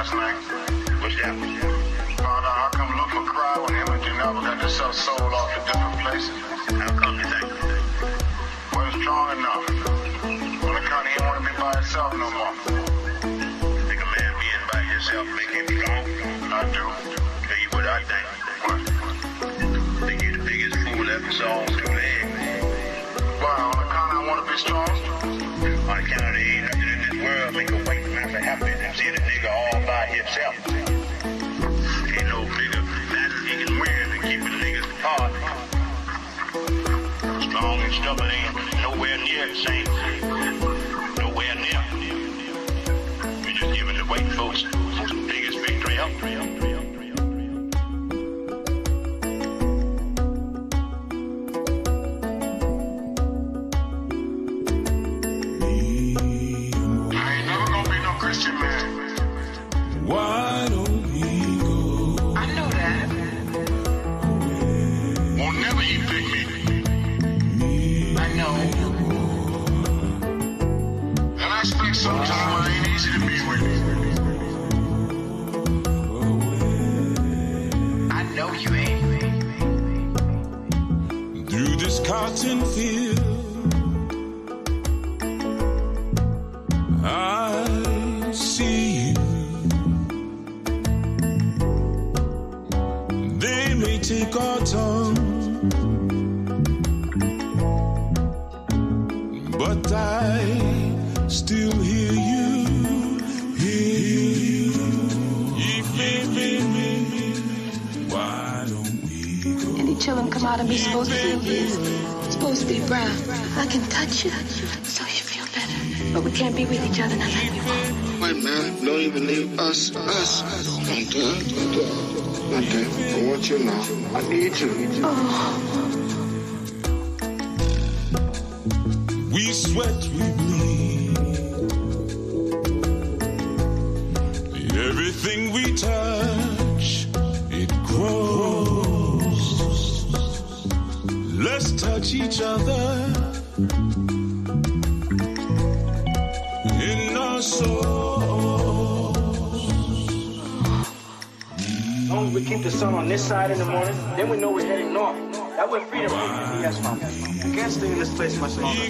last night. What's that? Found out how come Luther cried when him and Geneva got themselves sold off to different places. How come you think? Wasn't strong enough. On account he didn't want to be by himself no more. Think a man being by himself make him strong? I do. Tell you what I think. What? Think you the biggest fool ever saw on two legs. Why? On account I want to be strong? On account of there ain't nothing in this world make a white man so happy than seeing a nigga all by himself. Ain't no bigger battle he can win than keeping niggas apart. Strong and stubborn ain't nowhere near the same. Nowhere near. We just giving the white folks the biggest victory up. Christian man. Why don't we go? I know that. Won't never you pick me. I know. And I expect sometimes it ain't easy to be with you. I know you ain't. Through this cotton field, I see you. They may take our tongue, but I still hear you. Why don't we go? And the children come out and be supposed to be brown. I can touch you, so you feel better. But we can't be with each other now like we want. Wait, man, don't even leave us. Don't do it. Okay, I want you now. I need you. We sweat, we bleed. Everything we touch, it grows. Let's touch each other in our souls. As long as we keep the sun on this side in the morning, then we know we're heading north. That way freedom will be as well. I can't stay in this place much longer.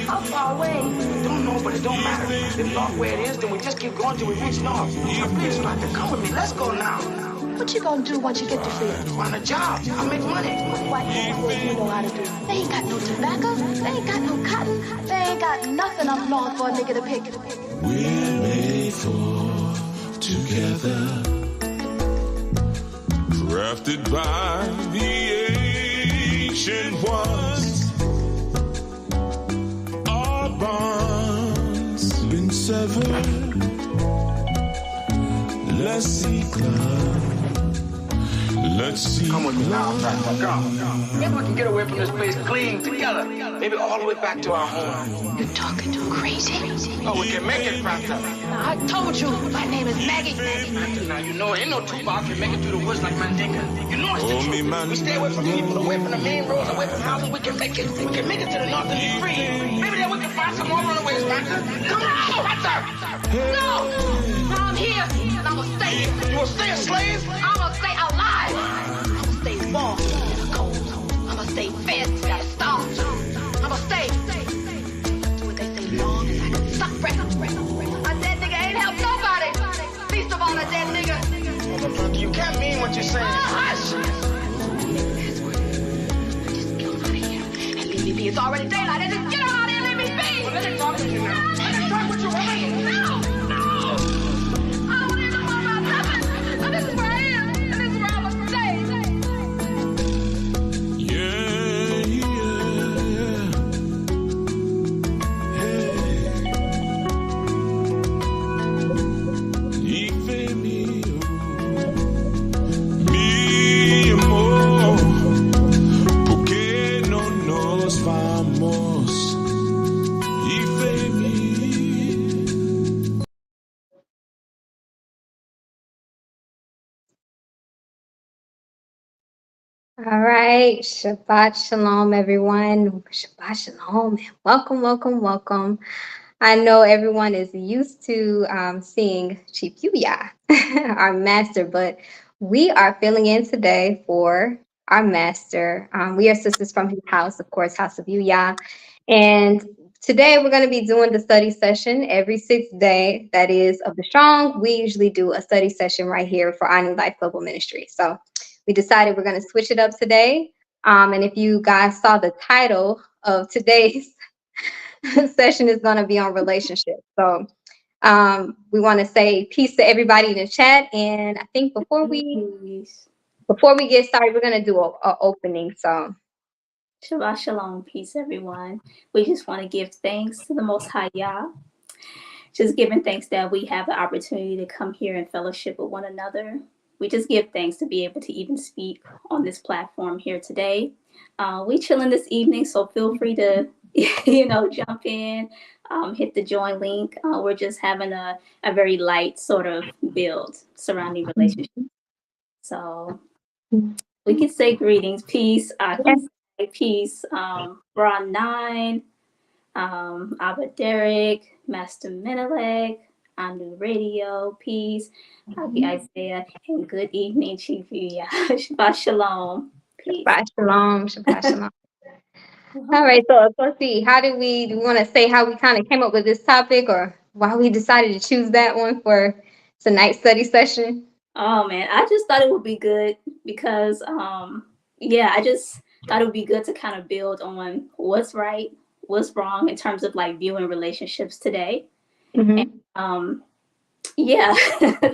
How far away? Don't know, but it don't matter. If north where it is, then we just keep going till we reach north. Now, please, Doctor, come with me. Let's go now. What you gonna do once you get to freedom? Find a job. I'll make money. What you know how to do? They ain't got no tobacco. They ain't got no cotton. They ain't got nothing up north for a nigga to pick. We're made for together, crafted by the ancient ones. Our bonds been severed. Let's seek love. Let's see. Come with me now, Doctor. Come. Maybe we can get away from this place clean together. Maybe all the way back to our home. You're talking too crazy. Oh, we can make it, Doctor. I told you, my name is Maggie. Now, you know, ain't no Tupac can make it through the woods like Mandinka. You know it's the Oh, me, truth. man. We stay away from people, away from the main roads, away from houses. We can make it. We can make it to the north and be free. Maybe then we can find some more runaways, Doctor. Come on, Doctor. No, I'm here, and I'm gonna stay here. You will stay a slave? I'm gonna stay alive. I'm gonna stay warm in the cold. I'm gonna stay fed to the stars. I'm gonna stay. Do what they say long as I can suck breath. A dead nigga ain't helped nobody. Least of all a dead nigga. You can't mean what you're saying. Hush! Just get him out of here and leave me be. It's already daylight. And just get him out of here and leave me be. Well, let me talk with you now. Let me talk with you, woman. No! I don't even know about nothing. And this is where I am. And this is where I'm gonna stay. Yeah, yeah. Hey. Ife mío, mi amor, ¿por qué no nos vamos? Ife mío. All right, Shabbat Shalom, everyone. Shabbat Shalom, and welcome. I know everyone is used to seeing Chief Yuya, our master, but we are filling in today for our master. We are sisters from his house, of course, House of Yuya. And today we're going to be doing the study session every sixth day that is of the strong. We usually do a study session right here for our New Life Global Ministry. So we decided we're going to switch it up today. And if you guys saw the title of today's session is going to be on relationships. So we want to say peace to everybody in the chat. And I think before we get started, we're going to do a opening. So Shabbat Shalom, peace, everyone. We just want to give thanks to the Most High Yah. Just giving thanks that we have the opportunity to come here and fellowship with one another. We just give thanks to be able to even speak on this platform here today. We chilling this evening, so feel free to, jump in, hit the join link. We're just having a very light sort of build surrounding relationships. So we can say greetings, peace. I can say peace. Ron 9, Abba Derek, Master Menelik, Anu Radio, peace. Happy Isaiah, and good evening, Chief Yuya. Shabbat Shalom. Peace. Shabbat Shalom. Shabbat Shalom. All right, so let's see. Do we want to say how we kind of came up with this topic, or why we decided to choose that one for tonight's study session? Oh man, I just thought it would be good because I just thought it would be good to kind of build on what's right, what's wrong in terms of like viewing relationships today. Mm-hmm. And,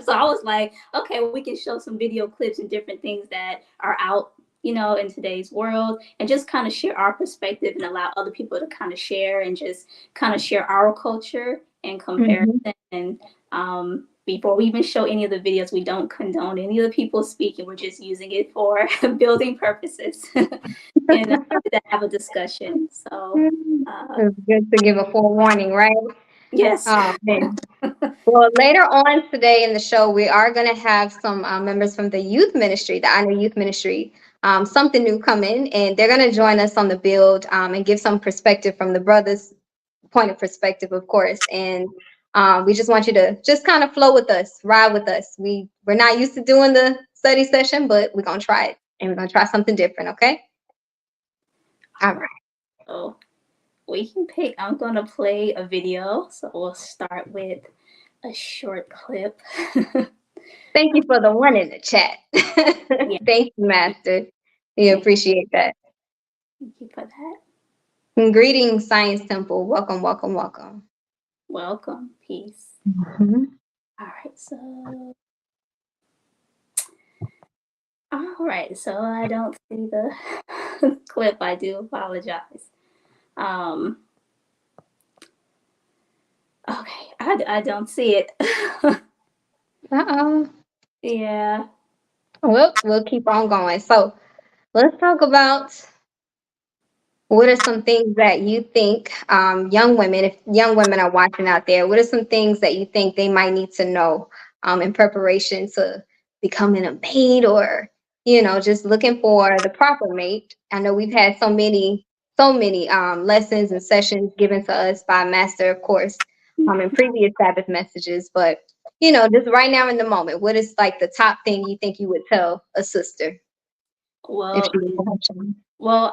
so I was like, okay, we can show some video clips and different things that are out, in today's world, and just kind of share our perspective and allow other people to kind of share and just kind of share our culture and comparison. And before we even show any of the videos, we don't condone any of the people speaking. We're just using it for building purposes and to have a discussion. So it's good to give a forewarning, right? Yes. Well, later on today in the show, we are going to have some members from the youth ministry, the I Know Youth Ministry, something new coming, and they're going to join us on the build and give some perspective from the brothers' point of perspective, of course. And we just want you to just kind of flow with us, ride with us. We're not used to doing the study session, but we're going to try it, and we're going to try something different, okay? All right. So we can pick, I'm going to play a video. So we'll start with a short clip. Thank you for the one in the chat. Yeah. Thank you, Master. We appreciate that. Thank you for that. And greetings, Science Temple. Welcome, welcome, welcome. Welcome. Peace. Mm-hmm. All right. So I don't see the clip. I do apologize. Okay. I don't see it. Uh-oh. Yeah. Well, we'll keep on going. So let's talk about what are some things that you think young women, if young women are watching out there, what are some things that you think they might need to know in preparation to becoming a maid, or, just looking for the proper mate? I know we've had so many lessons and sessions given to us by Master, of course, in previous Sabbath messages, but just right now in the moment, what is like the top thing you think you would tell a sister? Well,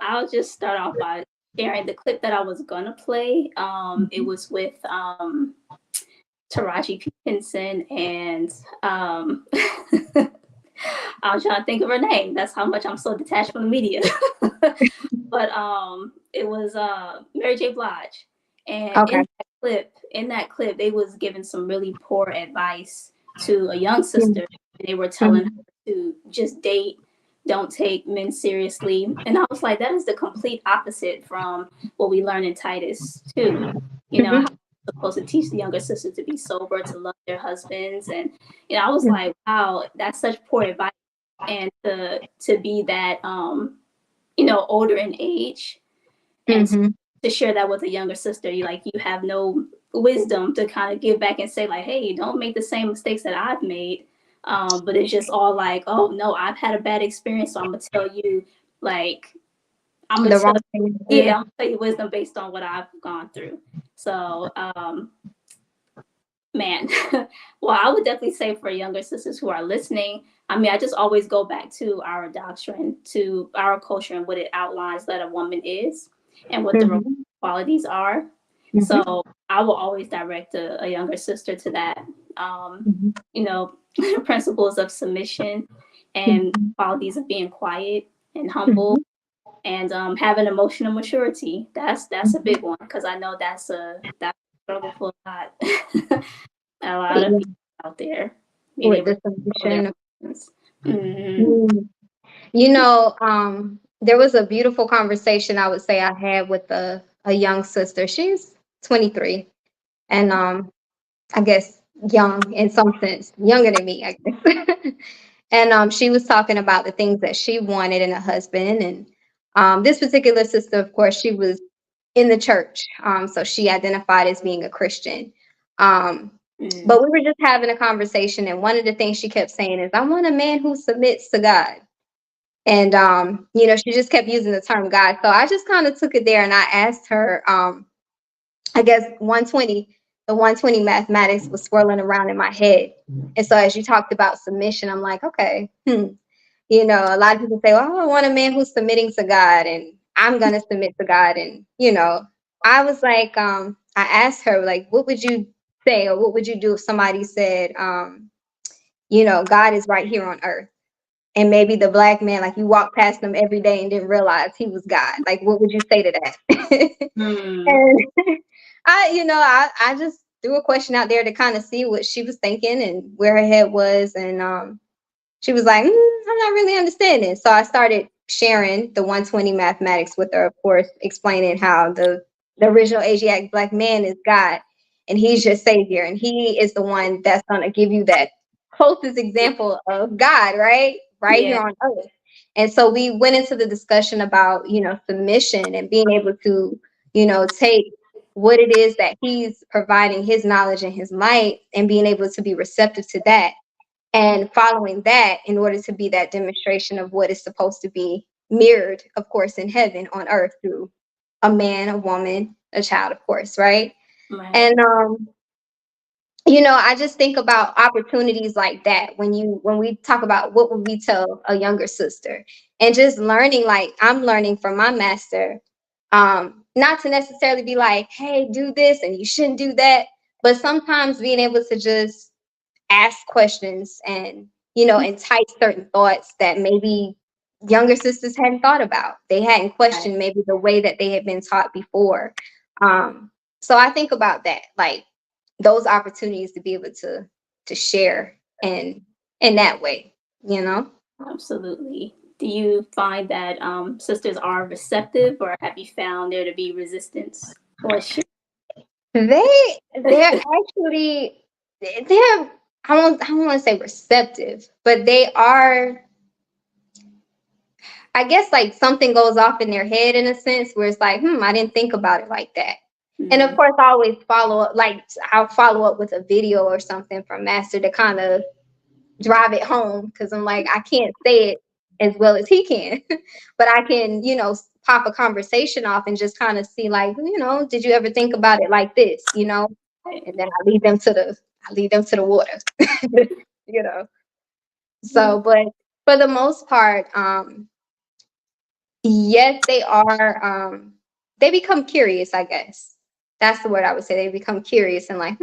I'll just start off by sharing the clip that I was gonna play. It was with Taraji P. Henson, and I was trying to think of her name. That's how much I'm so detached from the media. But it was Mary J. Blige, and okay. in that clip, they was giving some really poor advice to a young sister. They were telling her to just date, don't take men seriously. And I was like, that is the complete opposite from what we learn in Titus 2. How we're supposed to teach the younger sisters to be sober, to love their husbands. And, I was like, wow, that's such poor advice. And to be that, older in age, and to share that with a younger sister, you have no wisdom to kind of give back and say like, hey, don't make the same mistakes that I've made. But it's just all like, oh no, I've had a bad experience, so I'm gonna tell you, like, I'm gonna The tell wrong thing to do. yeah, I'm gonna tell you wisdom based on what I've gone through. So, man, well, I would definitely say for younger sisters who are listening, I mean, I just always go back to our doctrine, to our culture, and what it outlines that a woman is and what the Mhm, qualities are. mhm, So I will always direct a younger sister to that. Um, mhm, you know, principles of submission and mhm, qualities of being quiet and humble mhm, and having emotional maturity. That's a mhm. big one because I know that's a struggle for a lot. A lot of Yeah, people out there being with able the to control their submission. emotions. Mm-hmm. Mm. There was a beautiful conversation I would say I had with a young sister. She's 23, and I guess young in some sense, younger than me, I guess. And she was talking about the things that she wanted in a husband. And this particular sister, of course, she was in the church. So she identified as being a Christian. Um, Mm. but we were just having a conversation, and one of the things she kept saying is, I want a man who submits to God. And she just kept using the term God. So I just kind of took it there and I asked her, I guess 120, the 120 mathematics was swirling around in my head. And so as you talked about submission, I'm like, okay, a lot of people say, oh, I want a man who's submitting to God and I'm gonna submit to God. And I was like, I asked her, like, what would you say or what would you do if somebody said, God is right here on earth? And maybe the black man, like you walk past him every day and didn't realize he was God. Like, what would you say to that? Mm. And I just threw a question out there to kind of see what she was thinking and where her head was. And she was like, I'm not really understanding. So I started sharing the 120 mathematics with her, of course, explaining how the original Asiatic black man is God and he's your savior. And he is the one that's going to give you that closest example of God, right Yeah. here on earth. And so we went into the discussion about, submission and being able to, take what it is that he's providing his knowledge and his might and being able to be receptive to that and following that in order to be that demonstration of what is supposed to be mirrored, of course, in heaven on earth through a man, a woman, a child, of course, right? Right. And I just think about opportunities like that when we talk about what would we tell a younger sister and just learning, like I'm learning from my master, not to necessarily be like, hey, do this and you shouldn't do that, but sometimes being able to just ask questions and entice certain thoughts that maybe younger sisters hadn't thought about. They hadn't Right. questioned maybe the way that they had been taught before. So I think about that, like those opportunities to be able to share and in that way, you know. Absolutely. Do you find that sisters are receptive, or have you found there to be resistance or shit? They're actually they're I don't want to say receptive, but they are, I guess, like something goes off in their head in a sense where it's like, I didn't think about it like that. And of Mm. course, I always follow up, like I'll follow up with a video or something from Master to kind of drive it home because I'm like, I can't say it as well as he can, but I can, pop a conversation off and just kind of see, like, did you ever think about it like this, Right. And then I lead them to the water, you know. Yeah. So, but for the most part, yes, they are. They become curious, I guess. That's the word I would say. They become curious and like,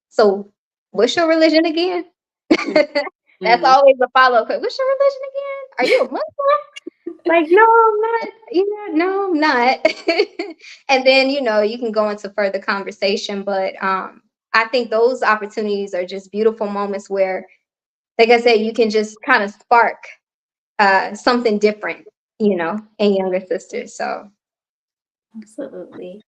so what's your religion again? That's Mm. always the follow-up question. What's your religion again? Are you a Muslim? Like, no, I'm not. No, I'm not. And then, you can go into further conversation. But I think those opportunities are just beautiful moments where, like I said, you can just kind of spark something different, in younger sisters. So, Absolutely.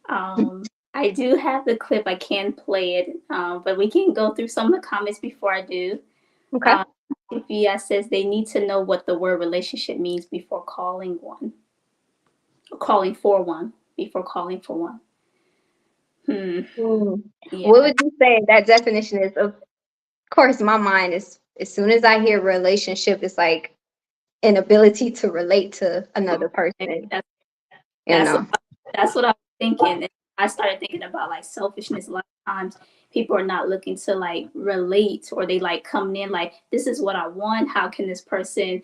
I do have the clip. I can play it, but we can go through some of the comments before I do. okay. Um, VS says they need to know what the word relationship means before calling one, or calling for one, before calling for one. Mm. What Yeah. would you say that definition is? Of course, my mind is, as soon as I hear relationship, it's like an ability to relate to another person, That's you that's what know. that's what I was thinking. And I started thinking about like selfishness. A lot of times people are not looking to like relate, or they like coming in like, this is what I want. How can this person,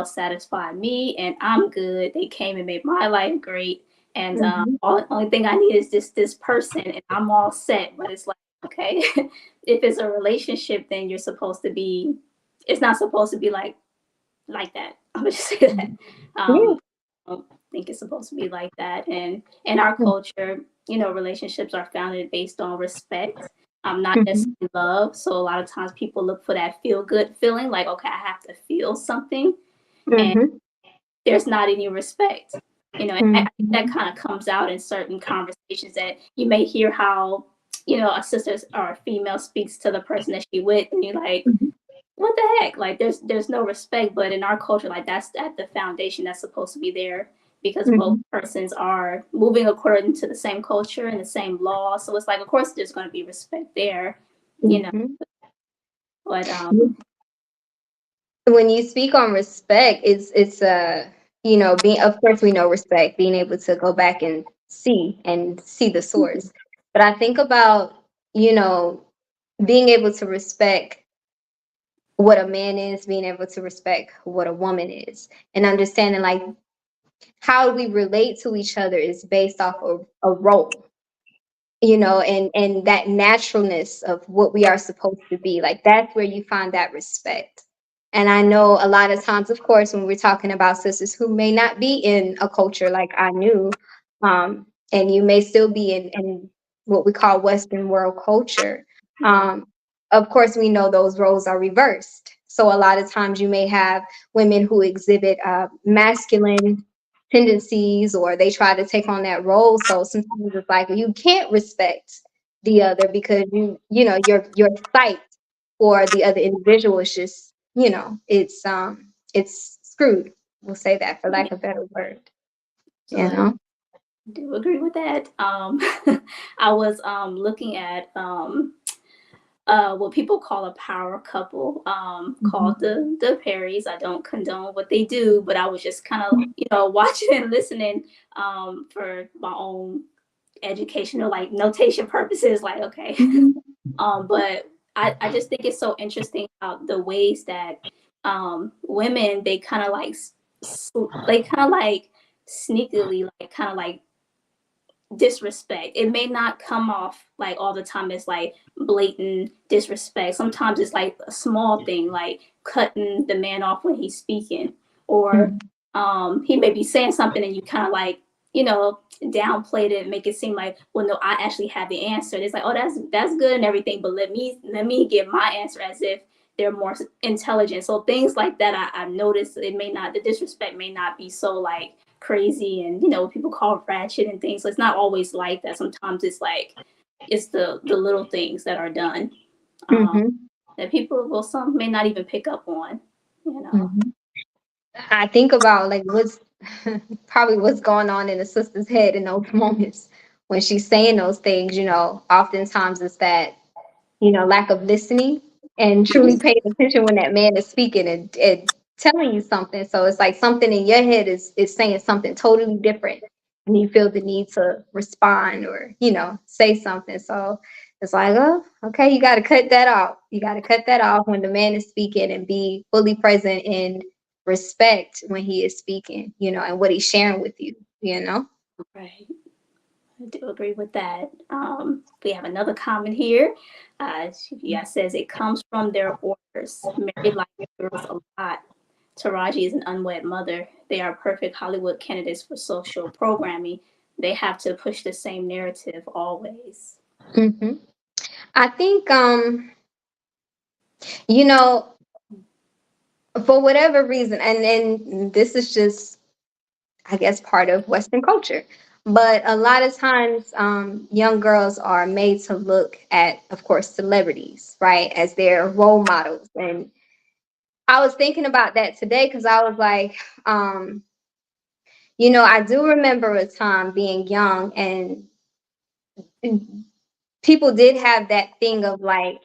satisfy me? And I'm good. They came and made my life great. And Mhm. only thing I need is just this person, and I'm all set. But it's like, okay, if it's a relationship, then you're supposed to be. It's not supposed to be like that. I'm gonna just say that. Yeah. I don't think it's supposed to be like that. And in our culture, relationships are founded based on respect, not Mhm. necessarily love. So a lot of times people look for that feel good feeling, like, okay, I have to feel something, and Mhm. there's not any respect. And I think that Mhm. kind of comes out in certain conversations that you may hear how, a sister or a female speaks to the person that she with, and you're like, Mhm. what the heck? Like there's no respect, but in our culture, like that's at the foundation that's supposed to be there, because both Mhm. persons are moving according to the same culture and the same law. So it's like, of course, there's going to be respect there, you know. Mhm. But When you speak on respect, it's being, of course we know respect, being able to go back and see the source. But I think about, you know, being able to respect what a man is, being able to respect what a woman is, and understanding like how we relate to each other is based off of a role, and that naturalness of what we are supposed to be. Like that's where you find that respect. And I know a lot of times, of course, when we're talking about sisters who may not be in a culture like I knew, and you may still be in what we call Western world culture, um, of course, we know those roles are reversed. So a lot of times you may have women who exhibit masculine tendencies, or they try to take on that role. So sometimes it's like you can't respect the other because your sight for the other individual is just, it's screwed. We'll say that for lack of a better word. so You I know. do agree with that. I was looking at what people call a power couple, Mhm. called the Perrys. I don't condone what they do, but I was just kind of watching and listening for my own educational like notation purposes. Like, okay, Mhm. but I just think it's so interesting how the ways that women, they kind of like they kind of like sneakily, like kind of like disrespect. It may not come off like all the time as like blatant disrespect. Sometimes it's like a small thing, like cutting the man off when he's speaking, or Mhm. he may be saying something and you kind of like, downplay it, make it seem like, well, no, I actually have the answer. It's like, oh, that's good and everything, but let me give my answer as if they're more intelligent. So things like that, I've noticed it may not, the disrespect may not be so like crazy, and people call ratchet and things. So it's not always like that. Sometimes it's like it's the little things that are done, um, Mhm. that people, well, some may not even pick up on. You know. Mhm. I think about like what's probably what's going on in a sister's head in those moments when she's saying those things. Oftentimes it's that, lack of listening and truly paying attention when that man is speaking and telling you something. So it's like something in your head is saying something totally different, and you feel the need to respond or, say something. So it's like, oh, okay, you got to cut that off. You got to cut that off when the man is speaking, and be fully present in respect when he is speaking, and what he's sharing with you. Right. I do agree with that. We have another comment here. Yeah, says it comes from their orders. Married like girls a lot. Taraji is an unwed mother. They are perfect Hollywood candidates for social programming. They have to push the same narrative always. Hmm. I think, you know, for whatever reason, and this is just, I guess, part of Western culture, but a lot of times, young girls are made to look at, of course, celebrities, right, as their role models. And I was thinking about that today because I was like, I do remember a time being young, and people did have that thing of like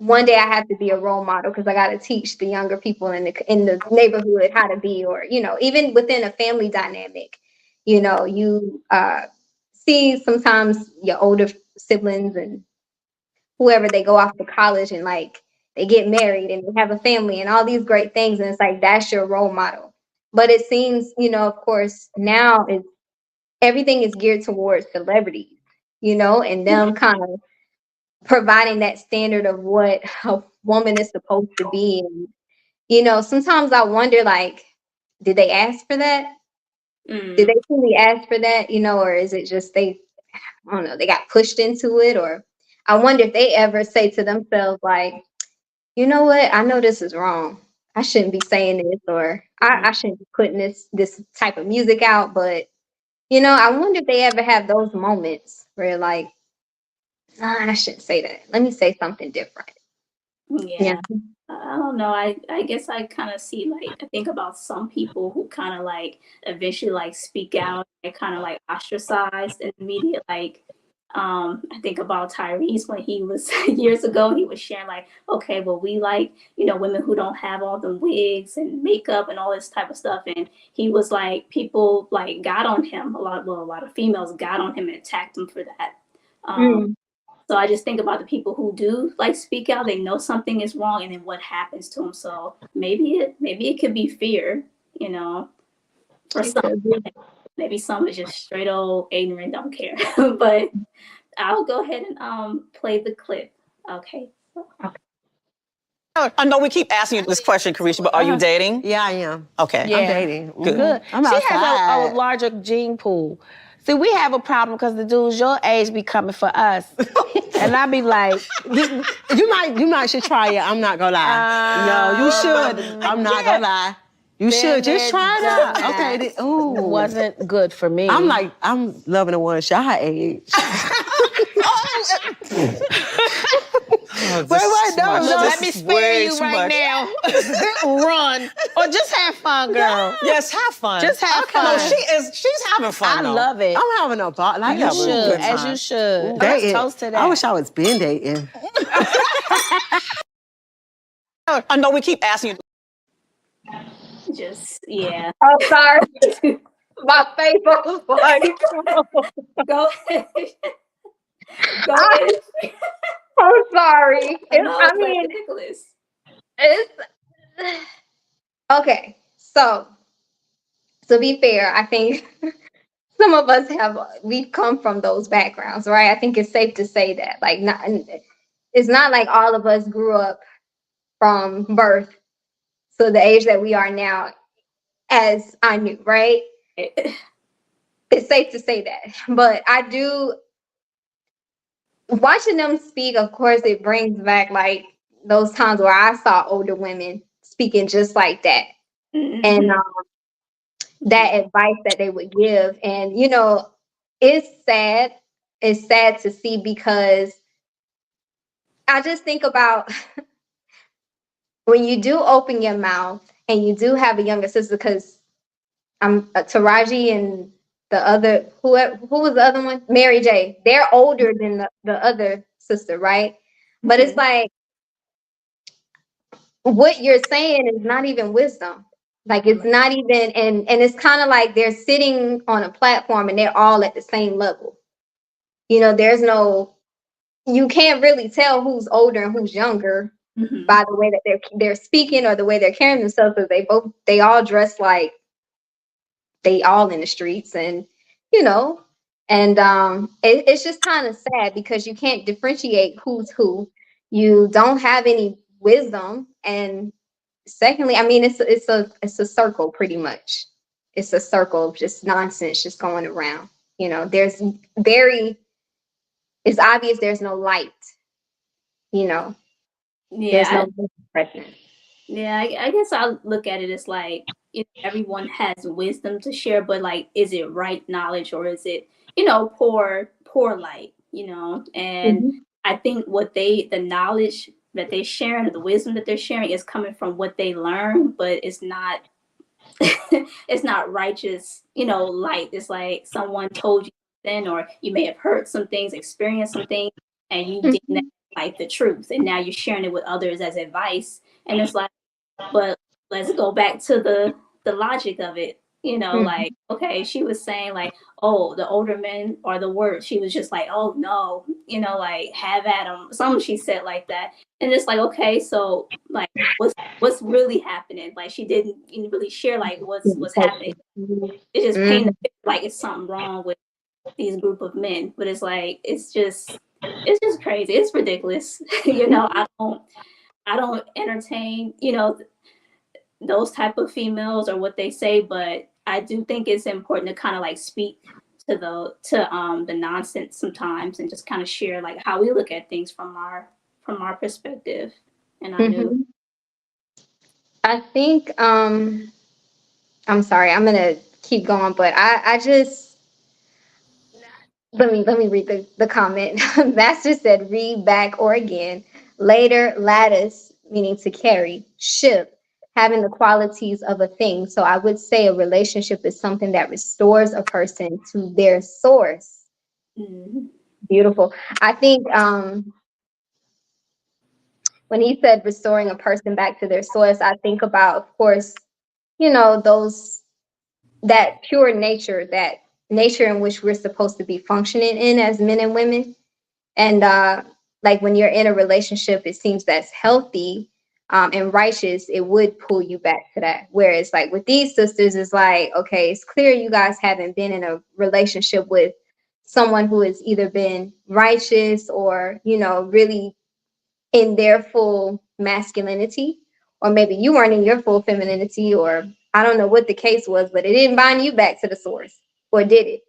one day I have to be a role model because I got to teach the younger people in the neighborhood how to be, or even within a family dynamic, you see sometimes your older siblings and whoever, they go off to college and like they get married and they have a family and all these great things, and it's like that's your role model. But it seems, of course, now everything is geared towards celebrities, and them kind of providing that standard of what a woman is supposed to be. And, sometimes I wonder, like, did they ask for that? Did they truly ask for that? Or is it just I don't know, they got pushed into it? Or I wonder if they ever say to themselves, like, you know what, I know this is wrong. I shouldn't be saying this, or I shouldn't be putting this type of music out. But, I wonder if they ever have those moments where like, nah, I shouldn't say that. Let me say something different. Yeah. I don't know. I guess I kind of see, like, I think about some people who kind of like eventually like speak out and kind of like ostracized in the media. Like, I think about Tyrese when he was years ago, he was sharing like, okay, well, we like, women who don't have all the wigs and makeup and all this type of stuff. And he was like, people like got on him a lot of females got on him and attacked him for that. So I just think about the people who do like speak out. They know something is wrong, and then what happens to them. So maybe it could be fear, for some. Maybe some is just straight old ignorant, don't care. But I'll go ahead and play the clip. Okay. I know we keep asking you this question, Carisha, but are you dating? Yeah, I am. Okay. Yeah. I'm dating. Good. I'm She outside. has a larger gene pool. See, we have a problem because the dudes your age be coming for us. And I be like, you might should try it. I'm not gonna lie. No, you should. I'm not gonna lie. You should just try it out. Okay. Ooh. It wasn't good for me. I'm loving a one shot age. Wait, no. Let me spare you right now. Run. Or just have fun, girl. Yes, have fun. Just have fun. No, she's having fun. I love it. I'm having a ball. Like, you should, as you should. Let's toast to that. I wish I was been dating. I know we keep asking you. Just, yeah. Oh, sorry. My face was funny. Go ahead. Go ahead. I'm sorry. I mean, ridiculous. It's okay. So, to be fair, I think some of us we've come from those backgrounds, right? I think it's safe to say that. Like, it's not like all of us grew up from birth to the age that we are now as I knew, right? It's safe to say that. But I do. Watching them speak, of course, it brings back like those times where I saw older women speaking just like that. And that advice that they would give. And, it's sad. It's sad to see, because I just think about when you do open your mouth and you do have a younger sister, because I'm Taraji and the other, who was the other one? Mary J. They're older than the other sister, right? But it's like, what you're saying is not even wisdom. Like, it's not even, and it's kind of like they're sitting on a platform and they're all at the same level. There's no, you can't really tell who's older and who's younger by the way that they're speaking or the way they're carrying themselves, because they all dress like they all in the streets, and it's just kind of sad because you can't differentiate who's who. You don't have any wisdom, and secondly, I mean, it's a circle pretty much. It's a circle of just nonsense just going around. It's obvious there's no light. Yeah. There's no presence. Yeah, I guess I'll look at it as like, everyone has wisdom to share, but like, is it right knowledge, or is it, poor light, and I think the knowledge that they're sharing, or the wisdom that they're sharing, is coming from what they learn, but it's not, it's not righteous, light. It's like someone told you then, or you may have heard some things, experienced some things, and you deem that like the truth, and now you're sharing it with others as advice, and it's like, but let's go back to the logic of it. Like, okay, she was saying like, oh, the older men are the worst. She was just like, oh no, like have at them. Something she said like that, and it's like, okay, so like, what's really happening? Like, she didn't really share like what's happening. It just painted like it's something wrong with these group of men, but it's like it's just crazy. It's ridiculous. I don't entertain those type of females or what they say, but I do think it's important to kind of like speak to the nonsense sometimes and just kind of share like how we look at things from our perspective. And I knew. I think I'm sorry, I'm gonna keep going, but I just let me read the comment. Master said read back or again. Later, lattice, meaning to carry, ship, having the qualities of a thing. So I would say a relationship is something that restores a person to their source. Beautiful. I think when he said restoring a person back to their source, I think about, of course, that pure nature, that nature in which we're supposed to be functioning in as men and women. And like when you're in a relationship, it seems that's healthy and righteous, it would pull you back to that. Whereas like with these sisters, it's like, okay, it's clear you guys haven't been in a relationship with someone who has either been righteous or, really in their full masculinity, or maybe you weren't in your full femininity, or I don't know what the case was, but it didn't bind you back to the source, or did it?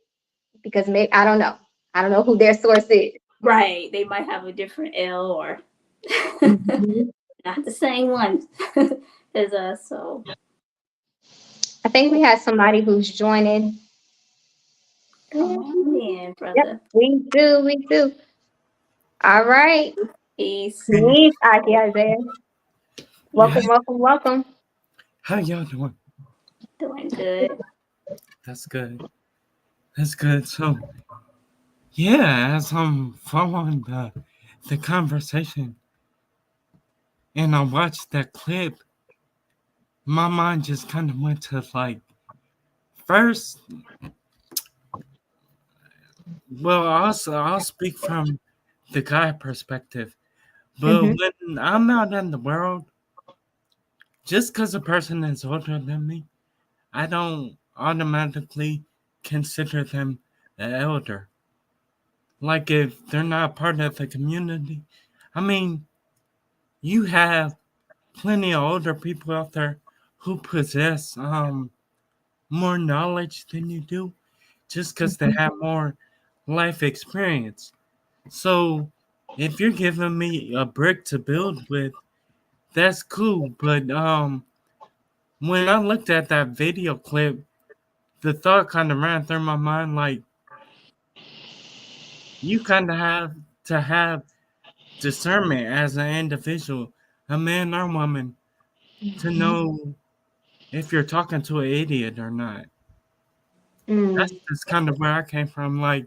Because maybe I don't know who their source is. Right, they might have a different L or not the same one as us. So I think we have somebody who's joining. Come on in, brother. Yep, we do. All right. Peace. Peace, Aki Isaiah. Welcome. How y'all doing? Doing good. That's good. So, yeah, as I'm following the conversation and I watched that clip, my mind just kind of went to like, first, well, I'll speak from the guy perspective, but when I'm out in the world, just because a person is older than me, I don't automatically consider them an elder. Like if they're not part of the community, I mean, you have plenty of older people out there who possess more knowledge than you do, just because they have more life experience. So if you're giving me a brick to build with, that's cool. But when I looked at that video clip, the thought kind of ran through my mind like, you kind of have to have discernment as an individual, a man or woman, to know if you're talking to an idiot or not. That's just kind of where I came from. Like,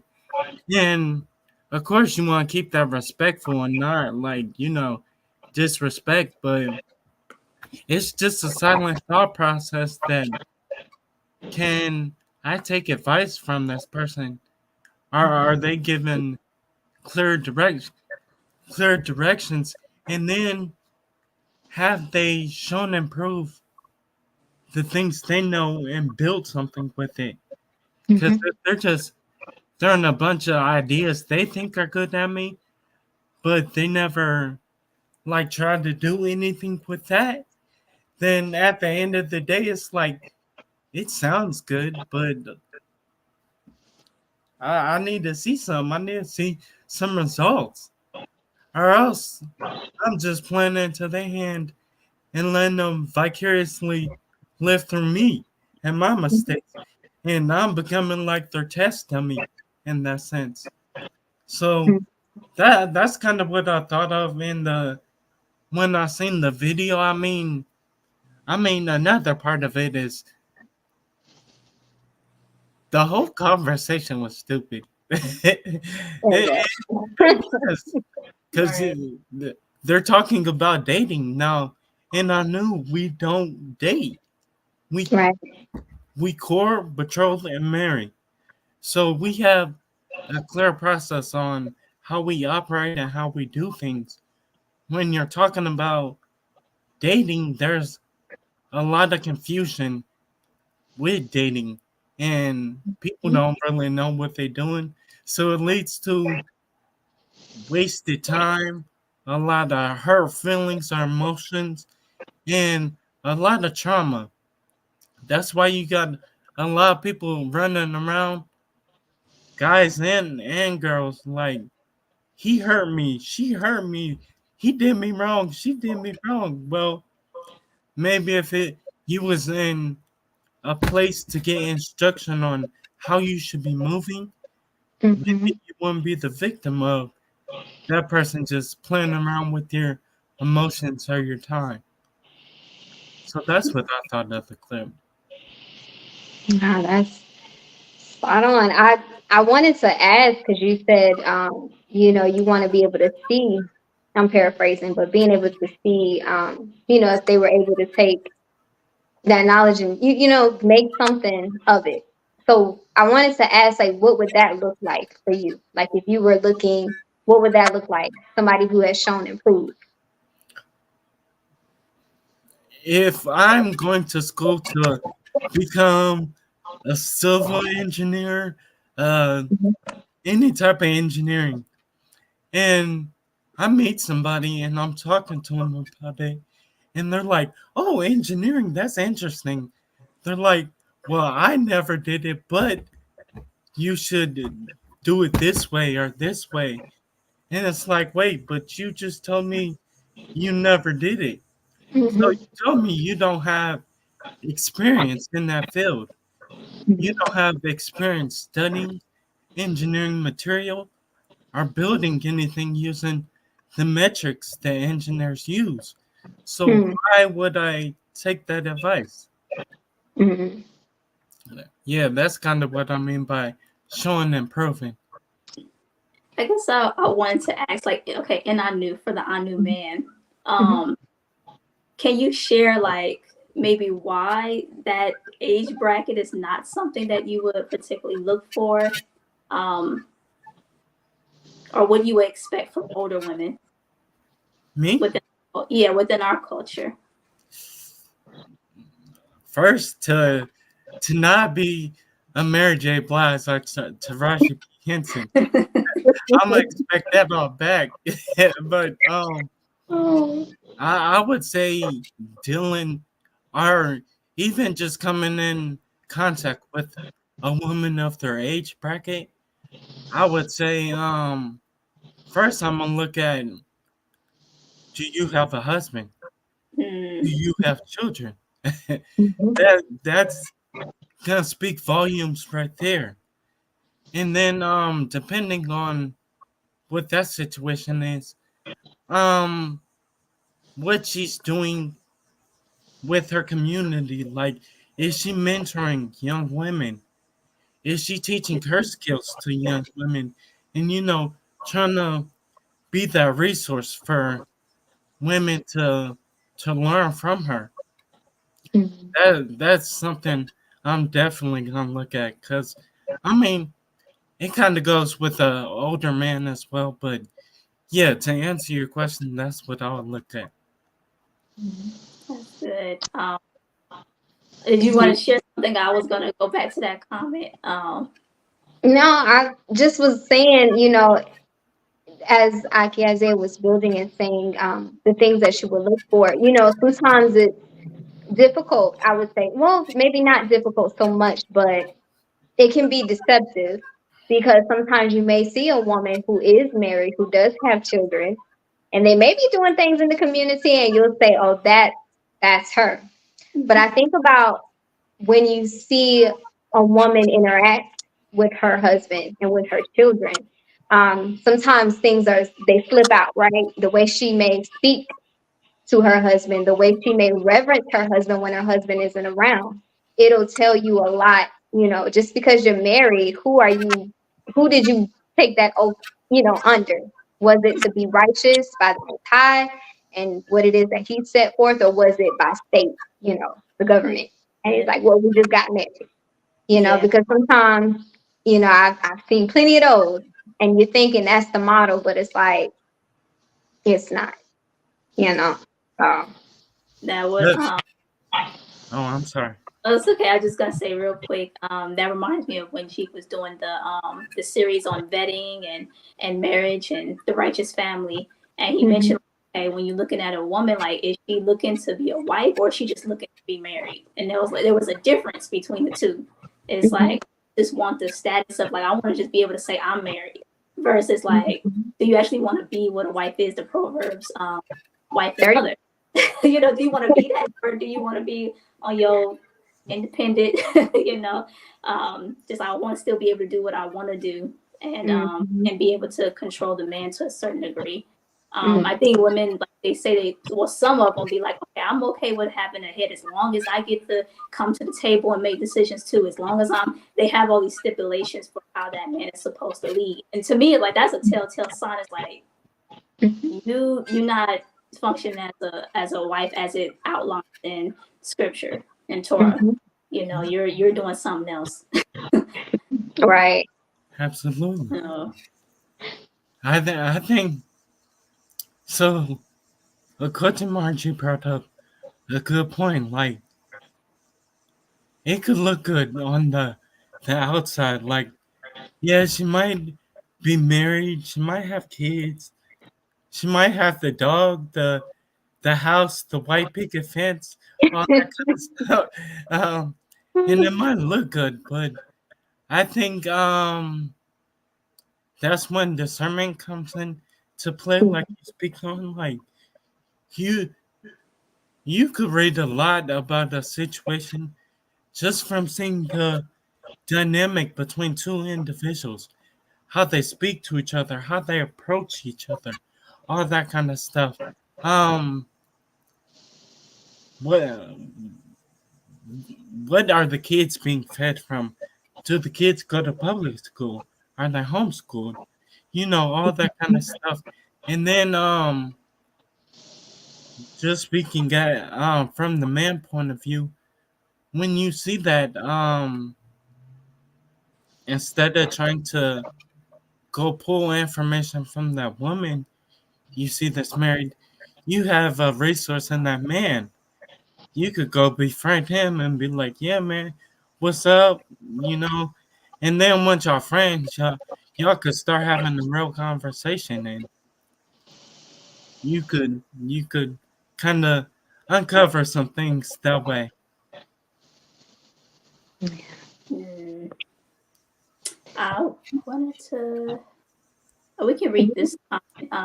and of course you want to keep that respectful and not like, disrespect, but it's just a silent thought process that, can I take advice from this person? Are they given clear directions? And then have they shown and proved the things they know and built something with it? Because they're just throwing a bunch of ideas they think are good at me, but they never like tried to do anything with that, then at the end of the day, it's like, it sounds good, but I need to see some. I need to see some results. Or else I'm just playing into their hand and letting them vicariously live through me and my mistakes. And I'm becoming like their test dummy in that sense. So that's kind of what I thought of when I seen the video. I mean, another part of it is the whole conversation was stupid. Because because they're talking about dating now, and I knew we don't date. We court, betroth, and marry. So we have a clear process on how we operate and how we do things. When you're talking about dating, there's a lot of confusion with dating, and people don't really know what they're doing. So it leads to wasted time, a lot of hurt feelings or emotions, and a lot of trauma. That's why you got a lot of people running around, guys and girls, like, he hurt me, she hurt me, he did me wrong, she did me wrong. Well, maybe if you was in a place to get instruction on how you should be moving, maybe you wouldn't be the victim of that person just playing around with your emotions or your time. So that's what I thought of the clip. Wow, that's spot on. I wanted to ask because you said you know, you want to be able to see. I'm paraphrasing, but being able to see, you know, if they were able to take that knowledge and you know, make something of it. So I wanted to ask, like, what would that look like for you? Like, if you were looking, what would that look like? Somebody who has shown and proved. If I'm going to school to become a civil engineer, any type of engineering, and I meet somebody and I'm talking to them about it, and they're like, "Oh, engineering, that's interesting." They're like, "Well, I never did it, but you should do it this way or this way." And it's like, wait, but you just told me you never did it. So you told me you don't have experience in that field. You don't have experience studying engineering material or building anything using the metrics that engineers use. So why would I take that advice? Yeah, that's kind of what I mean by showing and proving. I guess I wanted to ask, like, okay, and I knew for the I knew man, can you share, like, maybe why that age bracket is not something that you would particularly look for, or what you would expect from older women? Me? Within our culture. First, to not be a Mary J. Blige or Taraji P. Henson. I'm gonna expect that all back. But I would say dealing or even just coming in contact with a woman of their age bracket, I would say first I'm gonna look at, do you have a husband? Do you have children? That's gonna speak volumes right there. And then depending on what that situation is, what she's doing with her community, like, is she mentoring young women? Is she teaching her skills to young women? And, you know, trying to be that resource for women to learn from her. That's something I'm definitely gonna look at, because I mean, it kind of goes with an older man as well. But yeah, to answer your question, that's what I would look at. That's good. Did you want to share something? I was gonna go back to that comment. No, I just was saying, you know, as Aki Isaiah was building and saying the things that she would look for, you know, sometimes it's difficult, I would say. Well, maybe not difficult so much, but it can be deceptive, because sometimes you may see a woman who is married, who does have children, and they may be doing things in the community, and you'll say, oh, that's her. But I think about when you see a woman interact with her husband and with her children, sometimes they slip out, right? The way she may speak to her husband, the way she may reverence her husband when her husband isn't around. It'll tell you a lot, you know, just because you're married, who did you take that oath, you know, under? Was it to be righteous by the Most High and what it is that He set forth, or was it by state, the government? And it's like, well, we just got married, because sometimes, I've seen plenty of those, and you're thinking that's the model, but it's like, it's not, That would Oh, I'm sorry. Oh, it's okay. I just gotta say real quick. That reminds me of when Chief was doing the series on vetting and marriage and the righteous family, and he mentioned, okay, when you're looking at a woman, like, is she looking to be a wife or is she just looking to be married? And there was a difference between the two. It's like, just want the status of, like, I want to just be able to say I'm married, versus like, do you actually want to be what a wife is? The Proverbs, wife and mother. Do you want to be that, or do you want to be on your independent, just I want to still be able to do what I want to do, and be able to control the man to a certain degree. I think women, like they say, some of them be like, okay, I'm okay with having a head as long as I get to come to the table and make decisions too, as long as they have all these stipulations for how that man is supposed to lead. And to me, like, that's a telltale sign. It's like, you're not functioning as a wife as it outlines in scripture and Torah. You're doing something else. Right. Absolutely. I think so. Coach Margie brought up a good point. Like, it could look good on the outside. Like, yeah, she might be married. She might have kids. She might have the dog, the house, the white picket fence, all that kind of stuff. And it might look good, but I think that's when discernment comes in to play, like you speak on. Like, you could read a lot about a situation just from seeing the dynamic between two individuals, how they speak to each other, how they approach each other, all that kind of stuff. What are the kids being fed from? Do the kids go to public school? Are they homeschooled? All that kind of stuff. And then just speaking from the man point of view, when you see that, instead of trying to go pull information from that woman you see that's married, you have a resource in that man. You could go befriend him and be like, yeah, man, what's up? And then once y'all friends, y'all could start having a real conversation, and you could kind of uncover some things that way. I wanted to. We can read this.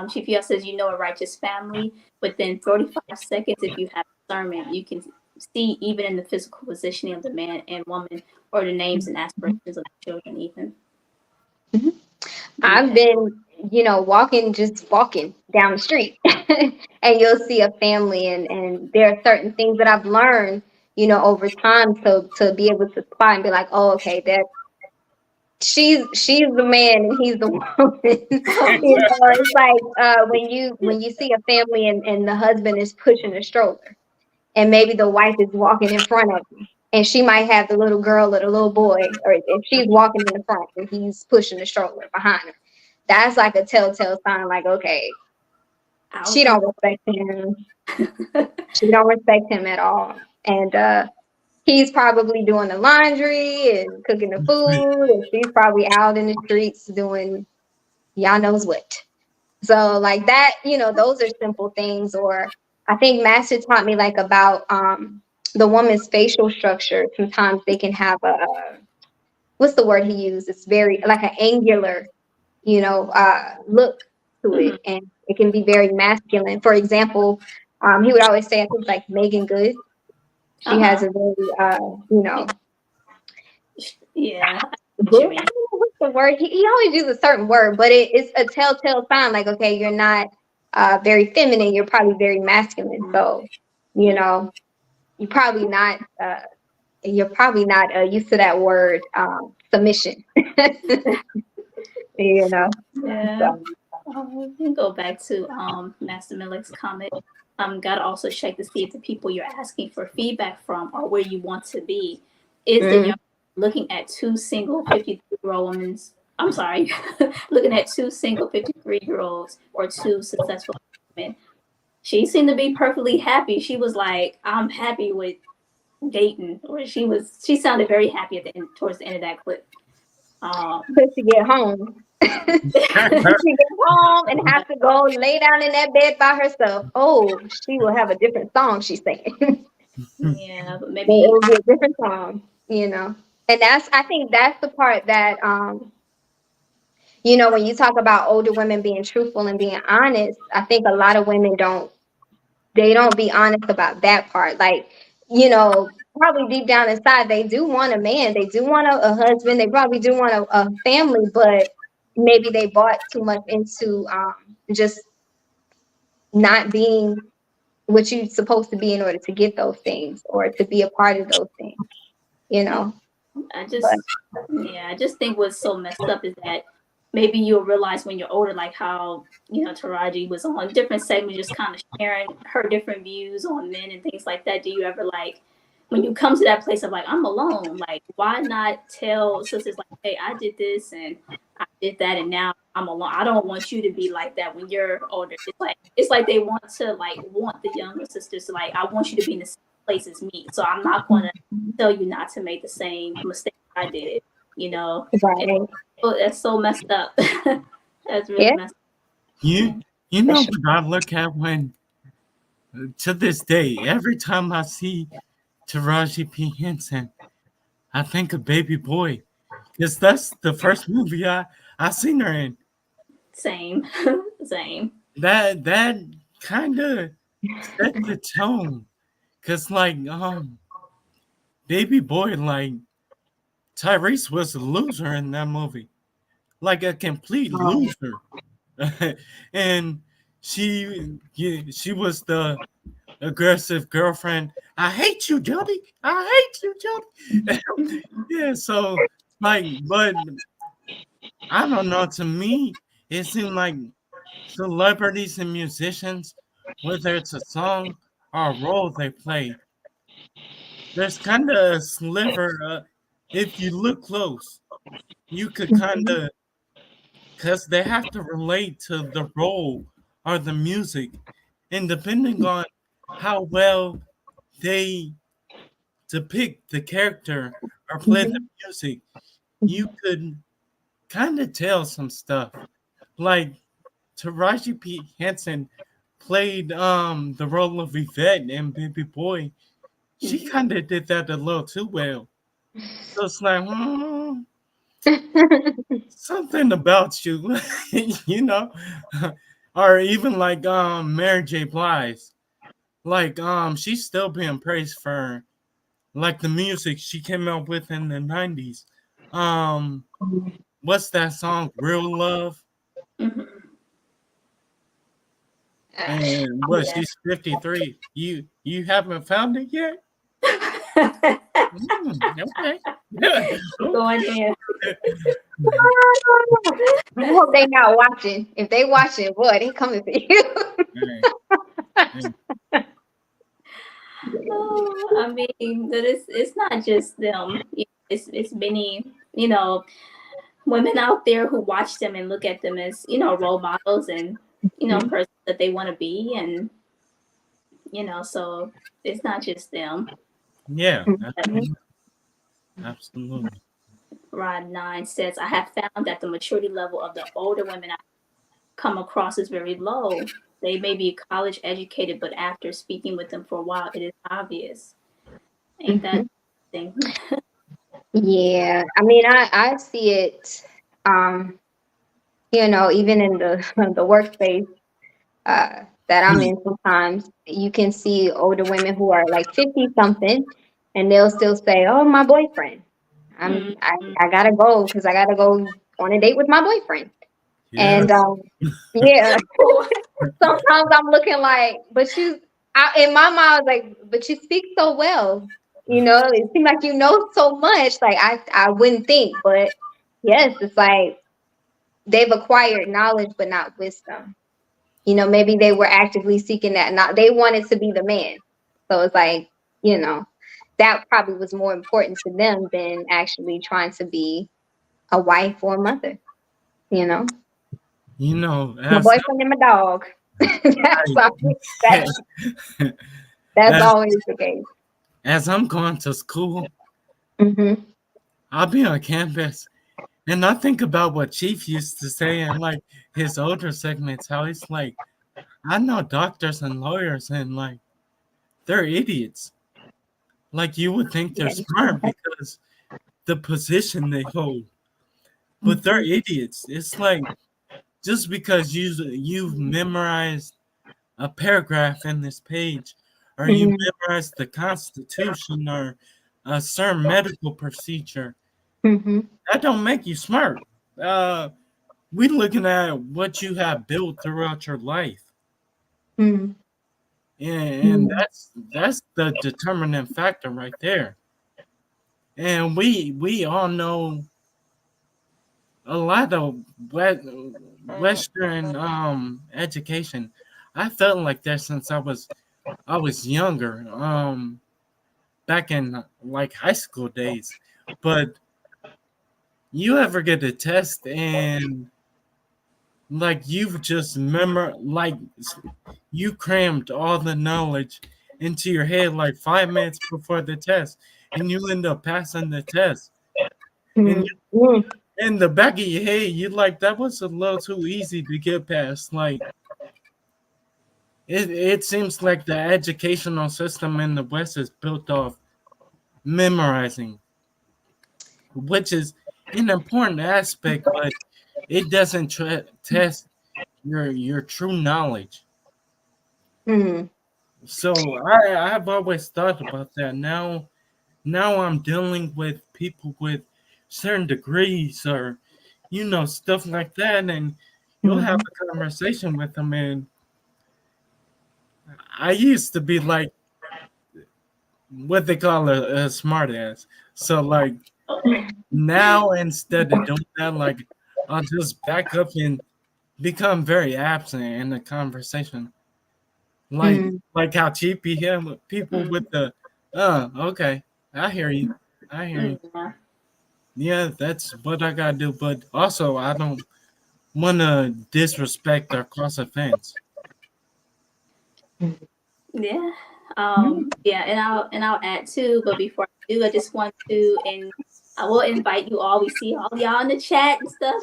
Chief Yah says, a righteous family within 45 seconds. If you have discernment, you can see even in the physical positioning of the man and woman, or the names and aspirations of the children even. I've been, walking down the street and you'll see a family and there are certain things that I've learned, over time to be able to spot and be like, oh, okay, that she's the man and he's the woman. It's like when you see a family and the husband is pushing a stroller and maybe the wife is walking in front of him and she might have the little girl or the little boy, or if she's walking in the front and he's pushing the stroller behind her. That's like a telltale sign, like, okay, she don't respect him. She don't respect him at all. And he's probably doing the laundry and cooking the food, and she's probably out in the streets doing y'all knows what. So like that, those are simple things. Or I think Master taught me like about the woman's facial structure. Sometimes they can have what's the word he used? It's very like an angular, look to it, and it can be very masculine. For example, he would always say, I think like Megan Good. She has a very, yeah. What's the word? He always uses a certain word, but it's a telltale sign. Like, okay, you're not very feminine. You're probably very masculine. So, you're probably not. Used to that word, submission. Yeah. So. We can go back to Master Miller's comment. Gotta also check to see if the people you're asking for feedback from are where you want to be. Is the young looking at two single 53-year-old women? I'm sorry, looking at two single 53-year-olds or two successful women. She seemed to be perfectly happy. She was like, "I'm happy with dating," or she sounded very happy at the end, towards the end of that clip. But to get home. She get home and have to go lay down in that bed by herself. Oh, she will have a different song she's singing. Yeah, but maybe it will be a different song, you know. And I think that's the part that you know, when you talk about older women being truthful and being honest, I think a lot of women don't be honest about that part. Like, you know, probably deep down inside, they do want a man, they do want a husband, they probably do want a family, but maybe they bought too much into just not being what you're supposed to be in order to get those things or to be a part of those things, you know. I just think what's so messed up is that maybe you'll realize when you're older, like how, you know, Taraji was on different segments, just kind of sharing her different views on men and things like that. Do you ever, like, when you come to that place of like, I'm alone, like, why not tell sisters like, hey, I did this and I did that and now I'm alone. I don't want you to be like that when you're older. It's like they want the younger sisters to, like, I want you to be in the same place as me. So I'm not going to tell you not to make the same mistake I did, you know. Right. That's so messed up. That's really messed up. You know what I look at when, to this day, every time I see Taraji P. Henson, I think of Baby Boy, because that's the first movie I seen her in. Same. That kind of set the tone, because like Baby Boy, like Tyrese was a loser in that movie, like a complete loser, and she was the aggressive girlfriend. I hate you, Jody. I hate you, Jody. Yeah, so like, but I don't know. To me, it seemed like celebrities and musicians, whether it's a song or a role they play, there's kind of a sliver. If you look close, you could kind of, because they have to relate to the role or the music, and depending on how well they depict the character or play the music, you could kind of tell some stuff. Like Taraji P. Henson played the role of Yvette in Baby Boy. She kind of did that a little too well. So it's like, something about you, you know, or even like Mary J. Blige. Like she's still being praised for like the music she came out with in the 90s. What's that song? Real Love. And what, she's 53. You haven't found it yet? Okay. Going in. I hope they not watching. If they watching, boy, they coming for you. I mean, but it's not just them. It's many, you know, women out there who watch them and look at them as, you know, role models and, you know, persons that they want to be, and, you know, so it's not just them. Yeah, absolutely. Rod 9 says, I have found that the maturity level of the older women I come across is very low. They may be college educated, but after speaking with them for a while, it is obvious. Ain't that thing? Yeah, I mean, I see it, you know, even in the workspace that I'm in. Sometimes you can see older women who are like 50 something, and they'll still say, "Oh, my boyfriend, I gotta go because I gotta go on a date with my boyfriend." Yes. And yeah, sometimes I'm looking like, but in my mind, I was like, but you speak so well. You know, it seems like you know so much. Like I wouldn't think, but yes, it's like they've acquired knowledge but not wisdom. You know, maybe they were actively seeking that. Not they wanted to be the man. So it's like, you know, that probably was more important to them than actually trying to be a wife or a mother. You know, You know, my as boyfriend and my dog. that's I, always, that's as, always the case. as I'm going to school, Hmm. I'll be on campus and I think about what Chief used to say in like his older segments, how he's like, I know doctors and lawyers and like they're idiots. Like you would think they're Yeah. smart because the position they hold, but they're idiots. It's like just because you've memorized a paragraph in this page, or you Mhm. memorized the Constitution or a certain medical procedure, Mhm. that don't make you smart. We looking at what you have built throughout your life, Mhm. and that's the determining factor right there. And we all know a lot of Western education. I felt like that since I was younger, back in like high school days. But you ever get a test and like you've just like you crammed all the knowledge into your head like 5 minutes before the test, and you end up passing the test, and Mhm. in the back of your head, you like that was a little too easy to get past. Like it seems like the educational system in the West is built off memorizing, which is an important aspect, but it doesn't test your true knowledge. Mhm. So I've always thought about that. Now I'm dealing with people with certain degrees or stuff like that, and you'll have a conversation with them, and I used to be like what they call a smart ass. So like now instead of doing that, like I'll just back up and become very absent in the conversation. Like Mhm. like how cheapy him people with the okay, I hear you. I hear you. Yeah. Yeah, that's what I gotta do. But also I don't wanna disrespect or cause offense. Yeah. Yeah, and I'll add too, but before I do, I just want to and I will invite you all. We see all y'all in the chat and stuff.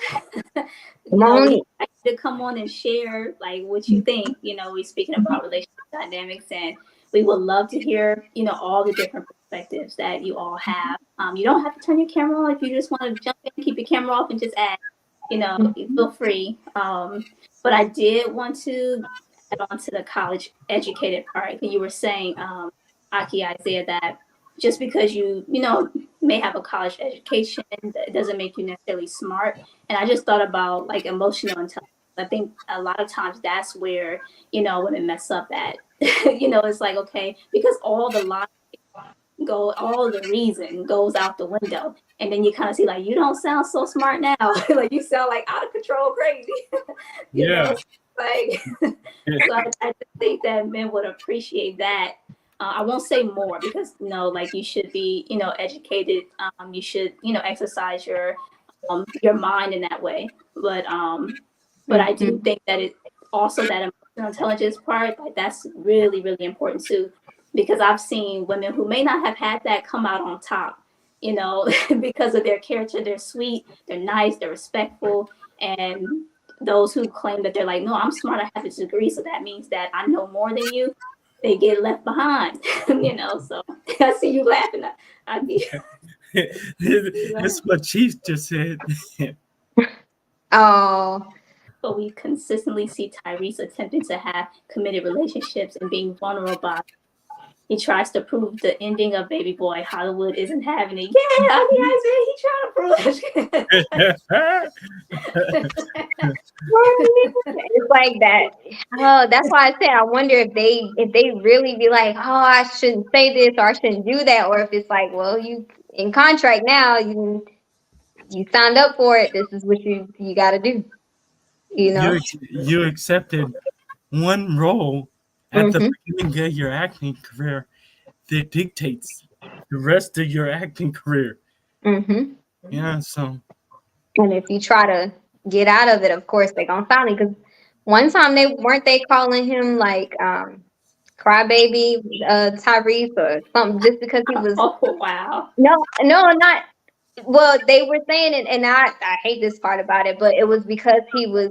Come on We in. invite you to come on and share like what you think. We're speaking about relationship dynamics, and we would love to hear, all the different perspectives that you all have. You don't have to turn your camera on if you just want to jump in, keep your camera off and just add, feel free. But I did want to add on to the college educated part. You were saying, Aki Isaiah, that just because you may have a college education, that doesn't make you necessarily smart. And I just thought about like emotional intelligence. I think a lot of times that's where women mess up at. It's like, okay, because all the logic all the reason goes out the window, and then you kind of see like you don't sound so smart now. Like you sound like out of control crazy. Yeah. Like so I just think that men would appreciate that. I won't say more because like you should be educated. You should exercise your mind in that way. But I do think that it also that emotional intelligence part, like that's really really important too, because I've seen women who may not have had that come out on top, because of their character. They're sweet, they're nice, they're respectful, and those who claim that they're like, no, I'm smart, I have a degree, so that means that I know more than you, they get left behind. So I see you laughing. I'd be That's what Chief just said. Oh. But we consistently see Tyrese attempting to have committed relationships and being vulnerable. He tries to prove the ending of Baby Boy. Hollywood isn't having it. Yeah, he trying to prove. It's like that. Oh, that's why I said I wonder if they really be like, oh, I shouldn't say this or I shouldn't do that, or if it's like, well, you in contract now, you signed up for it. This is what you got to do. You know. You accepted one role at the Hmm. beginning of your acting career that dictates the rest of your acting career. Hmm. Yeah, so And if you try to get out of it, of course they're gonna find you. Because one time they calling him like crybaby Tyrese or something just because he was Oh wow. not well, they were saying it, and I hate this part about it, but it was because he was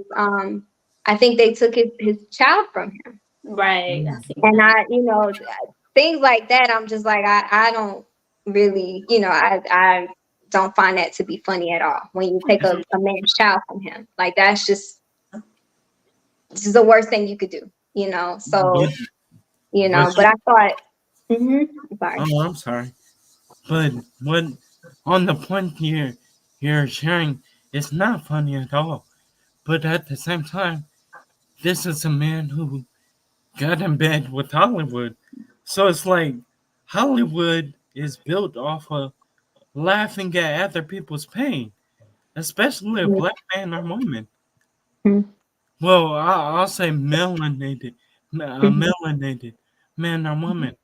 I think they took his child from him. Right. I see And that. things like that, I'm just like, I don't really, I don't find that to be funny at all when you take a man's child from him. Like, that's just this is the worst thing you could do, so but but I thought, sorry. oh, I'm sorry. But what on the point you're sharing, it's not funny at all. But at the same time, this is a man who got in bed with Hollywood. So it's like Hollywood is built off of laughing at other people's pain, especially a black man or woman. Mhm. Well, I'll say melanated man or woman.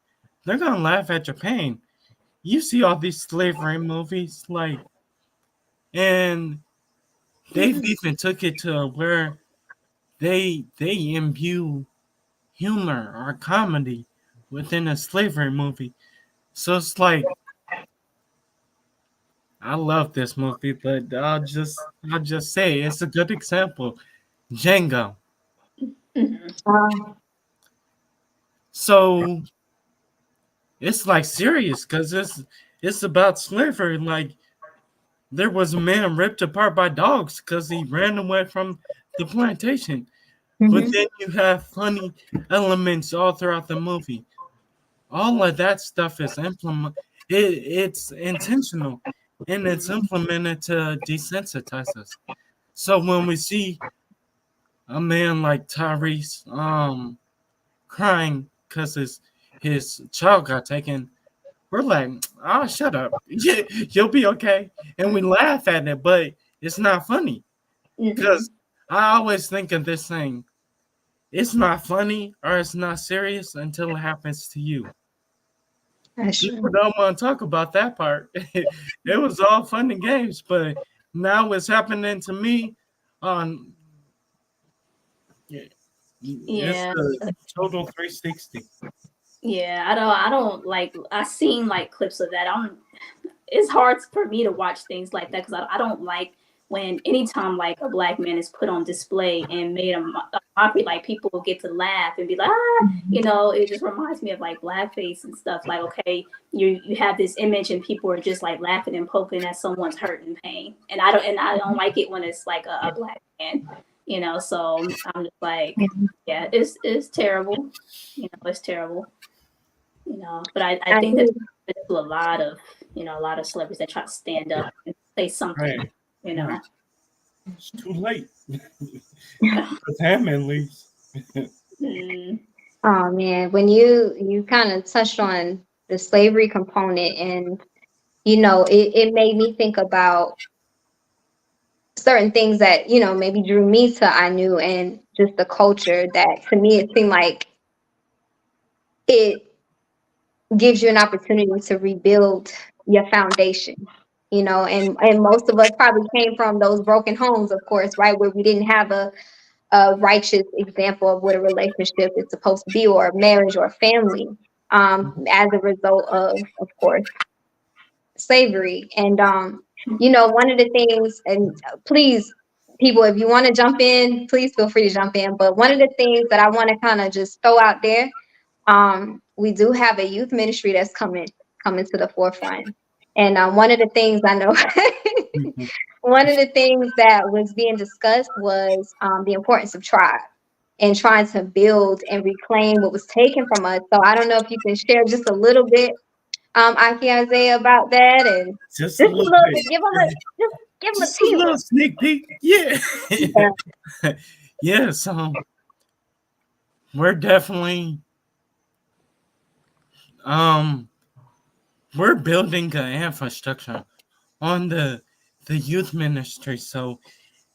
They're gonna laugh at your pain. You see all these slavery movies, and they've even took it to where they imbue humor or comedy within a slavery movie. So it's like I love this movie, but I'll just say it's a good example. Django. Um, So it's like serious because it's about slavery. Like there was a man ripped apart by dogs because he ran away from the plantation. But mhm. then you have funny elements all throughout the movie. All of that stuff is it's intentional and it's implemented to desensitize us. So when we see a man like Tyrese crying because his child got taken, we're like, oh, shut up. You'll be okay. And we laugh at it, but it's not funny. Because I always think of this thing. It's not funny or it's not serious until it happens to you. That's People true. don't want to talk about that part. It was all fun and games, but now it's happening to me on it's Yeah. the total 360. Yeah. I don't like I seen like clips of that. It's hard for me to watch things like that because I don't like when anytime like a black man is put on display and made a mockery, like people will get to laugh and be like, it just reminds me of like blackface and stuff. Like, okay, you have this image and people are just like laughing and poking at someone's hurt and pain, and I don't like it when it's like a black man, So I'm just like, yeah, it's terrible, it's terrible, But I I think that do. there's a lot of celebrities that try to stand up and say something, Right. you know. Right. It's too late. With him at least. Mm, Oh man, when you kind of touched on the slavery component, and it made me think about certain things that maybe drew me to I knew, and just the culture that to me it seemed like it gives you an opportunity to rebuild your foundation. And most of us probably came from those broken homes, of course, right, where we didn't have a righteous example of what a relationship is supposed to be, or a marriage, or a family, as a result of course, slavery. And one of the things, and please, people, if you want to jump in, please feel free to jump in. But one of the things that I want to kind of just throw out there, we do have a youth ministry that's coming to the forefront. And one of the things I know, one of the things that was being discussed was the importance of tribe and trying to build and reclaim what was taken from us. So I don't know if you can share just a little bit, Aki Isaiah, about that, and Just a just a little little bit. bit. Give them a Just a little teaser. sneak peek. Yeah. Yeah. Yeah, so we're definitely um we're building an infrastructure on the youth ministry. So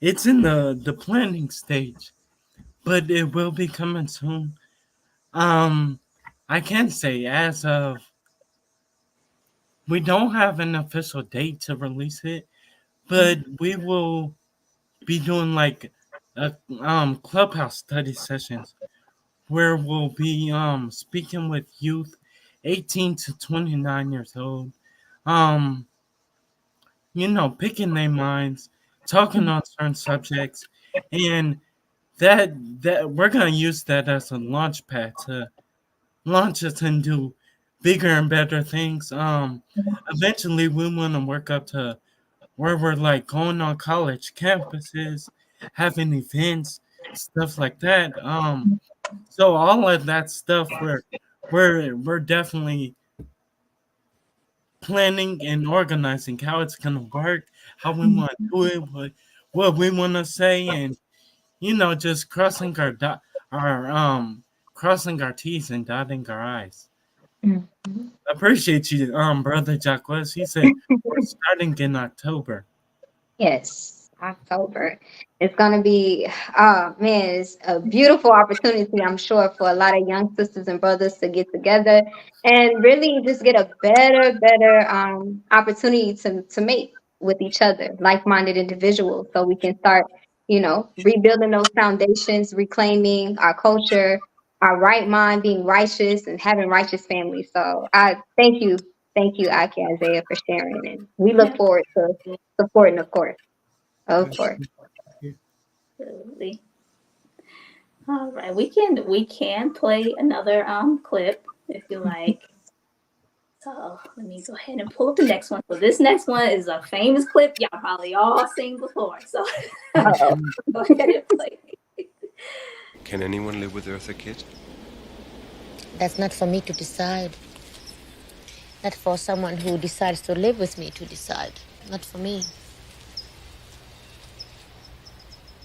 it's in the planning stage, but it will be coming soon. I can't say as of we don't have an official date to release it, but we will be doing like a clubhouse study sessions where we'll be speaking with youth 18 to 29 years old. Picking their minds, talking on certain subjects, and that we're gonna use that as a launch pad to launch us into bigger and better things. Eventually we want to work up to where we're like going on college campuses, having events, stuff like that. So all of that stuff we're definitely planning and organizing how it's gonna work, how we want to do it, what we want to say, and just crossing our T's and dotting our I's. Mhm. I appreciate you, brother Jacques. He said we're starting in October. Yes, October. It's gonna be, man, it's a beautiful opportunity, I'm sure, for a lot of young sisters and brothers to get together and really just get a better opportunity to mate with each other, like-minded individuals, so we can start, rebuilding those foundations, reclaiming our culture, our right mind, being righteous, and having righteous families. So I thank you, Aki Isaiah, for sharing, and we look forward to supporting, of course. Of course. Absolutely. All right, we can play another clip if you like. So let me go ahead and pull up the next one. So this next one is a famous clip y'all probably all seen before. So go ahead and play. Can anyone live with Eartha Kitt? That's not for me to decide. Not for someone who decides to live with me to decide. Not for me.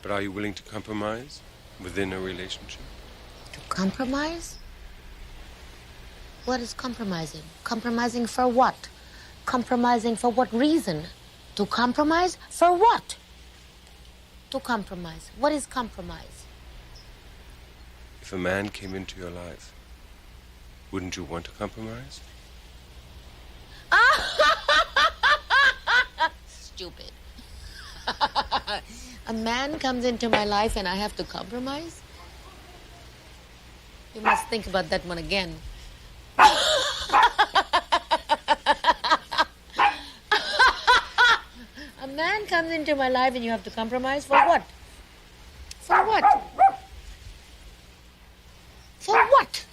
But are you willing to compromise within a relationship? To compromise? What is compromising? Compromising for what? Compromising for what reason? To compromise for what? To compromise. What is compromise? If a man came into your life, wouldn't you want to compromise? Stupid. A man comes into my life and I have to compromise? You must think about that one again. A man comes into my life and you have to compromise for what? For what? For what?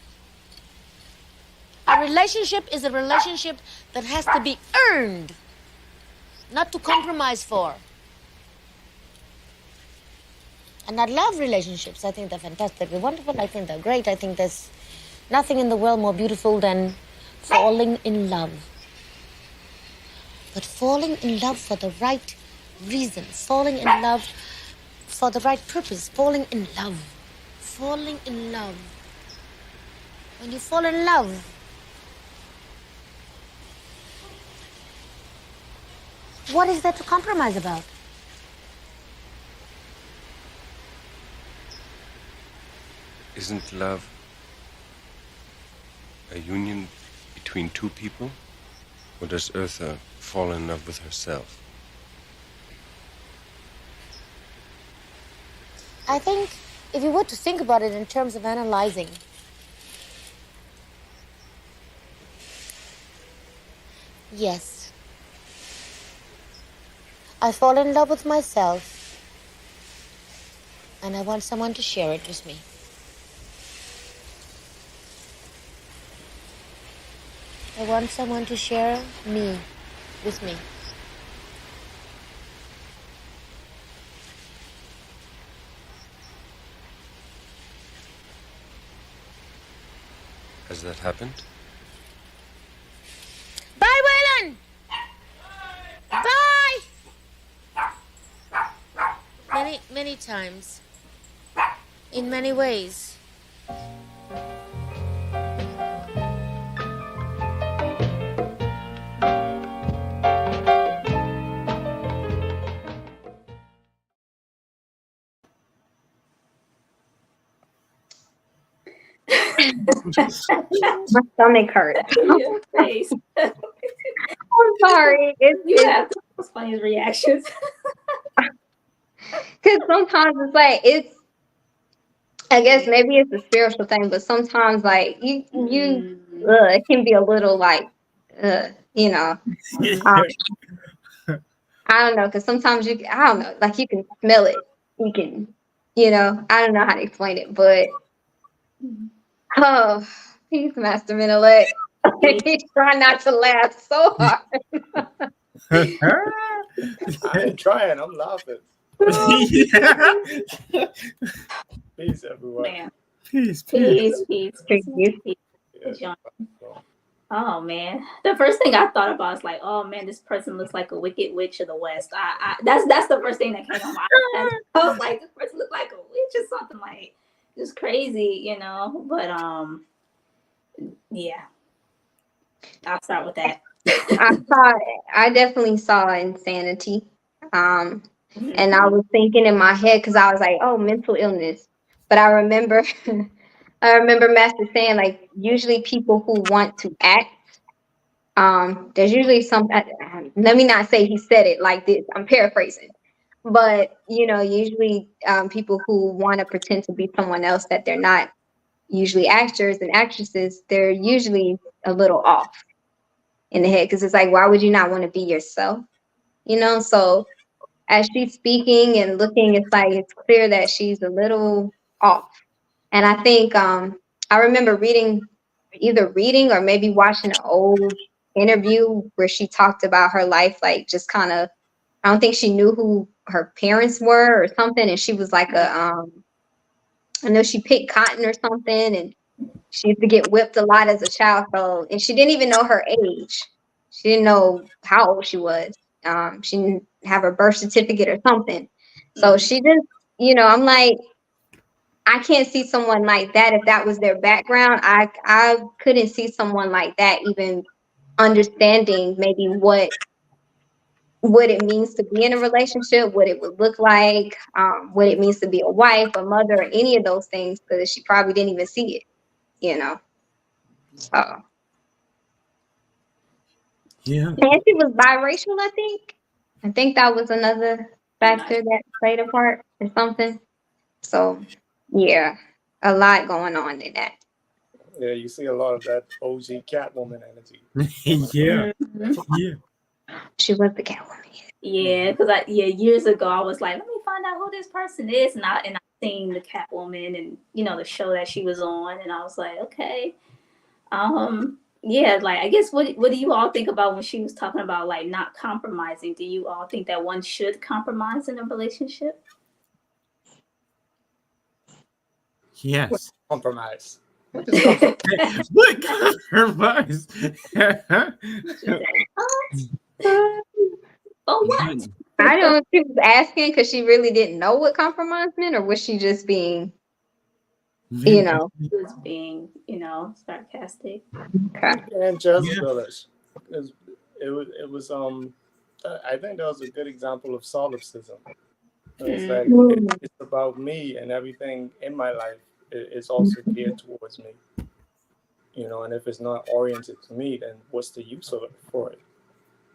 A relationship is a relationship that has to be earned, not to compromise for. And I love relationships. I think they're fantastic. They're wonderful. I think they're great. I think there's nothing in the world more beautiful than falling in love. But falling in love for the right reason. Falling in love for the right purpose. Falling in love. Falling in love. When you fall in love, what is there to compromise about? Isn't love a union between two people? Or does Eartha fall in love with herself? I think if you were to think about it in terms of analyzing, yes, I fall in love with myself and I want someone to share it with me. I want someone to share me with me. Has that happened? Bye, Waylon! Bye! Many times. In many ways. My stomach hurts. Your face. I'm sorry. You have the most funniest reactions. Because sometimes it's like I guess maybe it's a spiritual thing, but sometimes like it can be a little like you know. I don't know, because sometimes I don't know, like you can smell it. You can, I don't know how to explain it, but oh, he's Master Menelec. He's trying not to laugh so hard. I ain't trying. I'm laughing. Peace, everyone. Man. Peace. Peace. John. Oh man, the first thing I thought about is like, oh man, this person looks like a wicked witch of the West. That's the first thing that came to mind. I was like, this person looks like a witch or something, like just crazy, But yeah, I'll start with that. I definitely saw Insanity, and I was thinking in my head because I was like, oh, mental illness, but I remember. I remember Master saying, like, usually people who want to act, there's usually let me not say he said it like this, I'm paraphrasing, but, usually people who want to pretend to be someone else that they're not, usually actors and actresses, they're usually a little off in the head because it's like, why would you not want to be yourself? So as she's speaking and looking, it's like, it's clear that she's a little off. And I think I remember either reading or maybe watching an old interview where she talked about her life, like just kind of, I don't think she knew who her parents were or something. And she was like I know she picked cotton or something, and she used to get whipped a lot as a child. So, and she didn't even know her age. She didn't know how old she was. She didn't have her birth certificate or something. So she just, I'm like, I can't see someone like that if that was their background. I couldn't see someone like that even understanding maybe what it means to be in a relationship, what it would look like, what it means to be a wife, a mother, any of those things, because she probably didn't even see it, So. Yeah. And she was biracial, I think. I think that was another factor that played a part or something. So, yeah, a lot going on in that. Yeah, you see a lot of that OG Catwoman energy. Yeah. She was the Catwoman. Yeah, because years ago I was like, let me find out who this person is, and I seen the Catwoman and the show that she was on, and I was like, okay, yeah, like I guess what do you all think about when she was talking about like not compromising? Do you all think that one should compromise in a relationship? Yes. Compromise. What compromise? Oh, what? I don't know if she was asking because she really didn't know what compromise meant, or was she just being, She was being, sarcastic. Okay. And just village. It was I think that was a good example of solipsism. It's like it's about me, and everything in my life is also geared towards me. And if it's not oriented to me, then what's the use of it for it?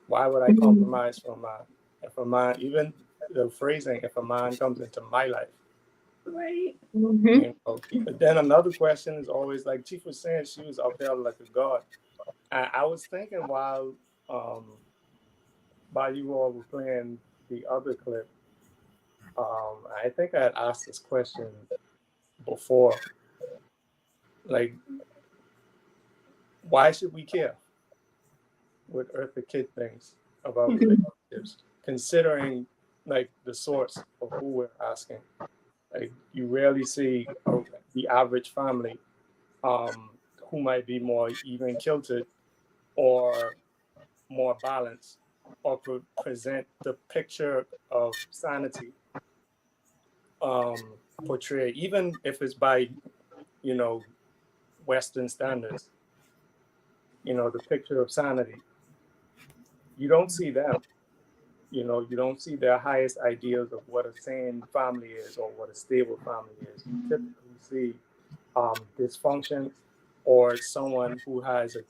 Why would I compromise if a man, even the phrasing, if a man comes into my life? Right. But then another question is always like Chief was saying, she was up there like a god. I was thinking while you all were playing the other clip, I think I had asked this question before, like, why should we care what Eartha Kitt thinks about relationships, considering like the source of who we're asking? Like, you rarely see the average family who might be more even kilted or more balanced, or present the picture of sanity portrayed, even if it's by Western standards. The picture of sanity, you don't see them. You don't see their highest ideals of what a sane family is or what a stable family is. You typically see dysfunction or someone who has I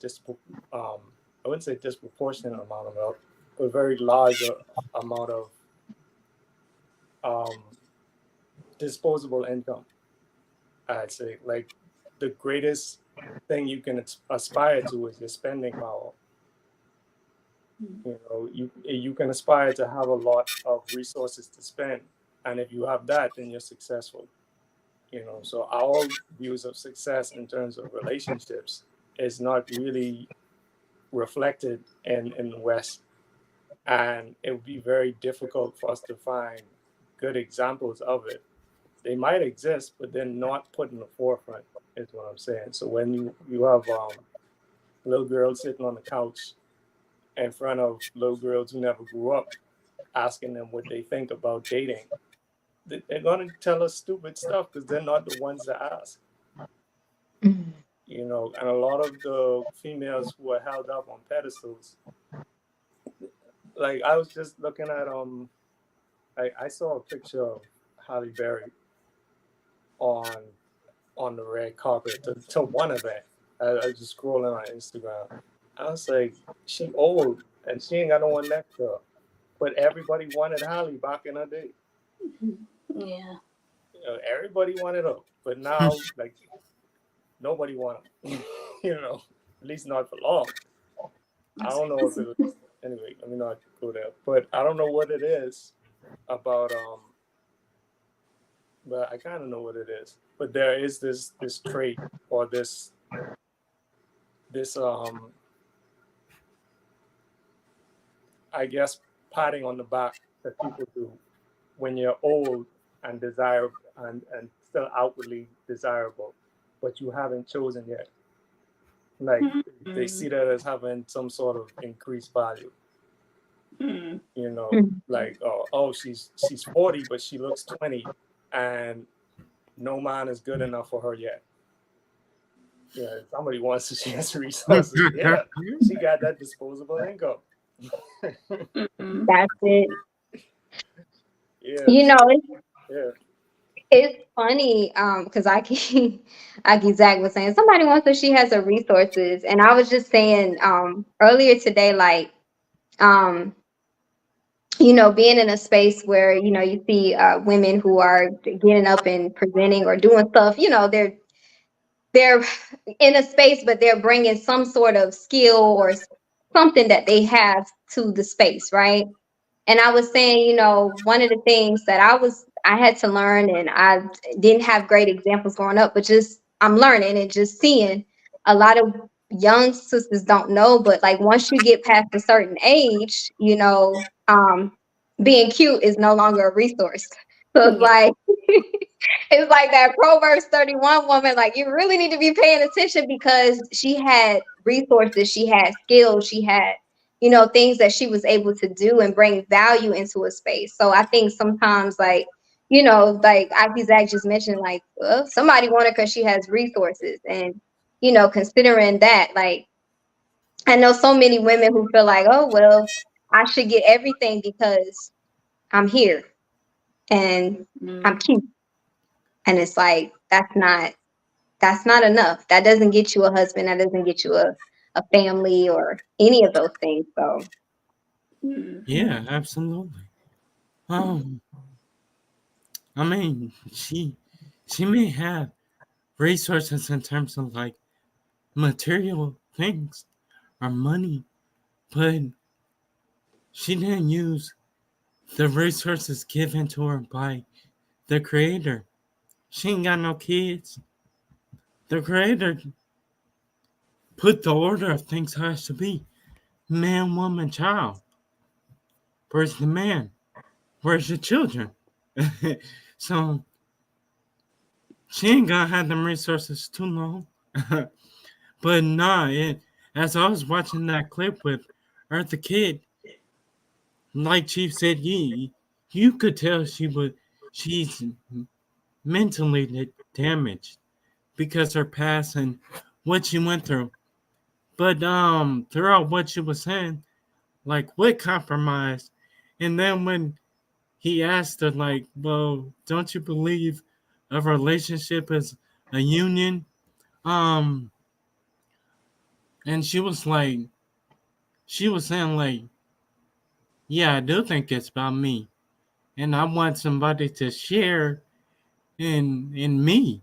wouldn't say disproportionate amount of wealth, but a very large amount of disposable income. I'd say, like, the greatest thing you can aspire to is your spending power. You know, you can aspire to have a lot of resources to spend, and if you have that, then you're successful. You know, so our views of success in terms of relationships is not really reflected in the West, and it would be very difficult for us to find good examples of it. They might exist, but they're not put in the forefront, is what I'm saying. So when you have little girls sitting on the couch in front of little girls who never grew up, asking them what they think about dating, they're going to tell us stupid stuff because they're not the ones that ask. You know, and a lot of the females who are held up on pedestals, like I was just looking at I saw a picture of Halle Berry on the red carpet to one event. I was just scrolling on Instagram. I was like, she old and she ain't got no one next to her. But everybody wanted Halle back in her day. Yeah. You know, everybody wanted her. But now, like, nobody wanted her. You know, at least not for long. I don't know if it was, anyway, let me not go there. But I don't know what it is about, but I kind of know what it is. But there is this trait or this I guess patting on the back that people do when you're old and desirable and still outwardly desirable, but you haven't chosen yet. Like they see that as having some sort of increased value. You know, like oh she's 40 but she looks 20 and no man is good enough for her yet. Yeah, somebody wants to share some resources. Yeah, she got that disposable income. That's it. Yeah. You know, Yeah. it's funny because like Zach was saying, somebody wants that she has her resources, and I was just saying earlier today, like you know, being in a space where you know you see women who are getting up and presenting or doing stuff, you know, they're in a space, but they're bringing some sort of skill or something that they have to the space, right? And I was saying, you know, one of the things that I had to learn, and I didn't have great examples growing up, but just I'm learning and just seeing a lot of young sisters don't know, but like once you get past a certain age, you know, being cute is no longer a resource. So it's like it's like that Proverbs 31 woman, like you really need to be paying attention because she had resources, she had skills, she had, you know, things that she was able to do and bring value into a space. So I think sometimes like, you know, like Zach just mentioned, like, well, somebody wanted because she has resources. And, you know, considering that, like, I know so many women who feel like, oh, well, I should get everything because I'm here and I'm cute. And it's like, that's not enough. That doesn't get you a husband. That doesn't get you a family or any of those things. So Yeah, absolutely. I mean, she may have resources in terms of like material things or money, but she didn't use the resources given to her by the creator. She ain't got no kids. The creator put the order of things how it should be. Man, woman, child. Where's the man? Where's your children? So she ain't gonna have them resources too long. But nah, as I was watching that clip with Eartha Kitt, like Chief said, you could tell she's mentally damaged because her past and what she went through. But throughout what she was saying, like what compromise, and then when he asked her, like, well, don't you believe a relationship is a union? And she was saying like, yeah, I do think it's about me. And I want somebody to share in me.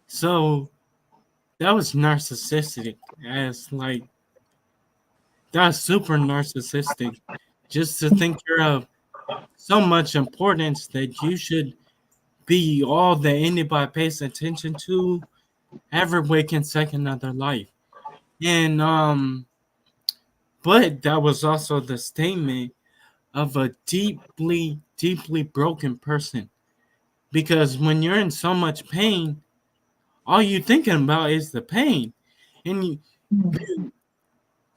So that was narcissistic, as like that's super narcissistic. Just to think you're of so much importance that you should be all that anybody pays attention to every waking second of their life. And but that was also the statement of a deeply, deeply broken person. Because when you're in so much pain, all you're thinking about is the pain. And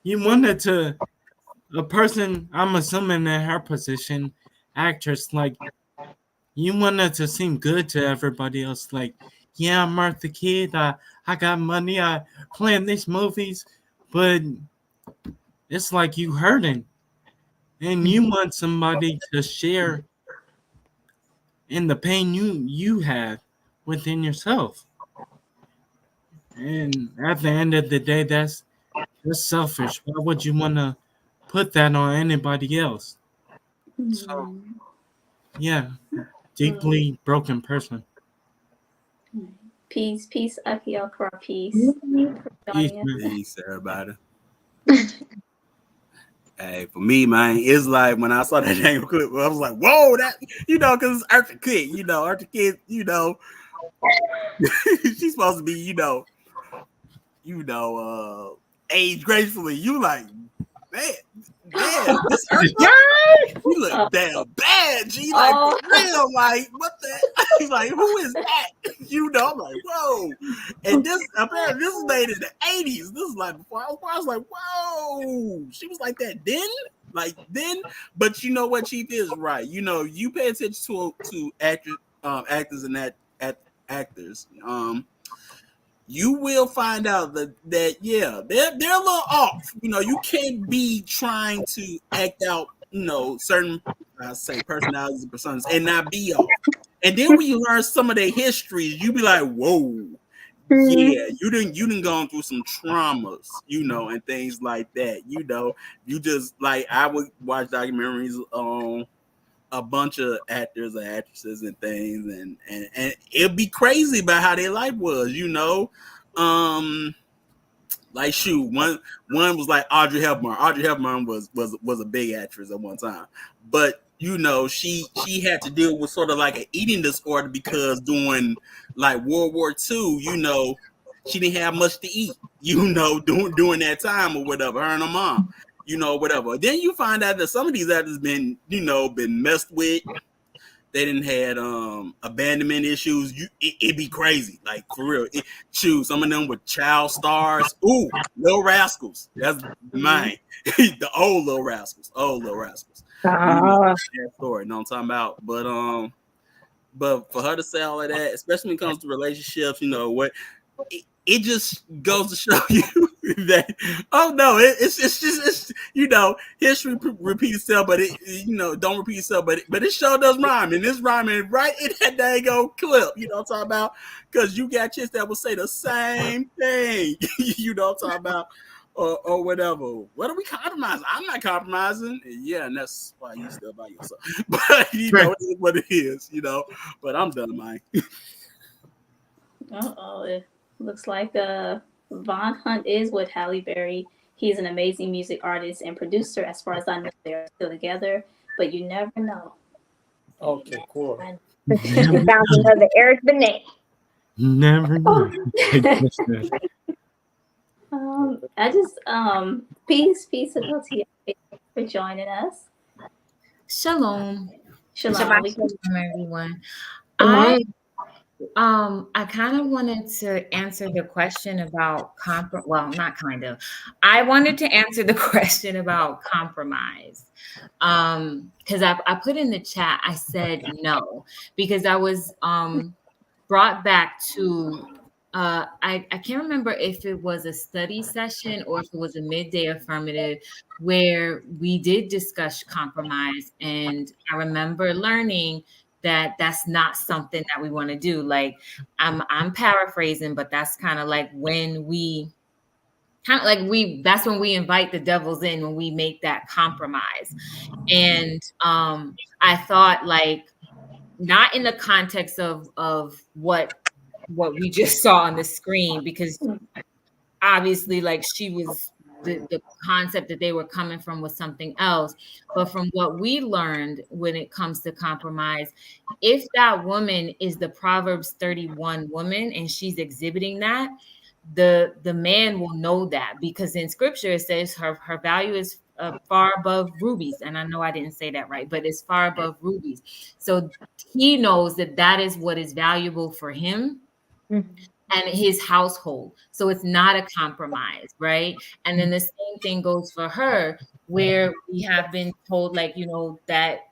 you wanted to, a person, I'm assuming in her position, actress, like, you wanted to seem good to everybody else. Like, yeah, I'm Martha Kid. I got money. I play in these movies. But it's like you hurting. And you want somebody to share in the pain you have within yourself. And at the end of the day, that's selfish. Why would you want to put that on anybody else? So, yeah, deeply broken person. Peace, Akiokra, peace. Peace, everybody. Hey, for me, man, it's like when I saw that damn clip, I was like, whoa, that, because it's Eartha Kitt, Eartha Kitt, she's supposed to be, age gracefully. You like, man, this Eartha, you look damn bad, G, like, for real, like, what the, he's like, who is that? I'm like, whoa. And this, apparently, this was made in the 80s. This is like, before I was like, whoa, she was like that then? But you know what, Chief is right. You pay attention to actors and actors. You will find out that yeah, they're a little off. You can't be trying to act out, certain personalities and personas and not be off. And then when you learn some of their histories, you be like, whoa, yeah, you didn't gone through some traumas, and things like that. You just like, I would watch documentaries on a bunch of actors and actresses and things, and it'd be crazy about how their life was, like shoot, one was like Audrey Hepburn. Audrey Hepburn was a big actress at one time, but she had to deal with sort of like an eating disorder because during like World War II, she didn't have much to eat, during that time or whatever, her and her mom. Whatever. Then you find out that some of these actors been messed with. They didn't had abandonment issues. It'd be crazy, like for real. Some of them with child stars. Ooh, Little Rascals. That's mine. The old Little Rascals. That story. Know what I'm talking about? But for her to say all of that, especially when it comes to relationships, what. It just goes to show you that it's just history repeats itself, but it don't repeat itself, but it sure does rhyme, and this rhyming right in that dang old clip. What I'm talking about? Because you got chicks that will say the same thing. What I'm talking about, or whatever. What are we compromising? I'm not compromising. Yeah, and that's why you still by yourself. But it is what it is. But I'm done, Mike. It looks like Von Hunt is with Halle Berry. He's an amazing music artist and producer. As far as I know, they're still together, but you never know. Okay, cool. Found another Eric Benet. Never know. I just peace to you for joining us. Shalom, everyone. I kind of wanted to answer the question about I wanted to answer the question about compromise. Because I put in the chat, I said no, because I was brought back to I can't remember if it was a study session or if it was a midday affirmative where we did discuss compromise, and I remember learning that that's not something that we want to do. Like I'm paraphrasing, but that's kind of like when we kind of like that's when we invite the devils in, when we make that compromise. And I thought, like, not in the context of what we just saw on the screen, because obviously, like, she was the concept that they were coming from was something else. But from what we learned when it comes to compromise, if that woman is the Proverbs 31 woman and she's exhibiting that, the man will know that, because in scripture it says her value is far above rubies. And I know I didn't say that right, but it's far above rubies. So he knows that is what is valuable for him. And his household. So it's not a compromise, right? And then the same thing goes for her, where we have been told, like, you know, that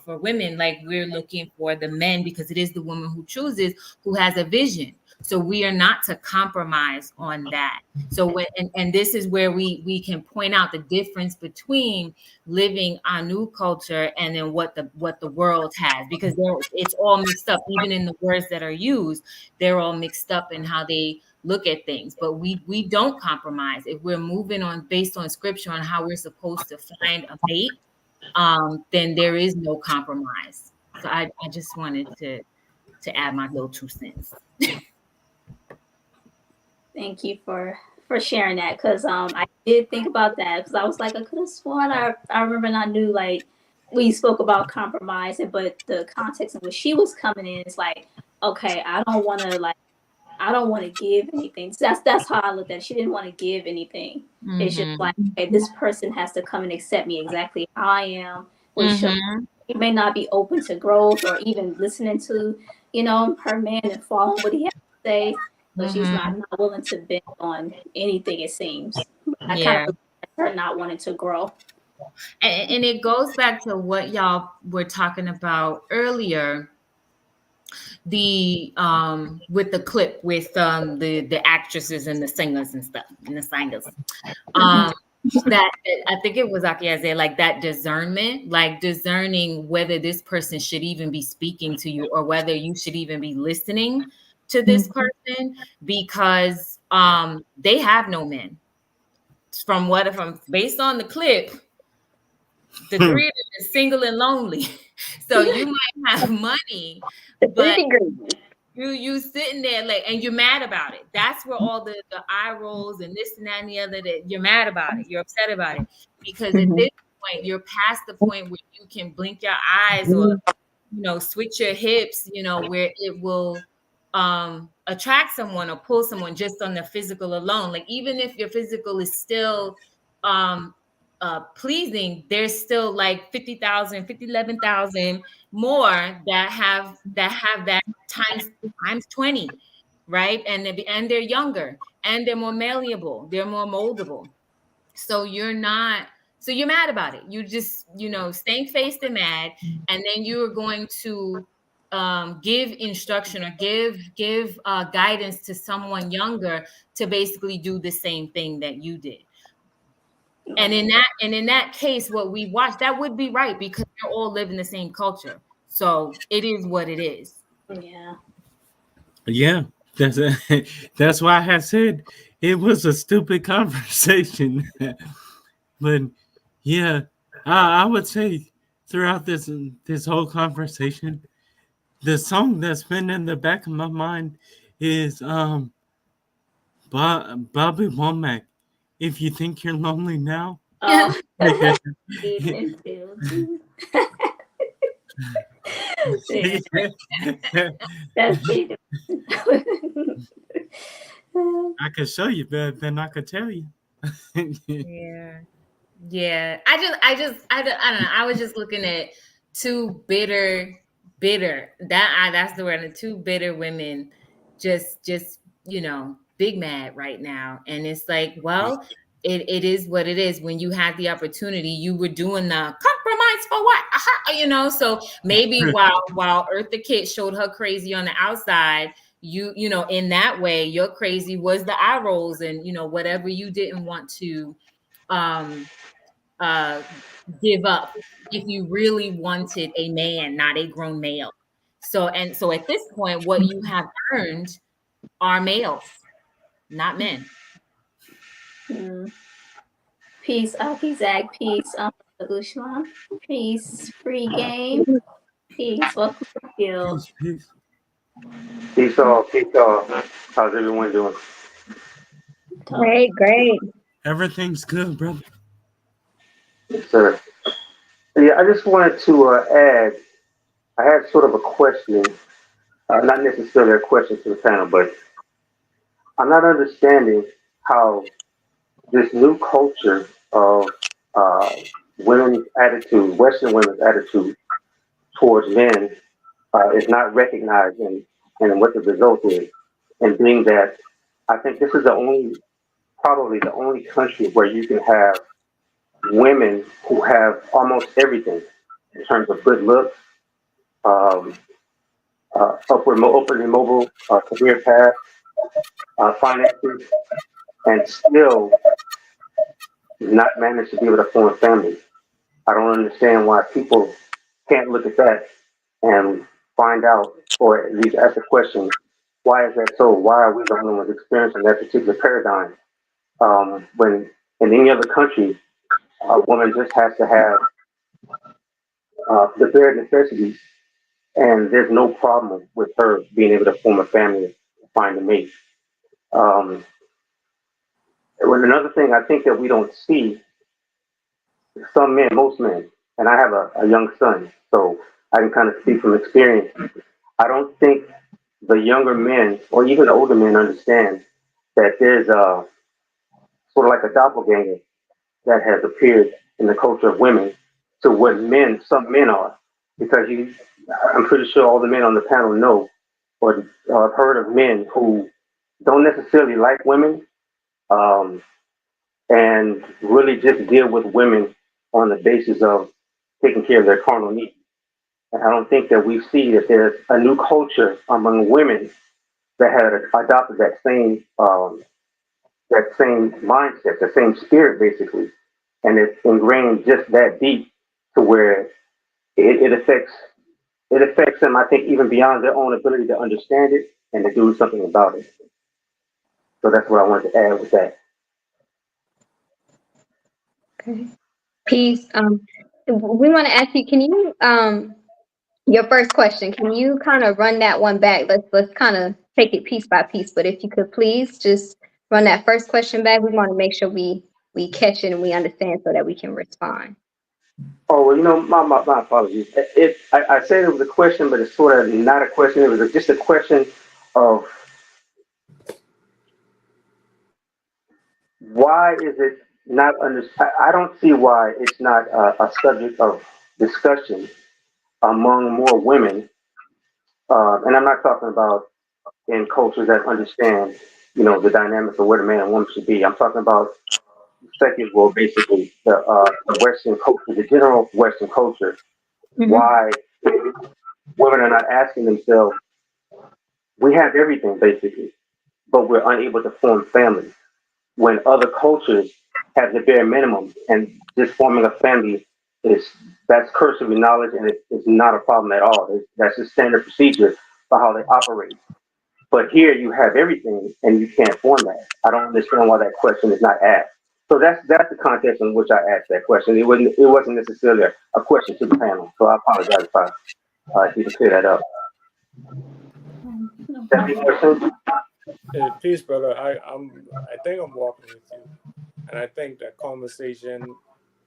for women, like, we're looking for the men, because it is the woman who chooses, who has a vision. So we are not to compromise on that. So when and this is where we can point out the difference between living our new culture and then what the world has, because it's all mixed up. Even in the words that are used, they're all mixed up in how they look at things. But we don't compromise if we're moving on based on scripture on how we're supposed to find a mate. Then there is no compromise. So I just wanted to add my little 2 cents. Thank you for sharing that, because I did think about that, because I was like, I could have sworn I remember, and I knew, like, we spoke about compromise, but the context in which she was coming in is like, okay, I don't want to give anything. So that's how I looked at it. She didn't want to give anything. It's just like, okay, this person has to come and accept me exactly how I am, which it may not be open to growth or even listening to, you know, her man and following what he has to say. But she's not willing to bend on anything, it seems. I kind of her not wanting to grow. And it goes back to what y'all were talking about earlier, the with the clip with the actresses and the singers and stuff, and the singers. That I think it was Akiaze, like that discernment, like discerning whether this person should even be speaking to you or whether you should even be listening to this person, because they have no men. From based on the clip, the 3 of them is single and lonely. So you might have money, but you sitting there, like, and you're mad about it. That's where all the eye rolls and this and that and the other, that you're mad about it, you're upset about it, because at this point you're past the point where you can blink your eyes or, you know, switch your hips, you know, where it will attract someone or pull someone just on the physical alone. Like, even if your physical is still pleasing, there's still like 11,000 more that have that times 20, right? And they're younger and they're more malleable, they're more moldable. So you're mad about it. You just, you know, staying faced and mad, and then you're going to give instruction or give guidance to someone younger to basically do the same thing that you did. And in that case, what we watched, that would be right, because they're all living the same culture. So it is what it is. Yeah, that's why I had said it was a stupid conversation. But yeah, I would say throughout this whole conversation, the song that's been in the back of my mind is Bobby Womack, If You Think You're Lonely Now. Oh. That's I could show you better than I could tell you. Yeah. I don't know. I was just looking at two bitter. That's the word. Two bitter women, just you know, big mad right now. And it's like, well, it is what it is. When you had the opportunity, you were doing the compromise for what? You know, so maybe while Eartha Kitt showed her crazy on the outside, you know, in that way, your crazy was the eye rolls and, you know, whatever you didn't want to give up if you really wanted a man, not a grown male. So at this point, what you have earned are males, not men. Peace, Aki Zach. Peace, Usman. Peace, Free Game. Peace, welcome to the field. Peace. Peace all, peace all. How's everyone doing? Great, great. Everything's good, brother. Yes, sir. Yeah, I just wanted to add, I had sort of a question, not necessarily a question to the panel, but I'm not understanding how this new culture of uh, women's attitude, Western women's attitude towards men is not recognized and what the result is. And being that I think this is probably the only country where you can have women who have almost everything in terms of good looks, um, upwardly mobile career path, finances, and still not manage to be able to form families. I don't understand why people can't look at that and find out, or at least ask the question, why is that so? Why are we the only ones experiencing that particular paradigm? When in any other country, a woman just has to have the bare necessities, and there's no problem with her being able to form a family, find a mate. Um, Another thing I think that we don't see, some men, most men, and I have a young son, so I can kind of speak from experience. I don't think the younger men or even older men understand that there's a sort of like a doppelganger that has appeared in the culture of women to what some men are. Because I'm pretty sure all the men on the panel know or have heard of men who don't necessarily like women, um, and really just deal with women on the basis of taking care of their carnal needs. And I don't think that we see that there's a new culture among women that had adopted that same mindset, the same spirit, basically, and it's ingrained just that deep to where it affects them. I think even beyond their own ability to understand it and to do something about it. So that's what I wanted to add with that. Okay. Peace. We want to ask you, can you your first question, can you kind of run that one back? Let's kind of take it piece by piece, but if you could please just run that first question back. We want to make sure we catch it and we understand so that we can respond. Oh well, my apologies. I said it was a question, but it's sort of not a question. It was just a question of why is it not under? I don't see why it's not a subject of discussion among more women. And I'm not talking about in cultures that understand, the dynamics of what a man and woman should be. I'm talking about second world, basically the Western culture, the general Western culture. Why women are not asking themselves, we have everything basically, but we're unable to form families. When other cultures have the bare minimum, and just forming a family is that's cursory knowledge, and it's not a problem at all. That's just standard procedure for how they operate. But here you have everything, and you can't form that. I don't understand why that question is not asked. So that's the context in which I asked that question. It wasn't necessarily a question to the panel. So I apologize if you can clear that up. That make more sense? Peace, brother. I think I'm walking with you, and I think that conversation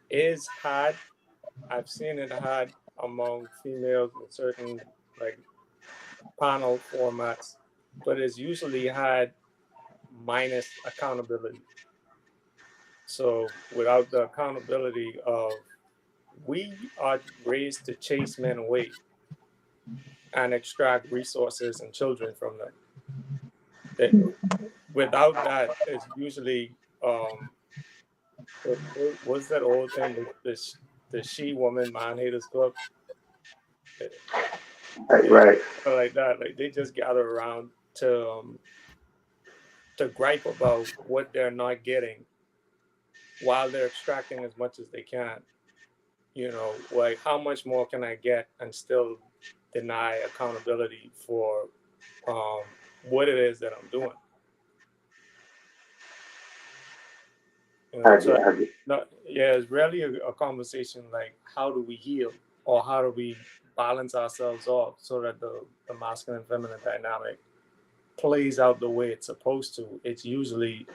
is hard. I've seen it hard among females in certain like panel formats, but it's usually hard minus accountability. So without the accountability of we are raised to chase men away and extract resources and children from them. Without that, it's usually what's that old thing? The she woman man haters club. Right. Like that. Like they just gather around to gripe about what they're not getting while they're extracting as much as they can. Like how much more can I get and still deny accountability for what it is that I'm doing. You I know, agree. so I agree. no, yeah, it's rarely a conversation like how do we heal or how do we balance ourselves off so that the masculine and feminine dynamic plays out the way it's supposed to. It's usually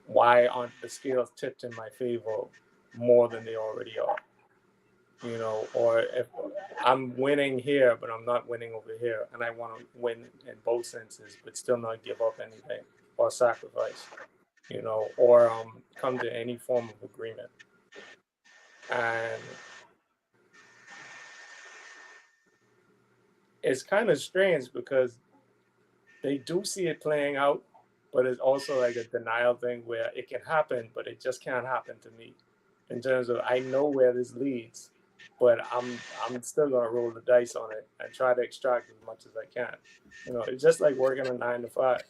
why aren't the scales tipped in my favor more than they already are? You know, or if I'm winning here, but I'm not winning over here, and I want to win in both senses, but still not give up anything or sacrifice, you know, or come to any form of agreement. And it's kind of strange because they do see it playing out, but it's also like a denial thing where it can happen, but it just can't happen to me. In terms of I know where this leads, but I'm still gonna roll the dice on it and try to extract as much as I can. You know, it's just like working a 9 to 5.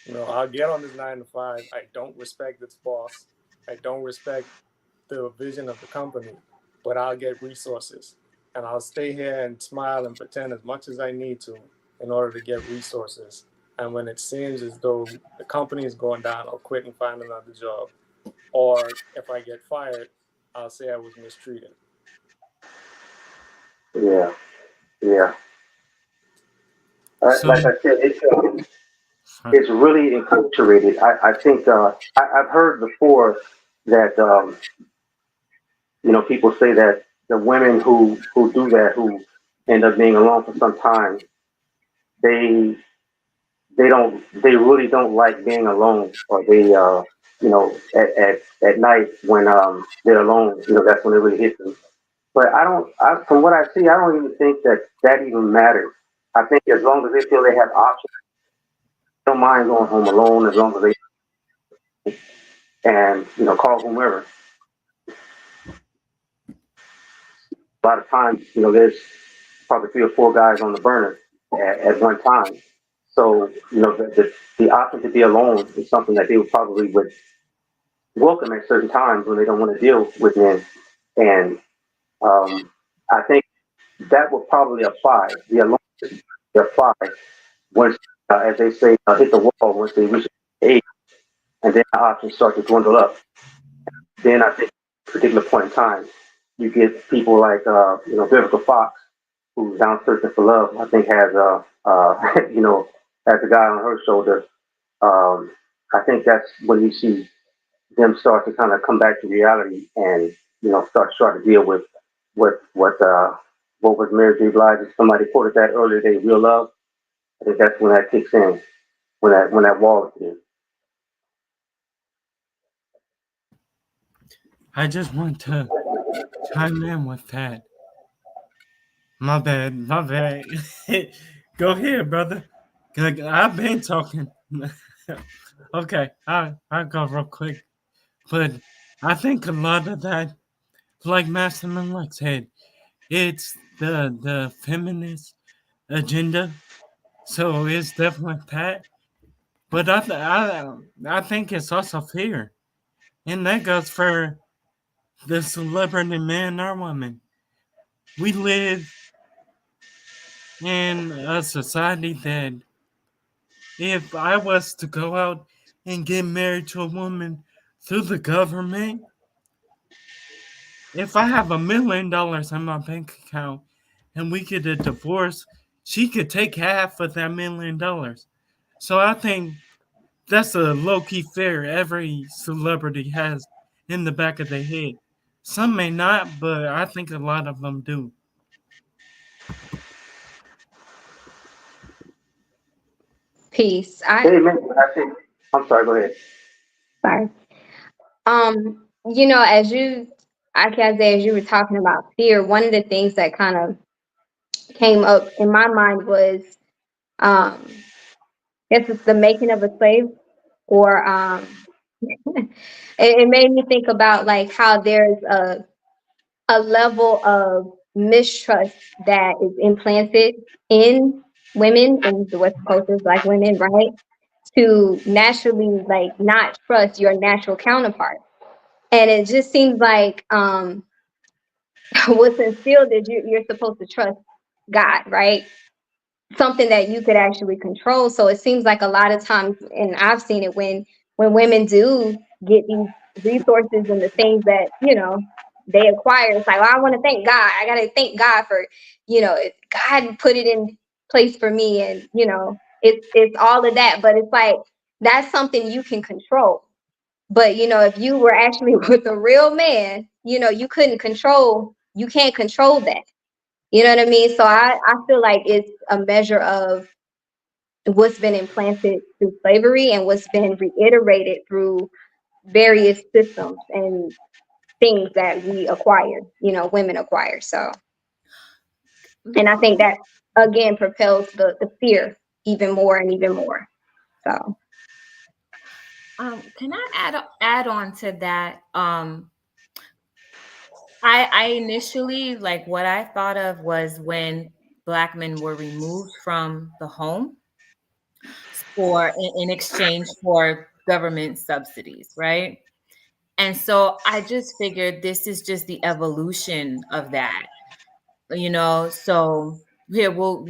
You know, I'll get on this 9 to 5. I don't respect its boss. I don't respect the vision of the company, but I'll get resources. And I'll stay here and smile and pretend as much as I need to in order to get resources. And when it seems as though the company is going down, I'll quit and find another job. Or if I get fired, I'll say I was mistreated. Yeah. Yeah. So, Like I said, it's really enculturated. I think I've heard before that you know, people say that the women who do that, who end up being alone for some time, they they really don't like being alone, or they you know, at night when they're alone, you know, that's when it really hits them. But from what I see, I don't even think that even matters. I think as long as they feel they have options, they don't mind going home alone as long as they, and you know, call whomever. A lot of times, you know, there's probably 3 or 4 guys on the burner at one time. So, you know, the option to be alone is something that they would welcome at certain times when they don't want to deal with men. And I think that will probably apply. The alone will apply once, as they say, hit the wall once they reach age, and then the options start to dwindle up. Then I think at a particular point in time, you get people like, you know, Vivica Fox, who's down searching for love. I think has you know, has a guy on her shoulder. I think that's when you see them start to kind of come back to reality and, you know, start to deal with what was Mary J. Blige. Somebody quoted that earlier today, real love. I think that's when that kicks in, when that wall is in. I just want to chime in with that. My bad. Go ahead, brother. I've been talking. Okay, I'll go real quick. But I think a lot of that, like Master Malak said, it's the feminist agenda. So it's definitely that. But I think it's also fear. And that goes for the celebrity man or woman. We live in a society that if I was to go out and get married to a woman through the government, if I have $1 million in my bank account and we get a divorce, she could take half of that $1 million. So I think that's a low-key fear every celebrity has in the back of their head. Some may not, but I think a lot of them do. Peace. Hey, man, I'm sorry, go ahead. Sorry. You know, as you were talking about fear, one of the things that kind of came up in my mind was, guess it's the making of a slave, or it made me think about like how there's a level of mistrust that is implanted in women in the West Coast, Black women, right? To naturally like not trust your natural counterpart. And it just seems like what's instilled is you're supposed to trust God, right? Something that you could actually control. So it seems like a lot of times, and I've seen it when women do get these resources and the things that, you know, they acquire. It's like, well, I want to thank God. I got to thank God for, you know, God put it in place for me. And, you know, it's all of that. But it's like, that's something you can control. But, you know, if you were actually with a real man, you know, you can't control that. You know what I mean? So I feel like it's a measure of what's been implanted through slavery and what's been reiterated through various systems and things that we acquire, you know, women acquire. So, and I think that again propels the fear even more and even more. So, can I add on to that? I initially, like, what I thought of was when Black men were removed from the home in exchange for government subsidies, right? And so I just figured this is just the evolution of that, you know. So here we'll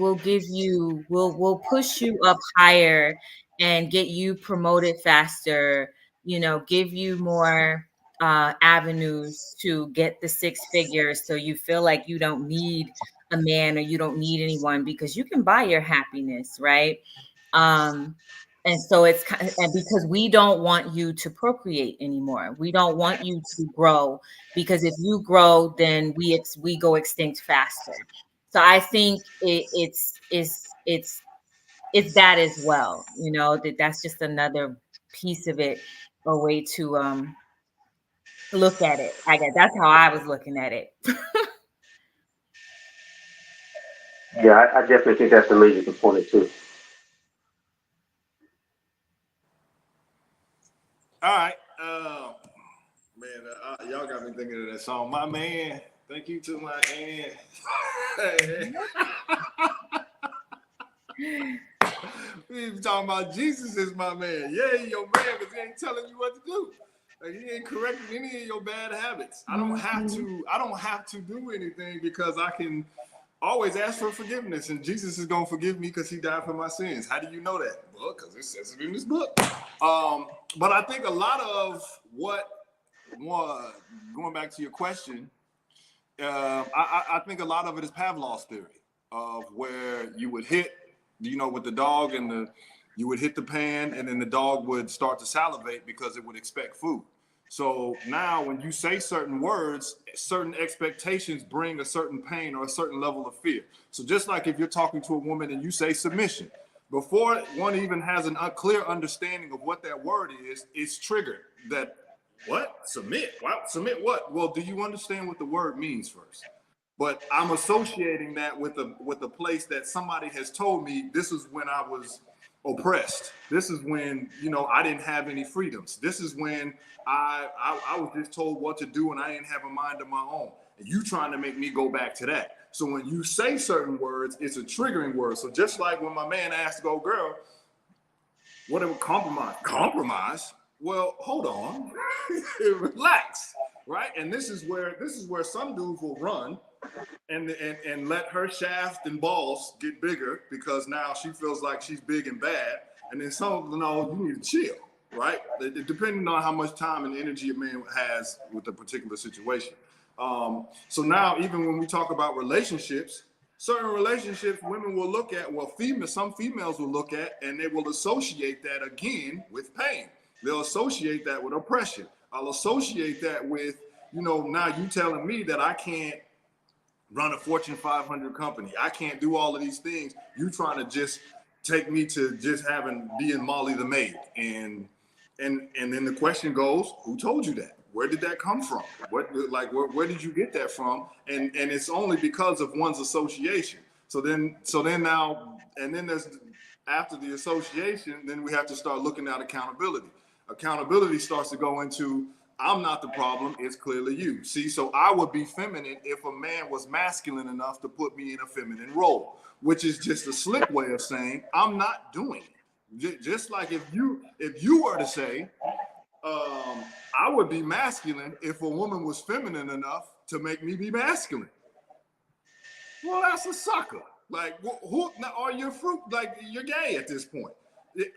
push you up higher and get you promoted faster, you know, give you more avenues to get the 6 figures, so you feel like you don't need a man or you don't need anyone because you can buy your happiness, right? And so it's kind of, and because we don't want you to procreate anymore, we don't want you to grow, because if you grow, then we go extinct faster. So I think it's that as well, you know, that's just another piece of it, a way to look at it. I guess that's how I was looking at it. Yeah, I definitely think that's a major component too. All right. Man, y'all got me thinking of that song. My man, thank you to my aunt. We even talking about Jesus is my man. Yeah, he your man, because he ain't telling you what to do. Like, he ain't correcting any of your bad habits. I don't have to do anything, because I can always ask for forgiveness, and Jesus is gonna forgive me because he died for my sins. How do you know that? Well, because it says it in this book. But I think a lot of what, going back to your question, I think a lot of it is Pavlov's theory of where you would hit, you know, with the dog, and you would hit the pan, and then the dog would start to salivate because it would expect food. So now when you say certain words, certain expectations bring a certain pain or a certain level of fear. So just like if you're talking to a woman and you say submission, before one even has an unclear understanding of what that word is, it's triggered. That, what? Submit? Wow, submit what? Well, do you understand what the word means first? But I'm associating that with a place that somebody has told me, this is when I was oppressed. This is when, you know, I didn't have any freedoms. This is when I was just told what to do and I didn't have a mind of my own. And you trying to make me go back to that. So when you say certain words, it's a triggering word. So just like when my man asked the old girl, what it would compromise? Compromise? Well, hold on. Relax, right? And this is where some dudes will run and let her shaft and balls get bigger, because now she feels like she's big and bad. And then some, you know, you need to chill, right? Depending on how much time and energy a man has with a particular situation. So now, even when we talk about relationships, certain relationships women will look at, well, some females will look at, and they will associate that again with pain. They'll associate that with oppression. I'll associate that with, you know, now you telling me that I can't run a Fortune 500 company. I can't do all of these things. You trying to just take me to just being Molly the maid. And then the question goes, who told you that? Where did that come from? Where did you get that from? And it's only because of one's association. So then now, and then there's, after the association, then we have to start looking at accountability. Accountability starts to go into, I'm not the problem, it's clearly you. See, so I would be feminine if a man was masculine enough to put me in a feminine role, which is just a slick way of saying I'm not doing it. Just like if you were to say, I would be masculine if a woman was feminine enough to make me be masculine. Well, that's a sucker. Like, who are you fruit? Like, you're gay at this point.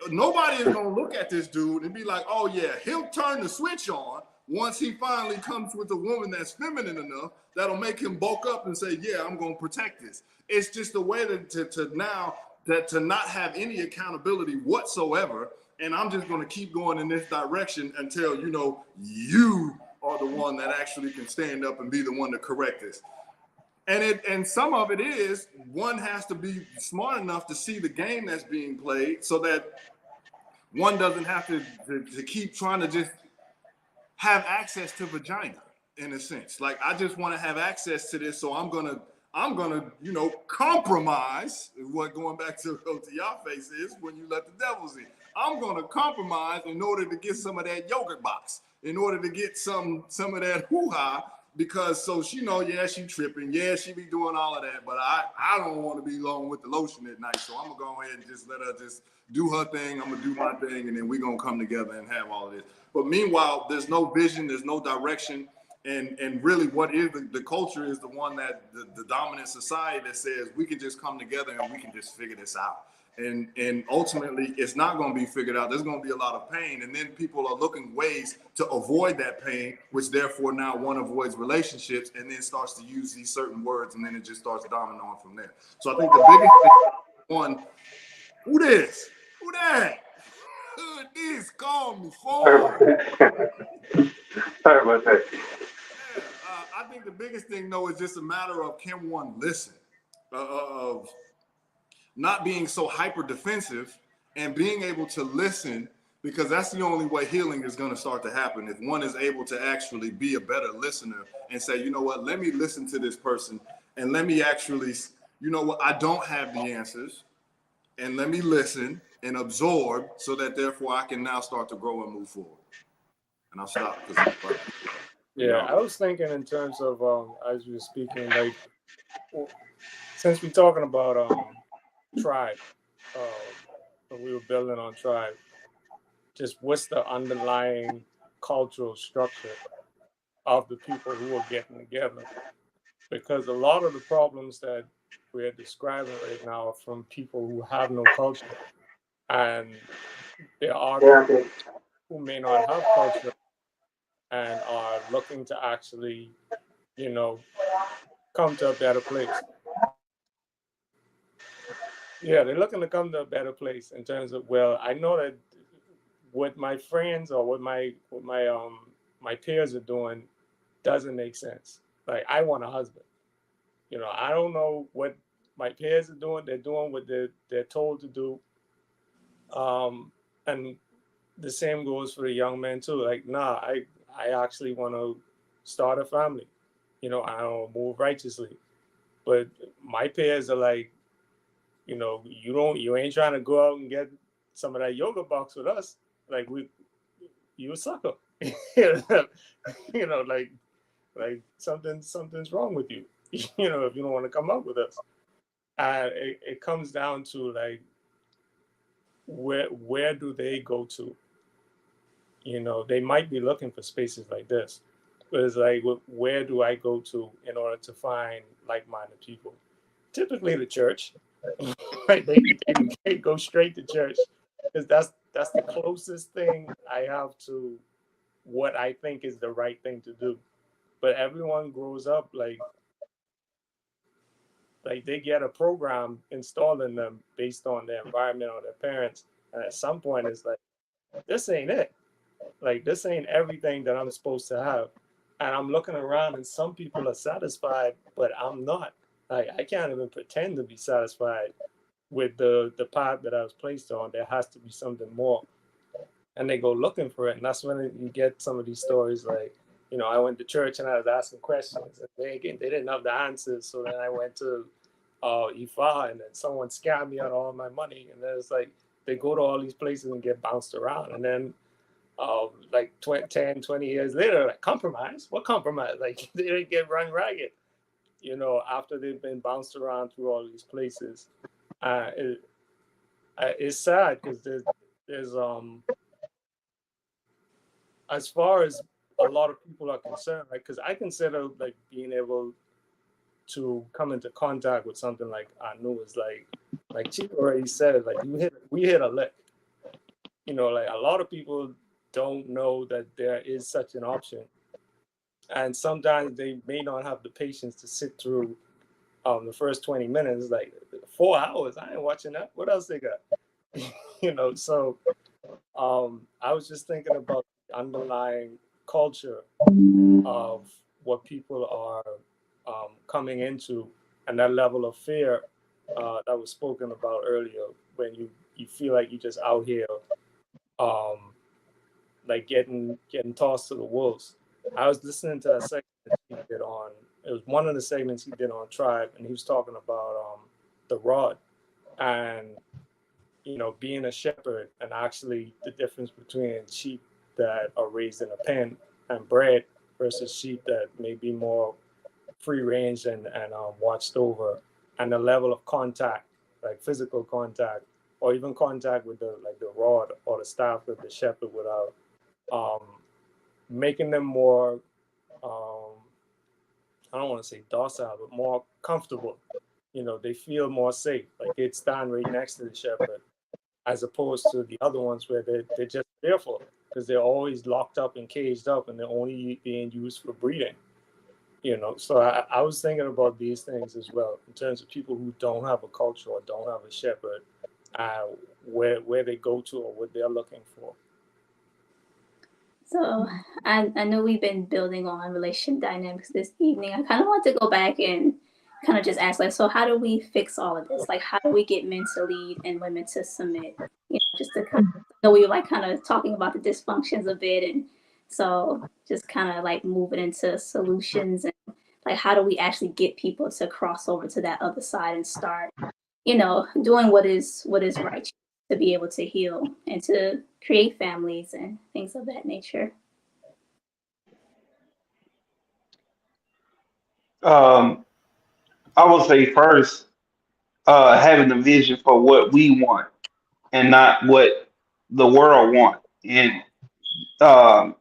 Nobody is gonna look at this dude and be like, oh yeah, he'll turn the switch on once he finally comes with a woman that's feminine enough that'll make him bulk up and say, yeah, I'm gonna protect this. It's just a way to not have any accountability whatsoever. And I'm just gonna keep going in this direction until you are the one that actually can stand up and be the one to correct this. And some of it is one has to be smart enough to see the game that's being played so that one doesn't have to keep trying to just have access to vagina in a sense. Like, I just want to have access to this, so I'm gonna compromise. What going back to your face is when you let the devils in. I'm gonna compromise in order to get some of that yogurt box, in order to get some of that hoo-ha. Because so she she tripping, she be doing all of that, but I don't want to be alone with the lotion at night, so I'm gonna go ahead and just let her just do her thing. I'm gonna do my thing, and then we're gonna come together and have all of this. But meanwhile, there's no vision, there's no direction, and really, what is the culture is the one that the dominant society that says we can just come together and we can just figure this out. And ultimately, it's not going to be figured out. There's going to be a lot of pain. And then people are looking ways to avoid that pain, which therefore now one avoids relationships and then starts to use these certain words. And then it just starts dominoing on from there. So I think the biggest thing, one, who this? Who that? Who this? Call me forward. Sorry about that. Yeah, I think the biggest thing, though, is just a matter of can one listen, of not being so hyper defensive and being able to listen, because that's the only way healing is going to start to happen. If one is able to actually be a better listener and say, you know what, let me listen to this person and let me actually, you know what, I don't have the answers, and let me listen and absorb so that therefore I can now start to grow and move forward. And I'll stop. Yeah, I was thinking in terms of, as you were speaking, like, since we're talking about tribe, we were building on tribe, just what's the underlying cultural structure of the people who are getting together? Because a lot of the problems that we're describing right now are from people who have no culture, and there are people who may not have culture and are looking to actually, come to a better place. Yeah, they're looking to come to a better place in terms of, well, I know that what my friends or what my peers are doing doesn't make sense. Like, I want a husband. I don't know what my peers are doing. They're doing what they're told to do. And the same goes for the young men too. Like, nah, I actually want to start a family. I don't move righteously. But my peers are like, you ain't trying to go out and get some of that yoga box with us. Like, you a sucker. like something's wrong with you. If you don't want to come up with us. It comes down to like, where do they go to? They might be looking for spaces like this, but it's like, where do I go to in order to find like-minded people? Typically the church. Right? They go straight to church because that's the closest thing I have to what I think is the right thing to do. But everyone grows up like they get a program installed in them based on their environment or their parents, and at some point it's like, this ain't it. Like, this ain't everything that I'm supposed to have. And I'm looking around and some people are satisfied, but I'm not. Like, I can't even pretend to be satisfied with the path that I was placed on. There has to be something more. And they go looking for it. And that's when you get some of these stories like, I went to church and I was asking questions. And they didn't have the answers. So then I went to Ifa, and then someone scammed me out of all my money. And then it's like, they go to all these places and get bounced around. And then 10, 20 years later, like, compromise? What compromise? Like, they didn't get run ragged. After they've been bounced around through all these places. It's sad because there's as far as a lot of people are concerned, like, because I consider like being able to come into contact with something like Anu is like Chico already said, like we hit a lick. like a lot of people don't know that there is such an option. And sometimes they may not have the patience to sit through the first 20 minutes, like 4 hours. I ain't watching that. What else they got? So I was just thinking about the underlying culture of what people are coming into, and that level of fear that was spoken about earlier, when you feel like you're just out here like getting tossed to the wolves. I was listening to that segment he did on, it was one of the segments he did on Tribe, and he was talking about the rod and being a shepherd, and actually the difference between sheep that are raised in a pen and bred versus sheep that may be more free range and watched over, and the level of contact, like physical contact, or even contact with the rod or the staff that the shepherd would have, making them more I don't want to say docile, but more comfortable. They feel more safe, like they'd stand right next to the shepherd, as opposed to the other ones where they're just fearful because they're always locked up and caged up, and they're only being used for breeding. So I was thinking about these things as well, in terms of people who don't have a culture or don't have a shepherd, where they go to or what they're looking for. So I know we've been building on relationship dynamics this evening. I kind of want to go back and kind of just ask, like, so how do we fix all of this? Like, how do we get men to lead and women to submit? Just to kind of, so we were like kind of talking about the dysfunctions a bit, and so just kind of like moving into solutions, and like how do we actually get people to cross over to that other side and start, doing what is right to be able to heal and to create families and things of that nature. I would say first, having a vision for what we want and not what the world want. And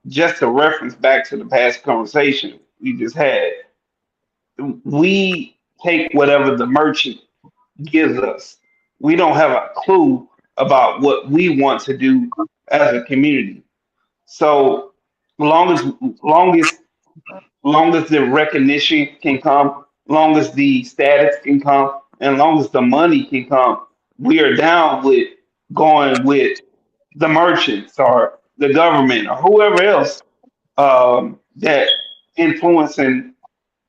just to reference back to the past conversation we just had, we take whatever the merchant gives us. We don't have a clue about what we want to do as a community. So long as the recognition can come, long as the status can come, and long as the money can come, we are down with going with the merchants or the government or whoever else that influencing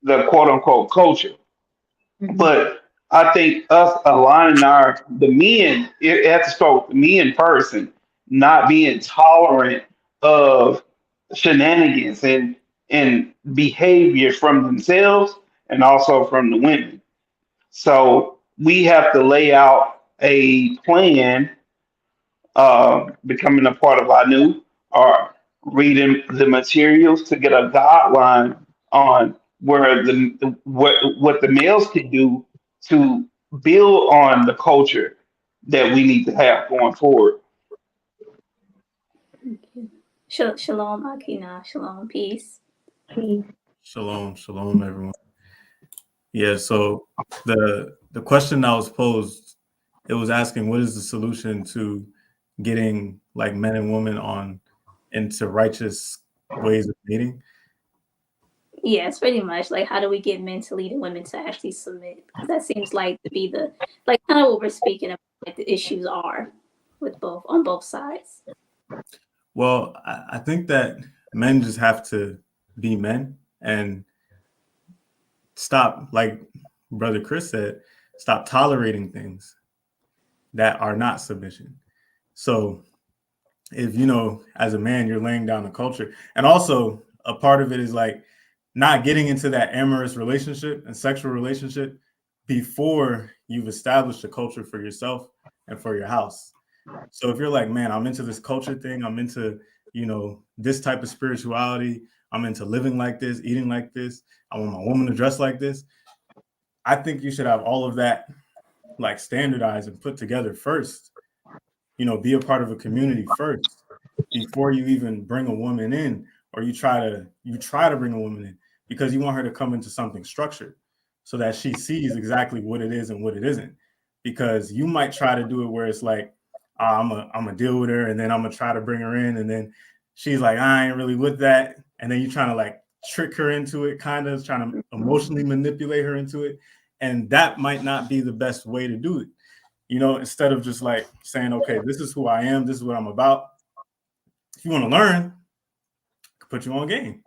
the quote unquote culture. But I think us aligning the men, it has to start with the men first, and not being tolerant of shenanigans and behavior from themselves and also from the women. So we have to lay out a plan, becoming a part of ANU or reading the materials to get a guideline on where what the males can do to build on the culture that we need to have going forward. Shalom, Akina. Shalom, peace. Shalom, everyone. Yeah, so the question that was posed, it was asking what is the solution to getting like men and women into righteous ways of dating? Yeah, it's pretty much like, how do we get men to lead and women to actually submit? Because that seems like to be the kind of what we're speaking about, like the issues are on both sides. Well, I think that men just have to be men and stop, like Brother Chris said, stop tolerating things that are not submission. So if, as a man, you're laying down the culture, and also a part of it is like not getting into that amorous relationship and sexual relationship before you've established a culture for yourself and for your house. So if you're like, man, I'm into this culture thing, I'm into, this type of spirituality, I'm into living like this, eating like this, I want my woman to dress like this, I think you should have all of that like standardized and put together first. Be a part of a community first before you even bring a woman in, or you try to bring a woman in, because you want her to come into something structured so that she sees exactly what it is and what it isn't. Because you might try to do it where it's like, I'm gonna deal with her, and then I'm gonna try to bring her in, and then she's like, I ain't really with that, and then you're trying to like trick her into it, kind of trying to emotionally manipulate her into it, and that might not be the best way to do it. You know, instead of just like saying, okay, this is who I am, this is what I'm about. If you want to learn, I could put you on game.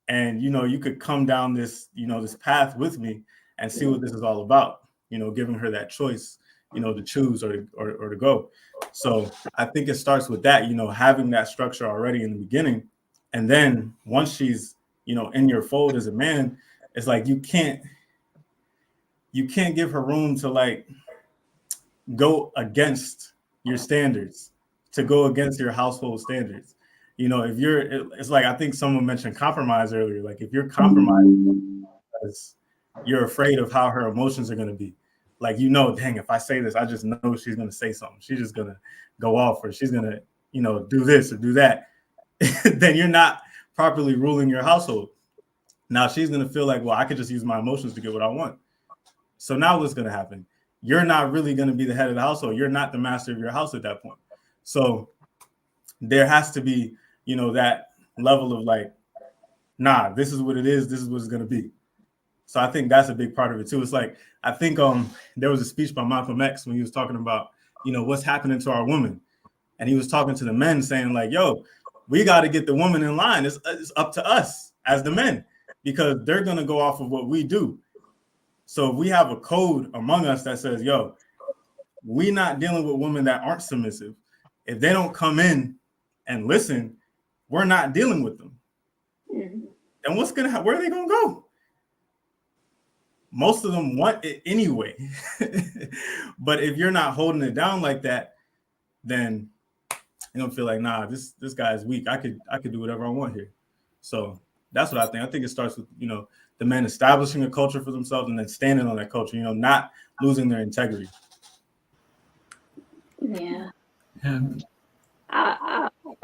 And, you know, you could come down this, you know, this path with me and see what this is all about, you know, giving her that choice, you know, to choose or to go. So I think it starts with that, you know, having that structure already in the beginning. And then once she's, you know, in your fold as a man, it's like you can't give her room to like go against your standards, to go against your household standards. You know, if it's like, I think someone mentioned compromise earlier. Like if you're compromising because you're afraid of how her emotions are going to be, like, you know, dang, if I say this, I just know she's going to say something. She's just going to go off, or she's going to, you know, do this or do that. Then you're not properly ruling your household. Now she's going to feel like, well, I could just use my emotions to get what I want. So now what's going to happen? You're not really going to be the head of the household. You're not the master of your house at that point. So there has to be, you know, that level of like, nah, this is what it is. This is what it's going to be. So I think that's a big part of it too. It's like, I think there was a speech by Malcolm X when he was talking about, you know, what's happening to our women. And he was talking to the men saying like, yo, we got to get the woman in line. It's up to us as the men, because they're going to go off of what we do. So if we have a code among us that says, yo, we're not dealing with women that aren't submissive. If they don't come in and listen, we're not dealing with them. And what's going to happen? Where are they going to go? Most of them want it anyway. But if you're not holding it down like that, then you don't feel like, nah, this guy is weak. I could do whatever I want here. So that's what I think. I think it starts with, you know, the men establishing a culture for themselves and then standing on that culture, you know, not losing their integrity. Yeah.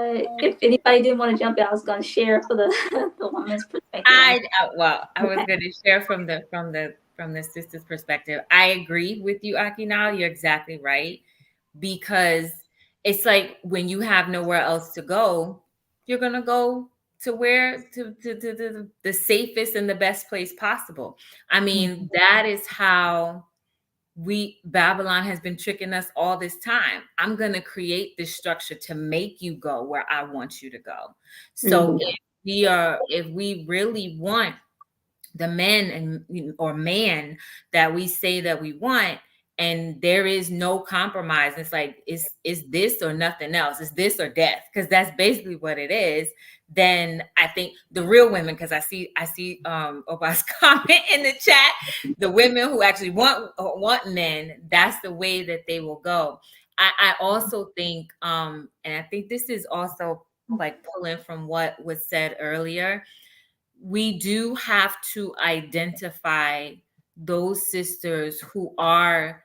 If anybody didn't want to jump in, I was going to share for the woman's perspective. I was going to share from the sister's perspective. I agree with you, Akinal. You're exactly right, because it's like when you have nowhere else to go, you're going to go to the safest and the best place possible. I mean, that is how Babylon has been tricking us all this time. I'm going to create this structure to make you go where I want you to go. So if we really want the men or man that we say that we want, and there is no compromise, it's like, is this or nothing else? Is this or death? Because that's basically what it is. Then I think the real women, because I see Oba's comment in the chat, the women who actually want men, that's the way that they will go. I also think, and I think this is also like pulling from what was said earlier, we do have to identify those sisters who are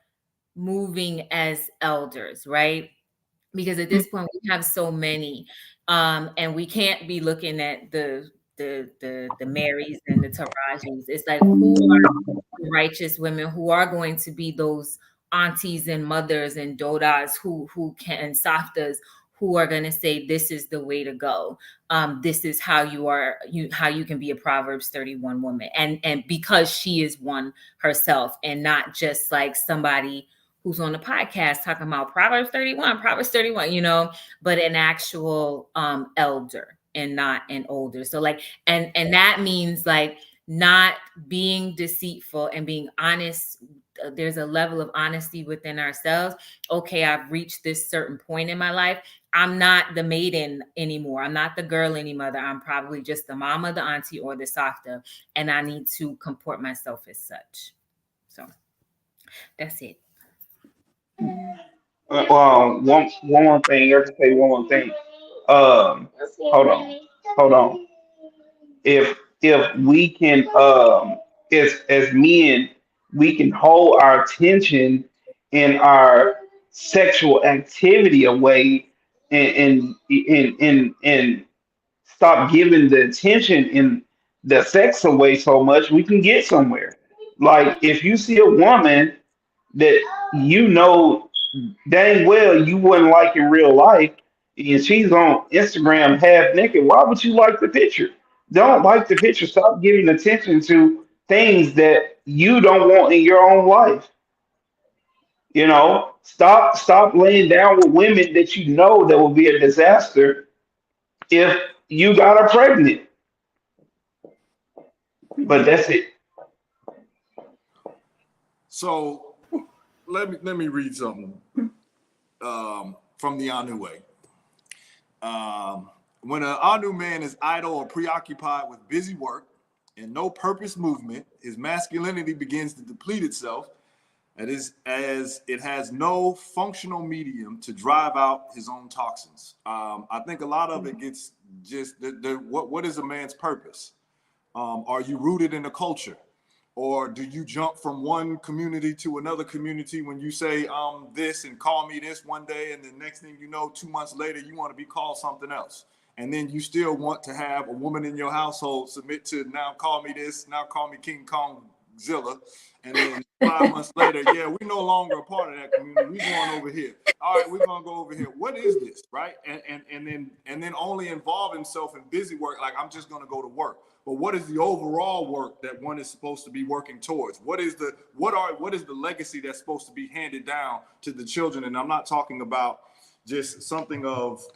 moving as elders, right? Because at this point we have so many, and we can't be looking at the Marys and the Tarajis. It's like, who are the righteous women who are going to be those aunties and mothers and dodas who can, and saftas, who are going to say, this is the way to go. This is how you can be a Proverbs 31 woman. And because she is one herself, and not just like somebody who's on the podcast talking about Proverbs 31, you know, but an actual elder and not an older. So like, and that means like not being deceitful and being honest. There's a level of honesty within ourselves. Okay, I've reached this certain point in my life. I'm not the maiden anymore. I'm not the girl anymore. I'm probably just the mama, the auntie, or the safta, and I need to comport myself as such. So that's it. One more thing. You have to say one more thing. Hold on. If we can, as men, we can hold our attention and our sexual activity away, and stop giving the attention in the sex away so much, we can get somewhere. Like if you see a woman that you know dang well you wouldn't like in real life, and she's on Instagram half naked, why would you like the picture? Don't like the picture. Stop giving attention to things that you don't want in your own life. You know, stop laying down with women that you know that will be a disaster if you got her pregnant. But that's it. So let me read something from the Anu way. When an Anu man is idle or preoccupied with busy work and no purpose movement, his masculinity begins to deplete itself. That is, as it has no functional medium to drive out his own toxins. I think a lot of it gets just what is a man's purpose? Are you rooted in a culture? Or do you jump from one community to another community when you say this and call me this one day, and the next thing you know, 2 months later, you want to be called something else. And then you still want to have a woman in your household submit to now call me this, now call me King Kongzilla. And then 5 months later, yeah, we no longer a part of that community. We're going over here. All right, we're gonna go over here. What is this, right? And then only involve himself in busy work, like I'm just gonna go to work. But what is the overall work that one is supposed to be working towards? What is the legacy that's supposed to be handed down to the children? And I'm not talking about just something of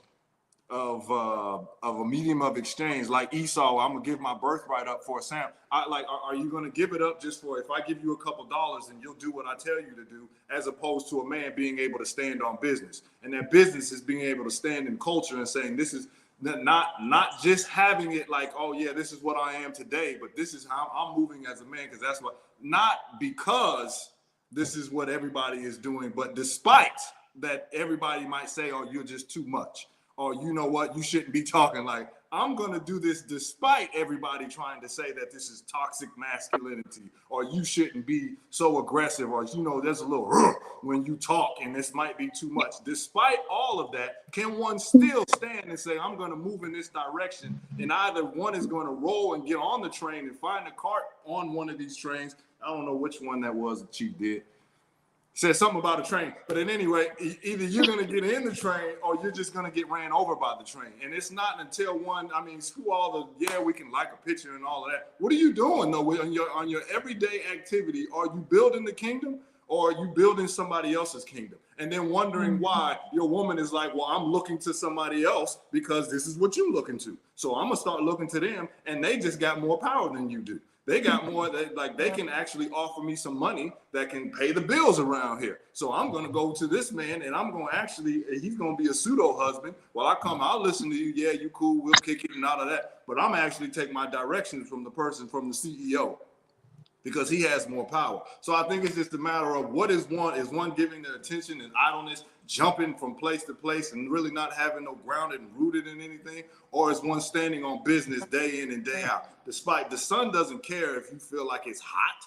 a medium of exchange like Esau. I'm gonna give my birthright up for a Sam. Are you gonna give it up just for if I give you a couple dollars and you'll do what I tell you to do, as opposed to a man being able to stand on business? And that business is being able to stand in culture and saying this is not just having it like, oh yeah, this is what I am today, but this is how I'm moving as a man, because that's what, not because this is what everybody is doing, but despite that everybody might say, oh, you're just too much. Or you know what, you shouldn't be talking like, I'm gonna do this despite everybody trying to say that this is toxic masculinity, or you shouldn't be so aggressive, or you know, there's a little when you talk and this might be too much. Despite all of that, can one still stand and say, I'm gonna move in this direction, and either one is gonna roll and get on the train and find a cart on one of these trains. I don't know which one that was that Chief did. Said something about a train, but in any way, either you're going to get in the train or you're just going to get ran over by the train. And it's not until one, I mean, screw all the, yeah, we can like a picture and all of that. What are you doing though on your everyday activity? Are you building the kingdom, or are you building somebody else's kingdom? And then wondering why your woman is like, well, I'm looking to somebody else because this is what you're looking to. So I'm going to start looking to them, and they just got more power than you do. They got more, they can actually offer me some money that can pay the bills around here. So I'm going to go to this man, and I'm going to actually, he's going to be a pseudo husband. While I come, I'll listen to you. Yeah, you cool. We'll kick it and all of that. But I'm actually take my directions from the person, from the CEO, because he has more power. So I think it's just a matter of what is one giving the attention and idleness, jumping from place to place and really not having no grounded and rooted in anything, or is one standing on business day in and day out? Despite the sun doesn't care if you feel like it's hot.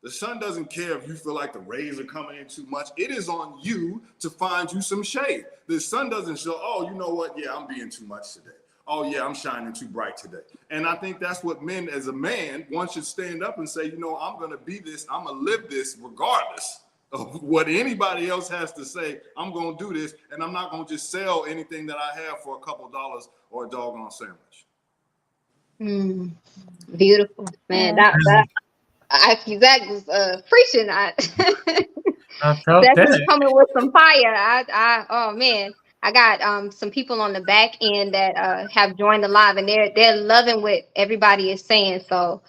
The sun doesn't care if you feel like the rays are coming in too much. It is on you to find you some shade. The sun doesn't show, oh, you know what? Yeah, I'm being too much today. Oh yeah, I'm shining too bright today. And I think that's what men, as a man, one should stand up and say, you know, I'm going to be this, I'm going to live this regardless of what anybody else has to say. I'm going to do this, and I'm not going to just sell anything that I have for a couple dollars or a doggone sandwich. Beautiful, man. That Zach was preaching. I felt Zach was that. coming with some fire. Oh man, I got some people on the back end that have joined the live, and they're loving what everybody is saying. So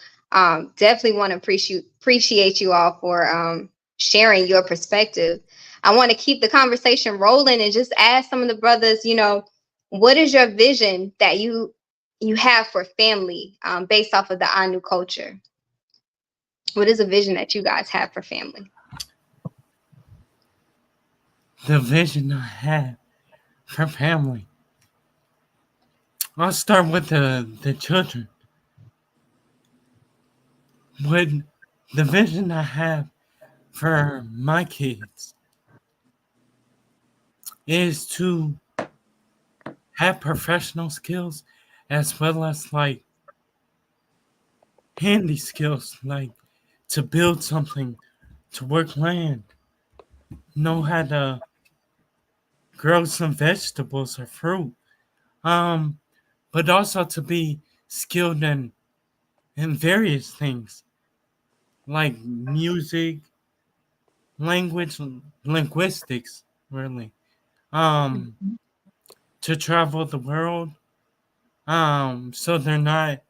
definitely want to appreciate you all for sharing your perspective. I want to keep the conversation rolling and just ask some of the brothers, you know, what is your vision that you have for family based off of the Anu culture? What is a vision that you guys have for family? The vision I have for family. I'll start with the children. With the vision I have for my kids is to have professional skills as well as like handy skills, like to build something, to work land, know how to grow some vegetables or fruit. But also to be skilled in various things like music, linguistics, really. Um, to travel the world. So they're not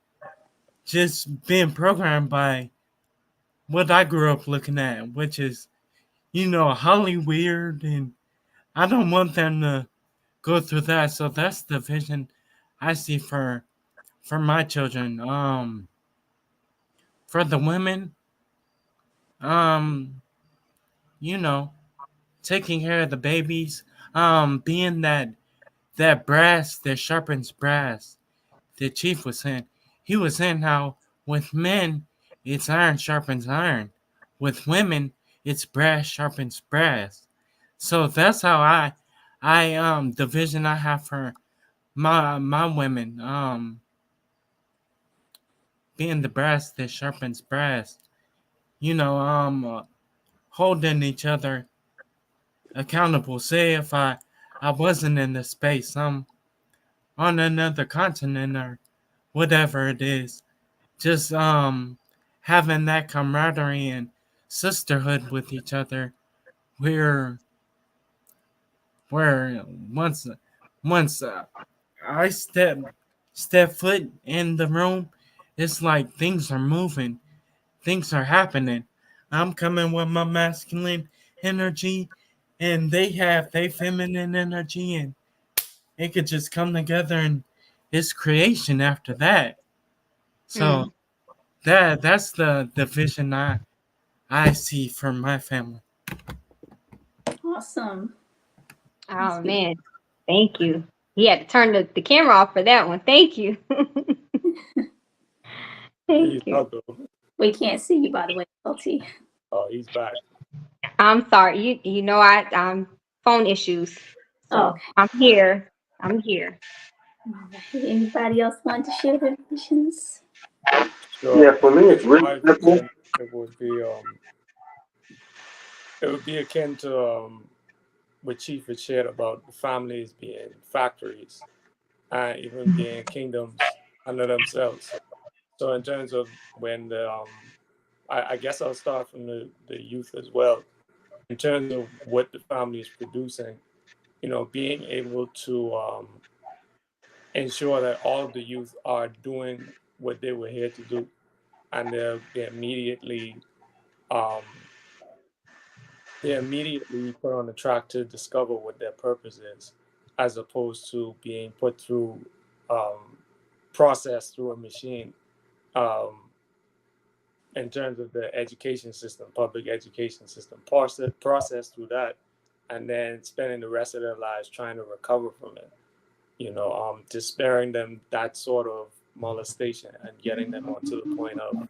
just being programmed by what I grew up looking at, which is, Hollywood, and I don't want them to go through that. So that's the vision I see for my children. For the women, um, you know, taking care of the babies, being that brass that sharpens brass. The chief was saying, he was saying how with men it's iron sharpens iron, with women it's brass sharpens brass. So that's how I the vision I have for my women, being the brass that sharpens brass. Holding each other accountable. Say if I wasn't in this space, I'm on another continent or whatever it is. Just having that camaraderie and sisterhood with each other. Where where once I step foot in the room, it's like things are moving, things are happening. I'm coming with my masculine energy, and they have their feminine energy, and it could just come together, and it's creation after that. So that's the vision I see for my family. Awesome. Oh man, thank you. He had to turn the camera off for that one. Thank you. Thank you. We can't see you, by the way, LT. Oh, he's back. I'm sorry. You know phone issues. So Okay. I'm here. I'm here. Anybody else want to share their visions? Sure. Yeah, for me, it's really simple. It would be akin to what Chief had shared about the families being factories and even being kingdoms under themselves. So in terms of when I guess I'll start from the youth as well. In terms of what the family is producing, being able to ensure that all of the youth are doing what they were here to do, and they're immediately put on the track to discover what their purpose is, as opposed to being put through processed through a machine. In terms of the education system, public education system, processed through that, and then spending the rest of their lives trying to recover from it. Just sparing them that sort of molestation and getting them onto the point of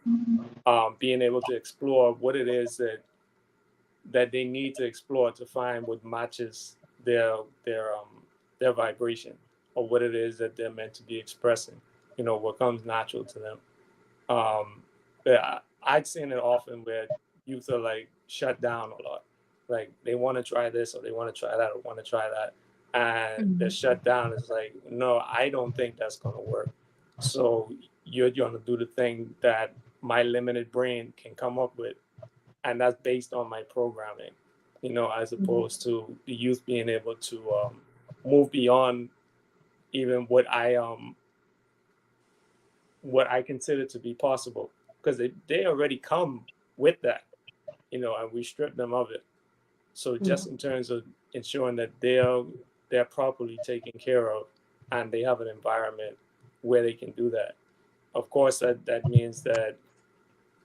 being able to explore what it is that they need to explore to find what matches their vibration, or what it is that they're meant to be expressing. What comes natural to them. I've seen it often where youth are like shut down a lot. Like they want to try this, or they want to try that, or want to try that, and they're shut down. It's like, no, I don't think that's going to work. So you're going to do the thing that my limited brain can come up with, and that's based on my programming. As opposed to the youth being able to move beyond even what I consider to be possible, because they already come with that, and we strip them of it. So just in terms of ensuring that they're properly taken care of, and they have an environment where they can do that. Of course, that means that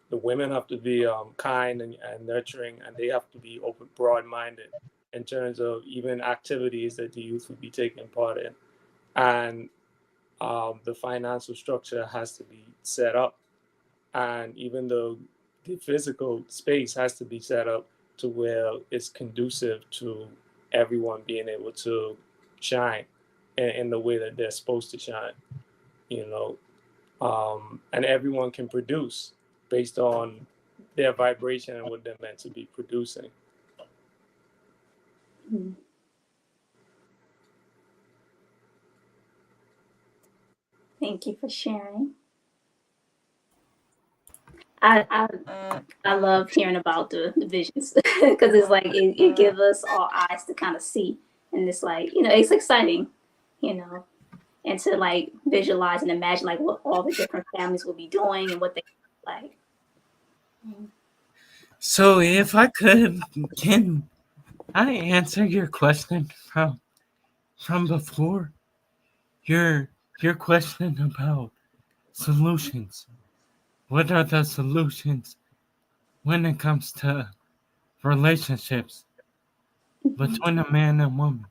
the women have to be kind and nurturing, and they have to be open, broad-minded in terms of even activities that the youth would be taking part in. And the financial structure has to be set up. And even though the physical space has to be set up to where it's conducive to everyone being able to shine in the way that they're supposed to shine, and everyone can produce based on their vibration and what they're meant to be producing. Thank you for sharing. I love hearing about the visions because it's like it gives us all eyes to kind of see, and it's like it's exciting, you know, and to like visualize and imagine like what all the different families will be doing and what they like. So if I could, can I answer your question from before? Your question about solutions. What are the solutions when it comes to relationships between a man and woman?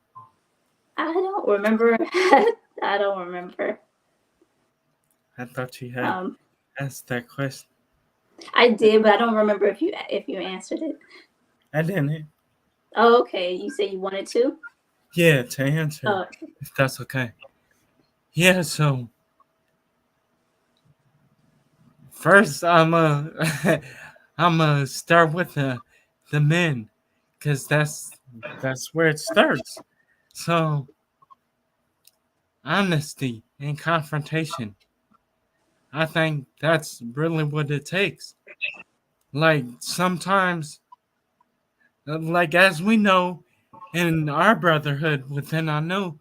I don't remember. I don't remember. I thought you had asked that question. I did, but I don't remember if you answered it. I didn't. Oh, okay. You said you wanted to? Yeah, to answer, if that's okay. Yeah, so first I'm I'm start with the men, because that's where it starts. So honesty and confrontation. I think that's really what it takes. Like sometimes, like as we know in our brotherhood within our new,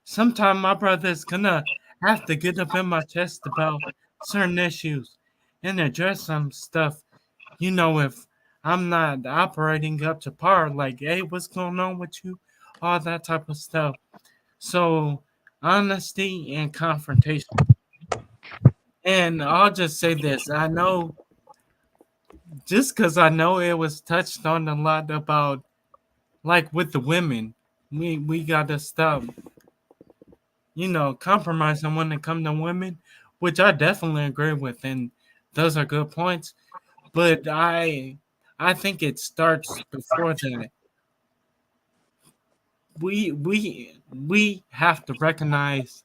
sometimes my brother's gonna have to get up in my chest about certain issues and address some stuff. If I'm not operating up to par, like, hey, what's going on with you? All that type of stuff. So, honesty and confrontation. And I'll just say this. I know, just because I know it was touched on a lot about, like, with the women, we got to stop, compromising when it comes to women, which I definitely agree with. And those are good points. But I think it starts before that. We have to recognize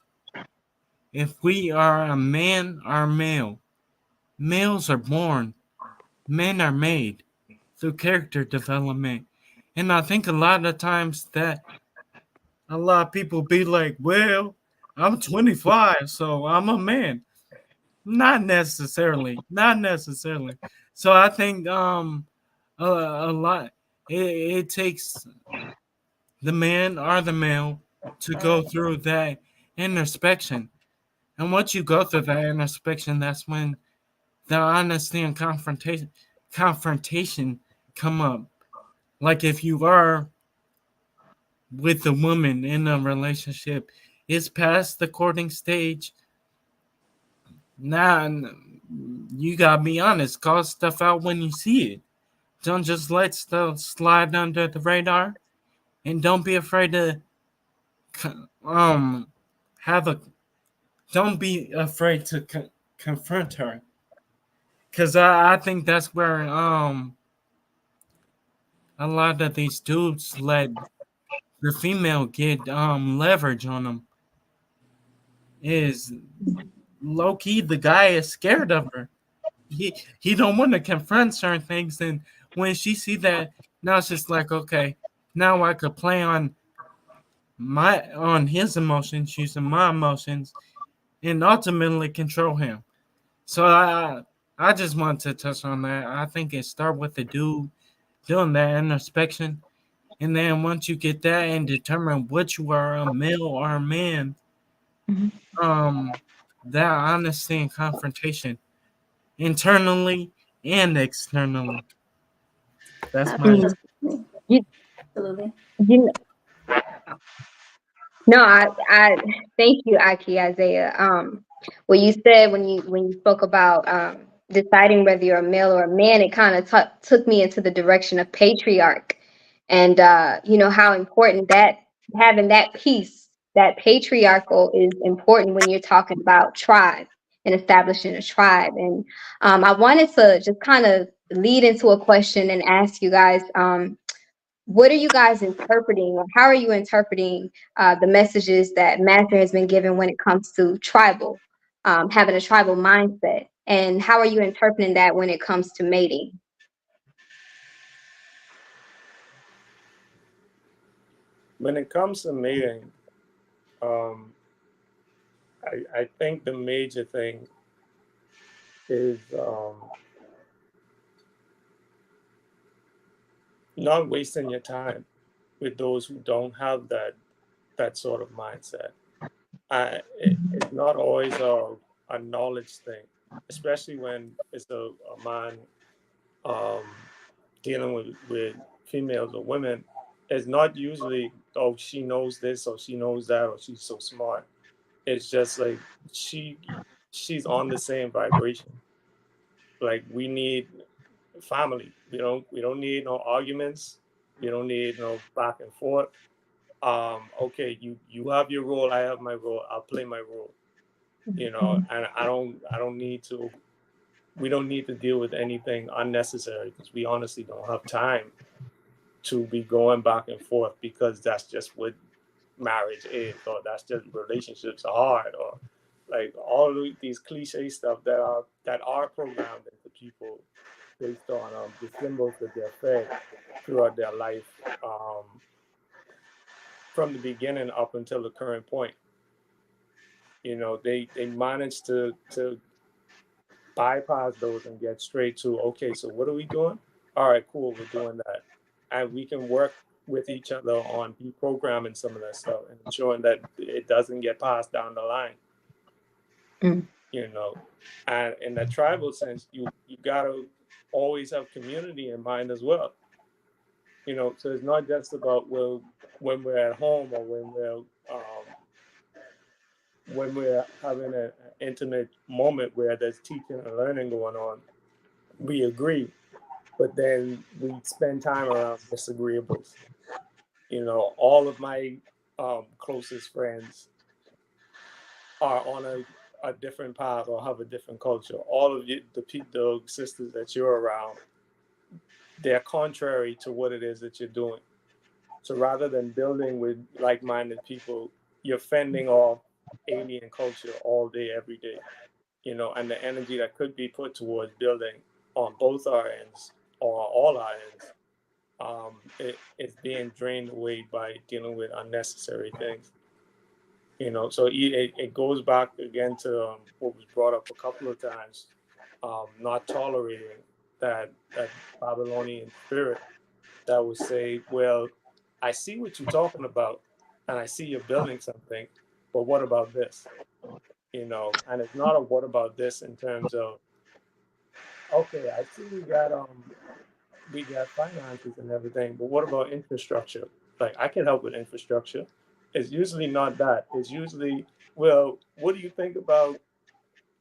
if we are a man or male. Males are born, men are made through character development. And I think a lot of times that a lot of people be like, well, I'm 25, so I'm a man. Not necessarily. Not necessarily. So I think a lot it takes the man or the male to go through that introspection. And once you go through that introspection, that's when the honesty and confrontation come up. Like if you are with a woman in a relationship, it's past the courting stage. Now you gotta be honest, call stuff out when you see it. Don't just let stuff slide under the radar, and don't be afraid to don't be afraid to confront her, because I think that's where a lot of these dudes let the female get leverage on them. Is low key the guy is scared of her. He don't want to confront certain things, and when she see that, now it's just like, okay, now I could play on his emotions, using my emotions, and ultimately control him. So I just want to touch on that. I think it start with the dude doing that introspection, and then once you get that and determine what you are, a male or a man, that honesty and confrontation, internally and externally. That's my Absolutely. No, I thank you, Aki Isaiah. What you said when you spoke about deciding whether you're a male or a man, it kind of took me into the direction of patriarch, and how important that having that piece, that patriarchal, is important when you're talking about tribe and establishing a tribe. And I wanted to just kind of lead into a question and ask you guys. What are you guys interpreting, or how are you interpreting the messages that Master has been given when it comes to tribal, having a tribal mindset? And how are you interpreting that when it comes to mating? When it comes to mating, I think the major thing is not wasting your time with those who don't have that sort of mindset. It's not always a knowledge thing, especially when it's a man dealing with females or women. It's not usually, oh, she knows this or she knows that or she's so smart. It's just like she's on the same vibration. Like, we need family. We don't need no arguments. We don't need no back and forth. Okay, you have your role, I have my role, I'll play my role. And I don't need to. We don't need to deal with anything unnecessary, because we honestly don't have time to be going back and forth, because that's just what marriage is, or that's just relationships are hard, or like all of these cliche stuff that are programmed into people based on the symbols that they're fed throughout their life, from the beginning up until the current point. They manage to bypass those and get straight to, okay, so what are we doing? All right, cool, we're doing that. And we can work with each other on deprogramming some of that stuff and ensuring that it doesn't get passed down the line. And in the tribal sense, you gotta always have community in mind as well. So it's not just about, well, when we're at home or when we're having an intimate moment where there's teaching and learning going on, we agree, but then we spend time around disagreeables. All of my closest friends are on a different path or have a different culture. All of you, the sisters that you're around, they're contrary to what it is that you're doing. So rather than building with like-minded people, you're fending off alien culture all day, every day, and the energy that could be put towards building on both our ends or all our ends, it's being drained away by dealing with unnecessary things. So it goes back again to what was brought up a couple of times, not tolerating that Babylonian spirit that would say, well, I see what you're talking about, and I see you're building something, but what about this? And it's not a what about this in terms of, okay, I see we got finances and everything, but what about infrastructure? Like, I can help with infrastructure. It's usually not that. It's usually, well, what do you think about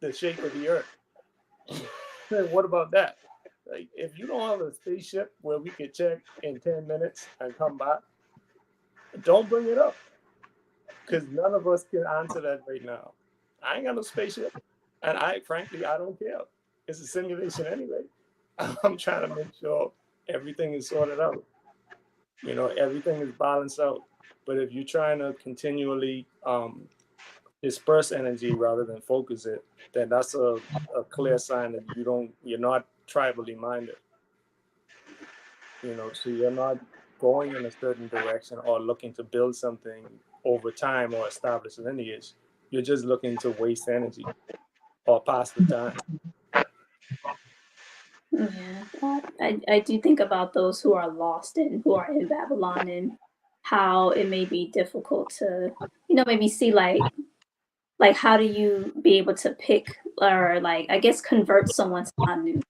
the shape of the earth? What about that? Like, if you don't have a spaceship where we could check in 10 minutes and come back, don't bring it up. Because none of us can answer that right now. I ain't got no spaceship. And frankly, I don't care. It's a simulation anyway. I'm trying to make sure everything is sorted out. Everything is balanced out. But if you're trying to continually disperse energy rather than focus it, then that's a clear sign that you're not tribally minded. So you're not going in a certain direction or looking to build something over time or establish lineage. You're just looking to waste energy or pass the time. Yeah, I do think about those who are lost and who are in Babylon, and how it may be difficult to, maybe see like how do you be able to pick, or I guess convert someone to Anu,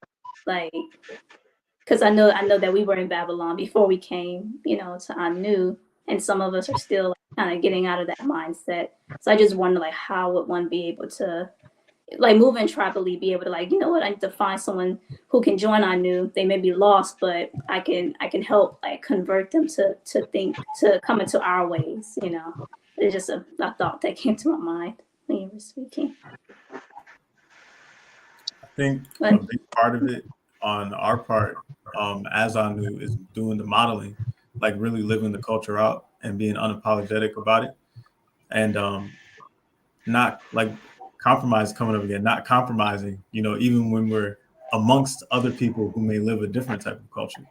because I know that we were in Babylon before we came, to Anu, and some of us are still kind of getting out of that mindset. So I just wonder, how would one be able to, moving tribally, be able to, I need to find someone who can join Anu. They may be lost, but I can help, convert them to come into our ways. It's just a thought that came to my mind when you were speaking. I think a big part of it on our part, as Anu, is doing the modeling, really living the culture out and being unapologetic about it, and not compromise, coming up again, not compromising, even when we're amongst other people who may live a different type of culture.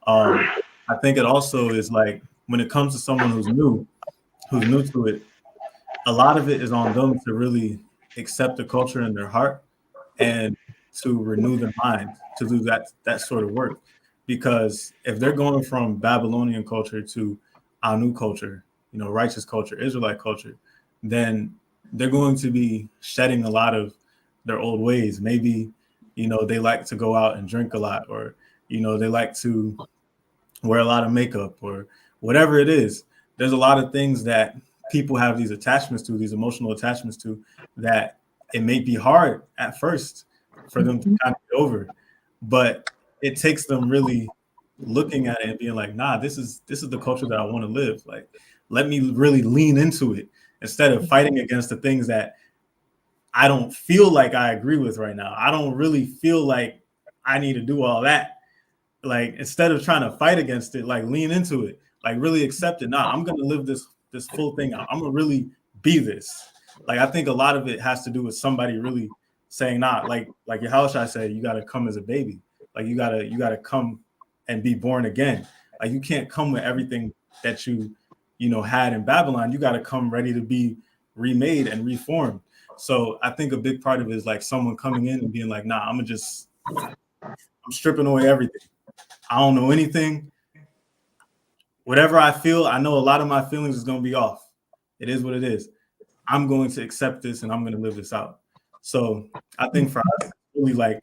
I think it also is when it comes to someone who's new to it, a lot of it is on them to really accept the culture in their heart and to renew their mind to do that sort of work. Because if they're going from Babylonian culture to Anu culture, righteous culture, Israelite culture, then they're going to be shedding a lot of their old ways. Maybe, they like to go out and drink a lot, or, they like to wear a lot of makeup, or whatever it is. There's a lot of things that people have these attachments to, these emotional attachments to, that it may be hard at first for them to kind of get over, but it takes them really looking at it and being like, nah, this is the culture that I want to live. Like, let me really lean into it instead of fighting against the things that I don't feel like I agree with right now. I don't really feel like I need to do all that. Like, instead of trying to fight against it, like, lean into it, like, really accept it. Nah, I'm going to live this full thing out. I'm going to really be this. Like, I think a lot of it has to do with somebody really saying, nah, like Yahushua said, you got to come as a baby. Like, you gotta come and be born again. Like, you can't come with everything that you had in Babylon. You got to come ready to be remade and reformed. So I think a big part of it is like someone coming in and being like, nah, I'm stripping away everything. I don't know anything. Whatever I feel, I know a lot of my feelings is going to be off. It is what it is. I'm going to accept this and I'm going to live this out. So I think for us, really like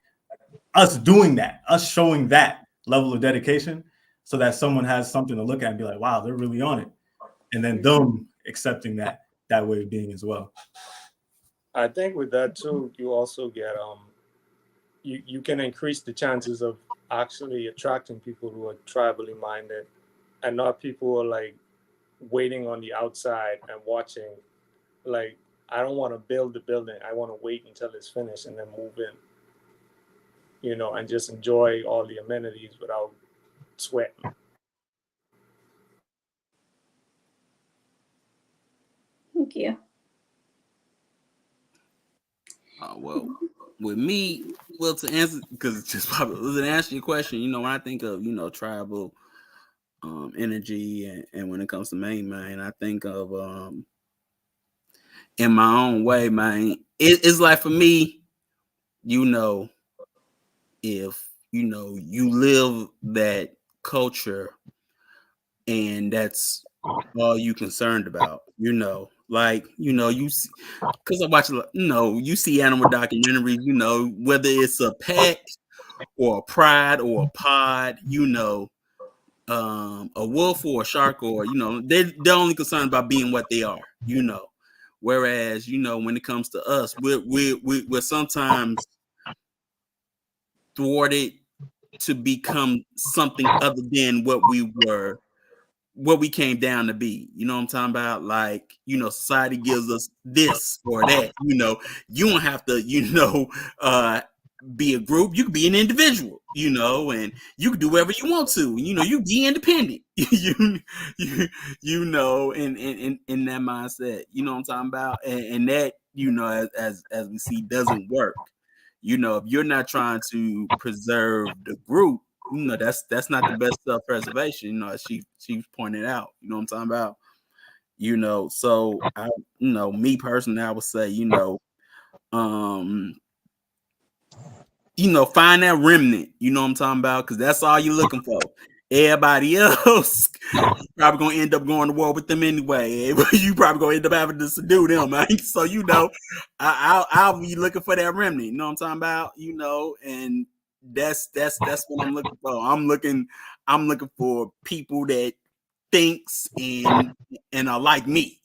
us doing that, us showing that level of dedication so that someone has something to look at and be like, wow, they're really on it. And then them accepting that way of being as well. I think with that too, you also get you can increase the chances of actually attracting people who are tribally minded and not people who are like waiting on the outside and watching. Like, I don't want to build the building. I want to wait until it's finished and then move in, and just enjoy all the amenities without sweating. Thank you. Well, with me, to answer, because it's just probably to answer your question, when I think of tribal energy and when it comes to man, I think of in my own way, man. It's like for me, if you live that culture and that's all you concerned about, like, you see, because I watch, you see animal documentaries, whether it's a pet or a pride or a pod, a wolf or a shark, or, they're only concerned about being what they are, whereas, when it comes to us, we're sometimes thwarted to become something other than what we came down to be. You know what I'm talking about? Like, society gives us this or that. You don't have to, be a group. You can be an individual, and you can do whatever you want to. You be independent. in that mindset. You know what I'm talking about? And that, as we see, doesn't work. If you're not trying to preserve the group, that's not the best self-preservation, as she pointed out. You know what I'm talking about? So I, me personally, I would say, find that remnant, you know what I'm talking about? Because that's all you're looking for. Everybody else probably gonna end up going to war with them anyway. You probably gonna end up having to subdue them, man. So I'll be looking for that remnant. You know what I'm talking about? And that's what I'm looking for. I'm looking for people that thinks and are like me.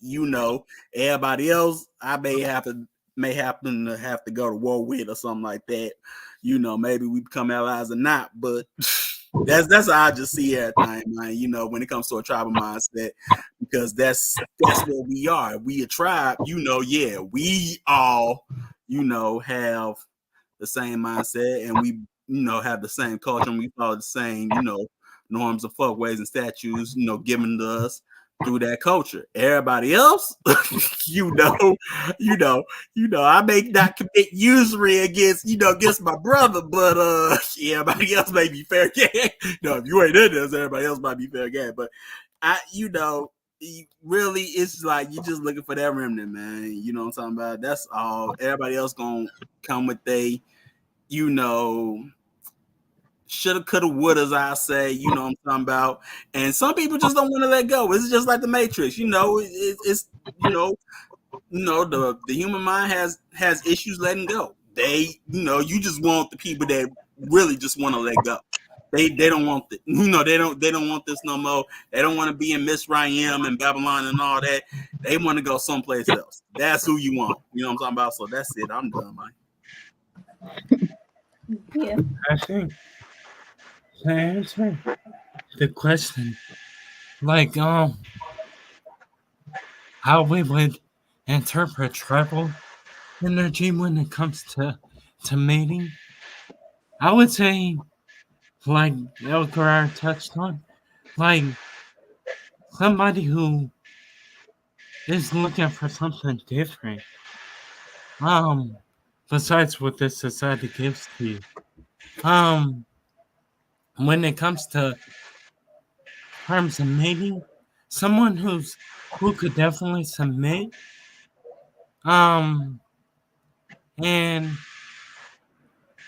Everybody else I may happen to have to go to war with or something like that. Maybe we become allies or not, but that's how I just see everything, man. When it comes to a tribal mindset, because that's what we are. We a tribe, yeah, we all, have the same mindset, and we, have the same culture, and we follow the same, norms and folkways and statues, given to us through that culture. Everybody else, I may not commit usury against my brother, but everybody else may be fair game. If you ain't in this, everybody else might be fair game. But really, it's like you just looking for that remnant, man. You know what I'm talking about? That's all. Everybody else gonna come with they, shoulda, coulda, wouldas, I say, you know what I'm talking about. And some people just don't want to let go. It's just like the Matrix, it's the human mind has issues letting go. They, you just want the people that really just want to let go. They don't want it. They don't want this no more. They don't want to be in Mizraim and Babylon and all that. They want to go someplace else. That's who you want. You know what I'm talking about? So that's it. I'm done, man. Yeah. I think to answer the question, like how we would interpret tribal energy when it comes to mating, I would say, like El Guerrero touched on, like somebody who is looking for something different, besides what this society gives to you. When it comes to terms of mating, someone who could definitely submit, and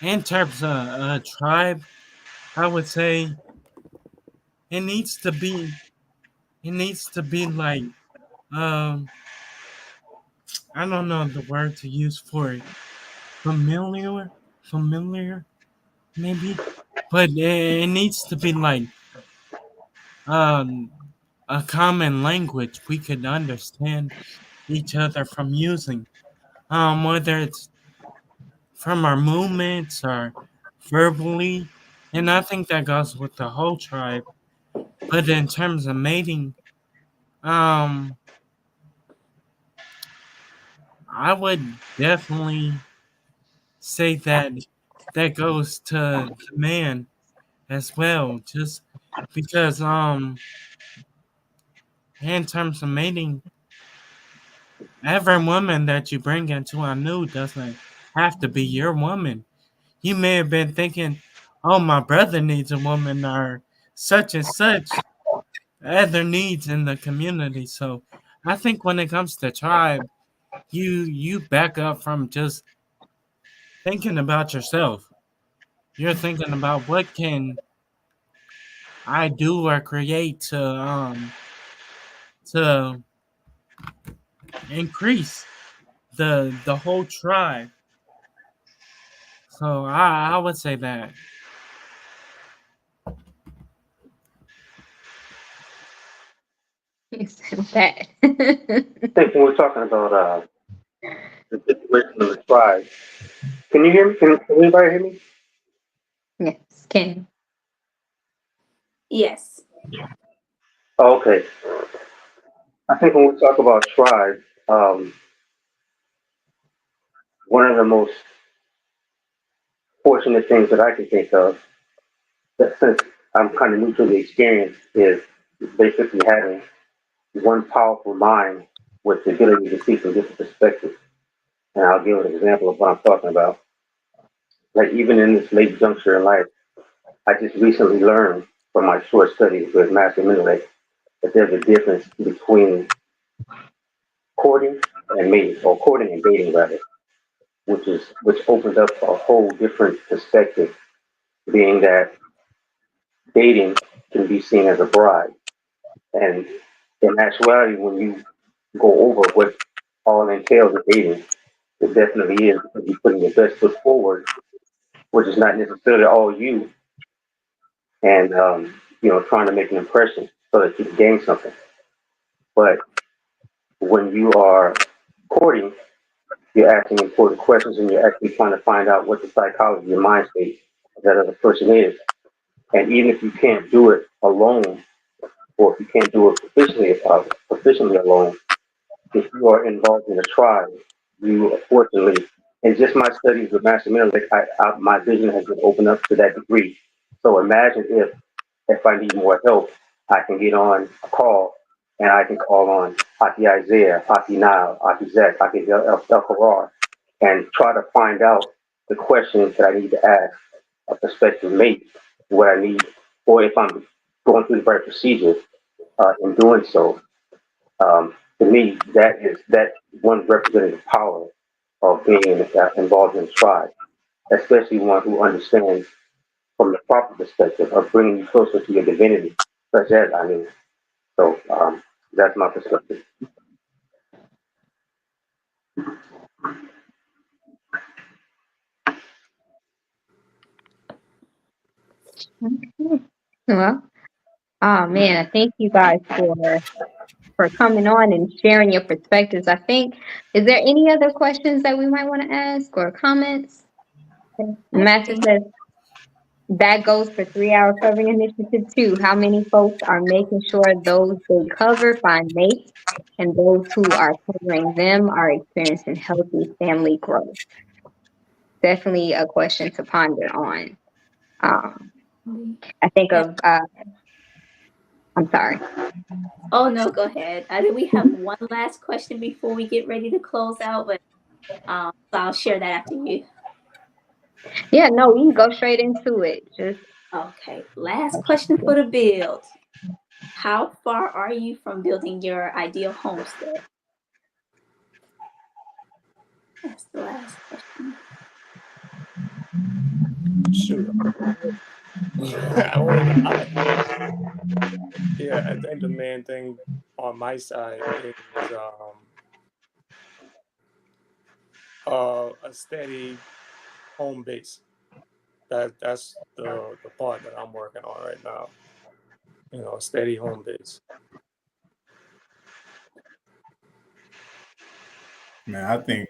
in terms of a tribe, I would say it needs to be like, I don't know the word to use for it, familiar maybe, but it needs to be like a common language we could understand each other from using, whether it's from our movements or verbally, and I think that goes with the whole tribe. But in terms of mating, I would definitely say that goes to man as well, just because in terms of mating, every woman that you bring into a new doesn't have to be your woman. You may have been thinking, oh, my brother needs a woman, or such and such other needs in the community. So I think when it comes to tribe, you back up from just thinking about yourself. You're thinking about what can I do or create to increase the whole tribe. So I would say that. That. I think when we're talking about the situation of the tribe, can you hear me? Can anybody hear me? Yes, can. Yes. Oh, okay. I think when we talk about tribe, one of the most fortunate things that I can think of, that since I'm kind of new to the experience, is basically having one powerful mind with the ability to see from different perspectives. And I'll give an example of what I'm talking about. Like even in this late juncture in life, I just recently learned from my short studies with Master Mendeley that there's a difference between courting and mating, or courting and dating rather, which opens up a whole different perspective, being that dating can be seen as a bribe. And in actuality, when you go over what all entails of dating, it definitely is because you're putting your best foot forward, which is not necessarily all you, and trying to make an impression so that you can gain something. But when you are courting, you're asking important questions and you're actually trying to find out what the psychology and mind state of that other person is. And even if you can't do it alone, or if you can't do it proficiently alone, if you are involved in a tribe, you unfortunately, and just my studies with Master Miller, my vision has been opened up to that degree. So imagine if I need more help, I can get on a call and I can call on Aki Isaiah, Aki Nile, Aki Zek, Aki El Karar, and try to find out the questions that I need to ask a prospective mate, what I need, or if I'm going through the right procedure in doing so. To me, that one representative power of being involved in a tribe, especially one who understands from the proper perspective of bringing you closer to your divinity, such as I mean. So that's my perspective. Okay. Well, oh man, thank you guys for coming on and sharing your perspectives. I think, is there any other questions that we might want to ask or comments? Okay. Master says that goes for 3 hour covering initiative 2. How many folks are making sure those they cover find mates and those who are covering them are experiencing healthy family growth? Definitely a question to ponder on. I think of, I'm sorry. Oh no, go ahead. I think we have one last question before we get ready to close out, but so I'll share that after you. Yeah, no, we can go straight into it. Just okay. Last question for the build. How far are you from building your ideal homestead? That's the last question. Shoot. Yeah, I think the main thing on my side is a steady home base. That's the part that I'm working on right now. A steady home base. Man, I think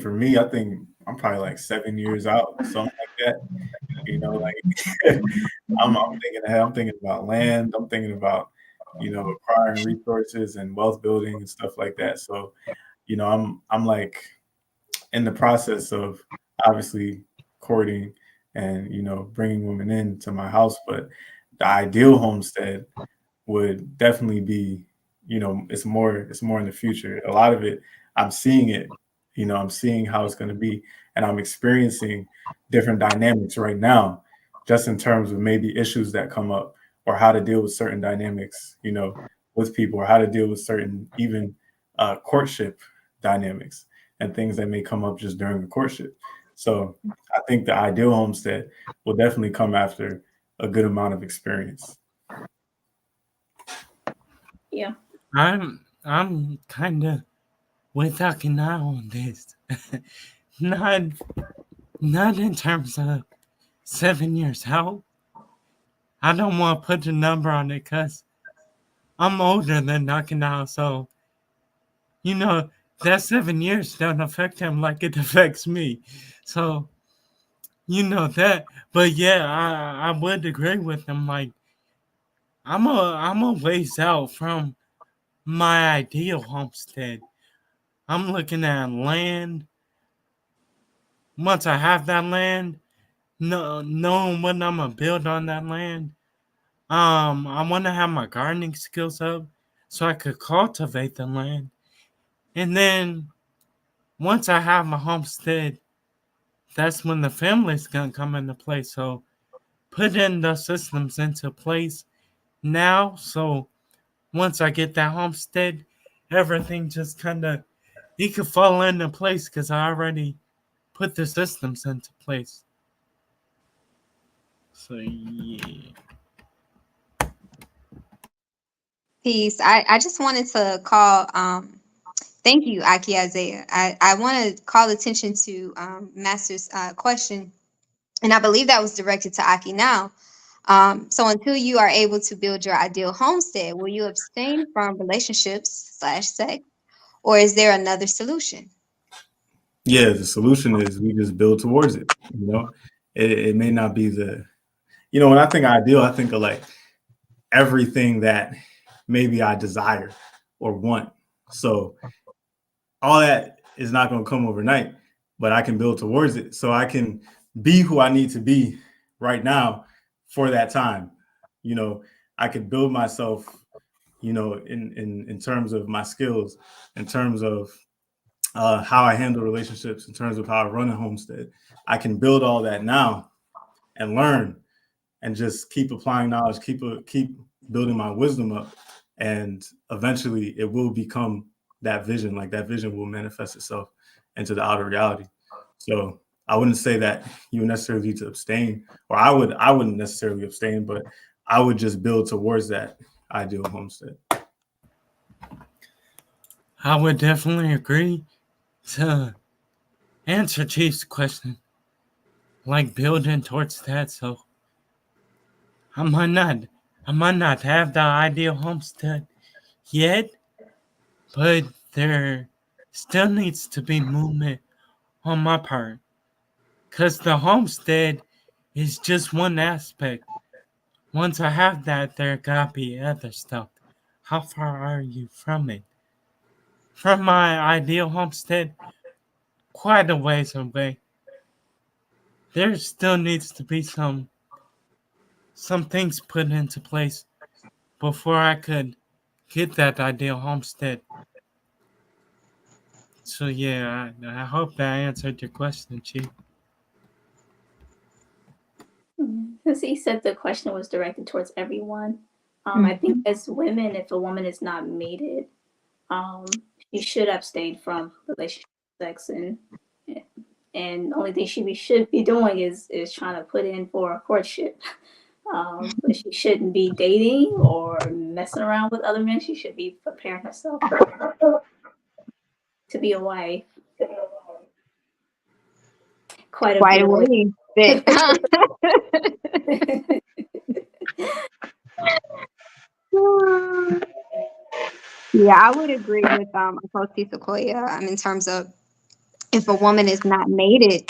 for me, I think I'm probably like 7 years out, something like that. Like I'm thinking ahead. I'm thinking about land. I'm thinking about, acquiring resources and wealth building and stuff like that. So, I'm like in the process of obviously courting and, bringing women into my house. But the ideal homestead would definitely be, it's more in the future. A lot of it, I'm seeing it, I'm seeing how it's going to be, and I'm experiencing different dynamics right now, just in terms of maybe issues that come up or how to deal with certain dynamics, with people, or how to deal with certain even courtship dynamics and things that may come up just during the courtship. So I think the ideal homestead will definitely come after a good amount of experience. Yeah. I'm kind of with Akina on this. not in terms of 7 years out. I don't want to put a number on it because I'm older than Akina, so that 7 years don't affect him like it affects me. So that. But yeah, I would agree with him. Like I'm a ways out from my ideal homestead. I'm looking at land. Once I have that land, knowing what I'm gonna build on that land, I want to have my gardening skills up so I could cultivate the land. And then once I have my homestead, that's when the family's gonna come into play. So putting the systems into place now, so once I get that homestead, everything just it could fall into place because I already put the systems into place. So yeah. Peace. I just wanted to call, thank you, Aki Isaiah. I want to call attention to Master's question, and I believe that was directed to Aki now. So until you are able to build your ideal homestead, will you abstain from relationships / sex, or is there another solution? Yeah, the solution is we just build towards it. It may not be when I think ideal, I think of like everything that maybe I desire or want. So all that is not going to come overnight, but I can build towards it. So I can be who I need to be right now for that time. I could build myself, in terms of my skills, in terms of how I handle relationships, in terms of how I run a homestead. I can build all that now and learn and just keep applying knowledge, keep building my wisdom up and eventually it will become that vision. Like that vision will manifest itself into the outer reality. So I wouldn't say that you necessarily need to abstain, or I wouldn't necessarily abstain, but I would just build towards that ideal homestead. I would definitely agree to answer Chief's question, like building towards that. So I might not have the ideal homestead yet, but there still needs to be movement on my part, because the homestead is just one aspect. Once I have that, there gotta be other stuff. How far are you from it? From my ideal homestead, quite a ways away. There still needs to be some things put into place before I could get that ideal homestead. So yeah, I hope that answered your question, Chief. Since he said the question was directed towards everyone, I think as women, if a woman is not mated, she should abstain from relationship sex, and the only thing she should be doing is trying to put in for a courtship. But she shouldn't be dating or messing around with other men. She should be preparing herself to be a wife. Quite a way. Yeah, I would agree with Coach Sequoia in terms of if a woman is not mated,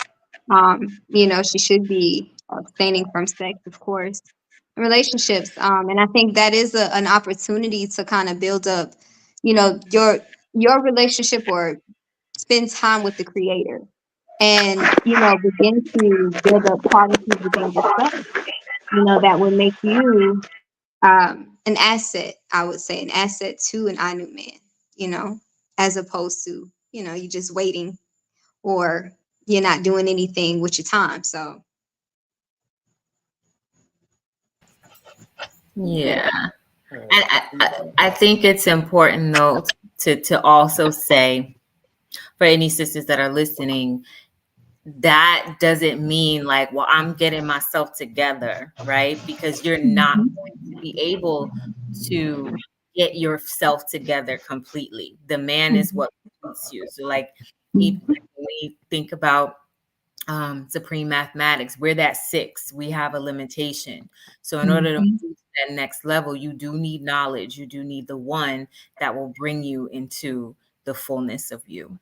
she should be abstaining from sex, of course, in relationships. And I think that is an opportunity to kind of build up, your relationship, or spend time with the Creator, and begin to build up qualities within yourself, that would make you an asset. I would say an asset to an Anu man, as opposed to you just waiting, or you're not doing anything with your time. So Yeah. And I think it's important though to also say, for any sisters that are listening, that doesn't mean like, well, I'm getting myself together, right? Because you're not going to be able to get yourself together completely. The man is what completes you. So like, when we think about supreme mathematics, we're that 6, we have a limitation. So in order to move to that next level, you do need knowledge. You do need the one that will bring you into the fullness of you.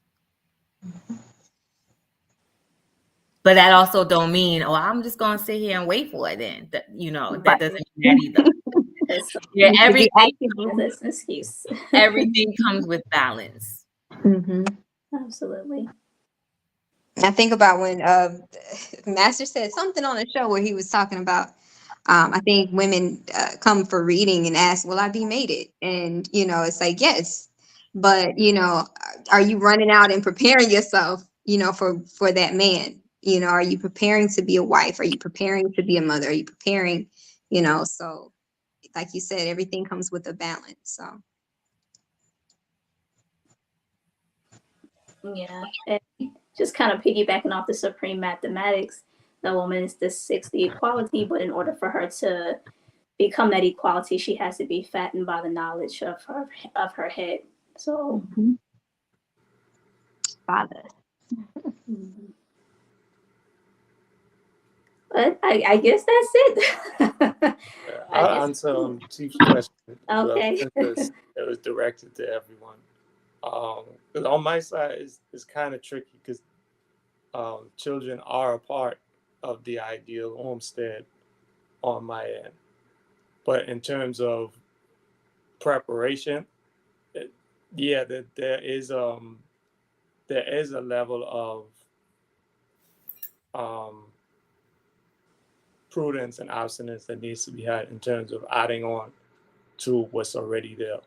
But that also don't mean, I'm just gonna sit here and wait for it. Then that doesn't mean that either. Yeah, That's an excuse. Everything comes with balance. Absolutely. I think about when Master said something on the show where he was talking about, I think women come for reading and ask, will I be mated? And, it's like, yes. But, are you running out and preparing yourself, for that man? Are you preparing to be a wife? Are you preparing to be a mother? Are you preparing, so like you said, everything comes with a balance. So. Yeah. And just kind of piggybacking off the supreme mathematics, the woman is the 6th, the equality, but in order for her to become that equality, she has to be fattened by the knowledge of her head. So, Father. But I guess that's it. I'll answer Chief's question. Okay. Because it was directed to everyone. Because on my side, it's kind of tricky because children are a part of the ideal homestead on my end. But in terms of preparation, there is a level of prudence and abstinence that needs to be had in terms of adding on to what's already there,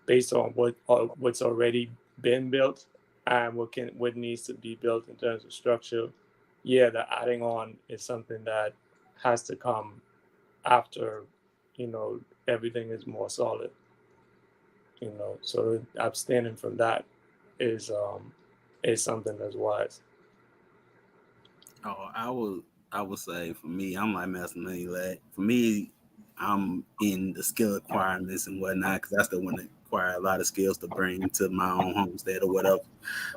based on what's already been built and what needs to be built in terms of structure. Yeah, the adding on is something that has to come after everything is more solid. So abstaining from that is something that's wise. Oh, I would say for me, I'm like Master Money Lad. For me, I'm in the skill requirements and whatnot because I still want to acquire a lot of skills to bring to my own homestead or whatever.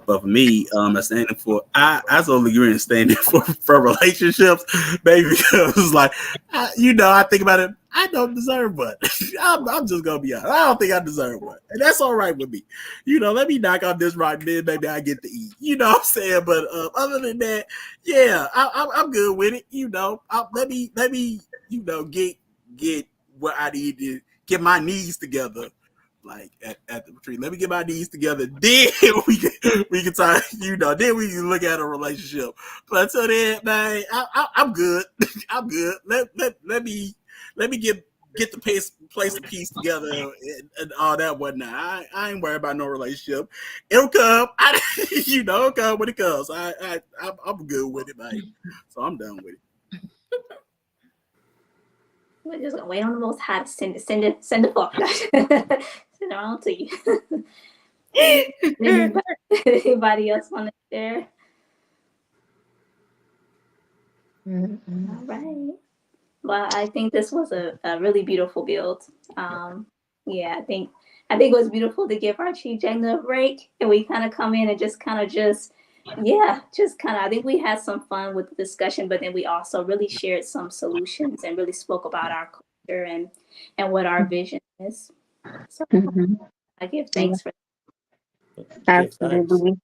But for me, I'm standing for. I totally agree in standing for relationships, baby. Because it's like, I think about it. I don't deserve one. I'm just gonna be honest. I don't think I deserve one, and that's all right with me. Let me knock out this rock, then maybe I get to eat. You know what I'm saying? But other than that, yeah, I'm good with it. Let me get where I need to get my knees together, like at the retreat. Let me get my knees together. Then we can talk. Then we can look at a relationship. But until then, man, I'm good. I'm good. Let me get the place of peace together and all that whatnot. I ain't worried about no relationship. It'll come. It'll come when it comes. I'm good with it, man. So I'm done with it. We're just gonna wait on the Most High to send the flock. Send it on to you. Anybody else want to share? Mm-hmm. All right. Well, I think this was a really beautiful build. Yeah, I think it was beautiful to give our Chief Jagna a break, and we kind of come in and just kind of I think we had some fun with the discussion, but then we also really shared some solutions and really spoke about our culture and what our vision is. So I give thanks for that. Absolutely.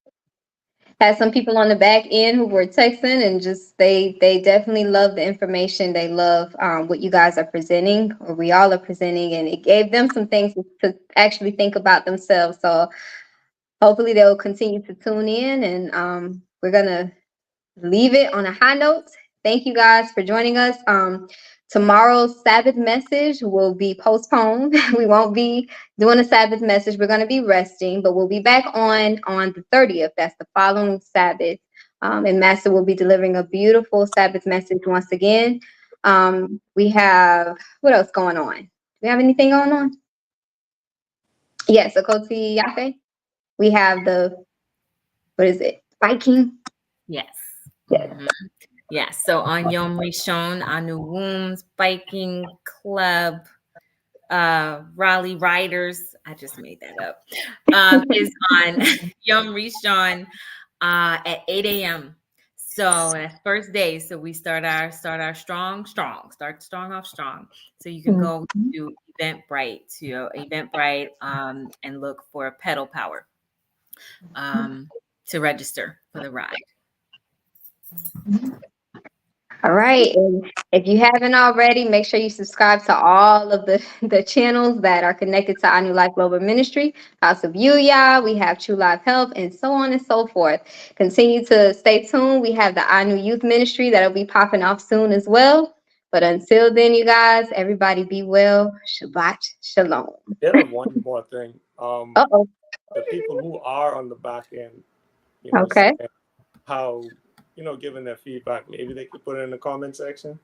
Had some people on the back end who were texting and just they definitely love the information. They love what you guys are presenting, or we all are presenting, and it gave them some things to actually think about themselves. So hopefully they'll continue to tune in, and we're gonna leave it on a high note. Thank you guys for joining us. Tomorrow's Sabbath message will be postponed. We won't be doing a Sabbath message. We're going to be resting, but we'll be back on the 30th. That's the following Sabbath. And Master will be delivering a beautiful Sabbath message once again. We have, what else going on? Do we have anything going on? Yes, Okoti Yafe. We have what is it? Viking? Yes. Yes. Mm-hmm. Yes. So on Yom Rishon, Anu Wombs Biking Club, Raleigh Riders, I just made that up, is on Yom Rishon at 8 a.m. So that's first day. So we start our strong off strong. So you can go to Eventbrite and look for Pedal Power to register for the ride. All right. And if you haven't already, make sure you subscribe to all of the channels that are connected to Anu Life Global Ministry, House of Yuya, we have True Life Health, and so on and so forth. Continue to stay tuned. We have the Anu Youth Ministry that'll be popping off soon as well. But until then, you guys, everybody be well. Shabbat Shalom. There's one more thing. Uh-oh. The people who are on the back end, okay, how giving their feedback, maybe they could put it in the comment section.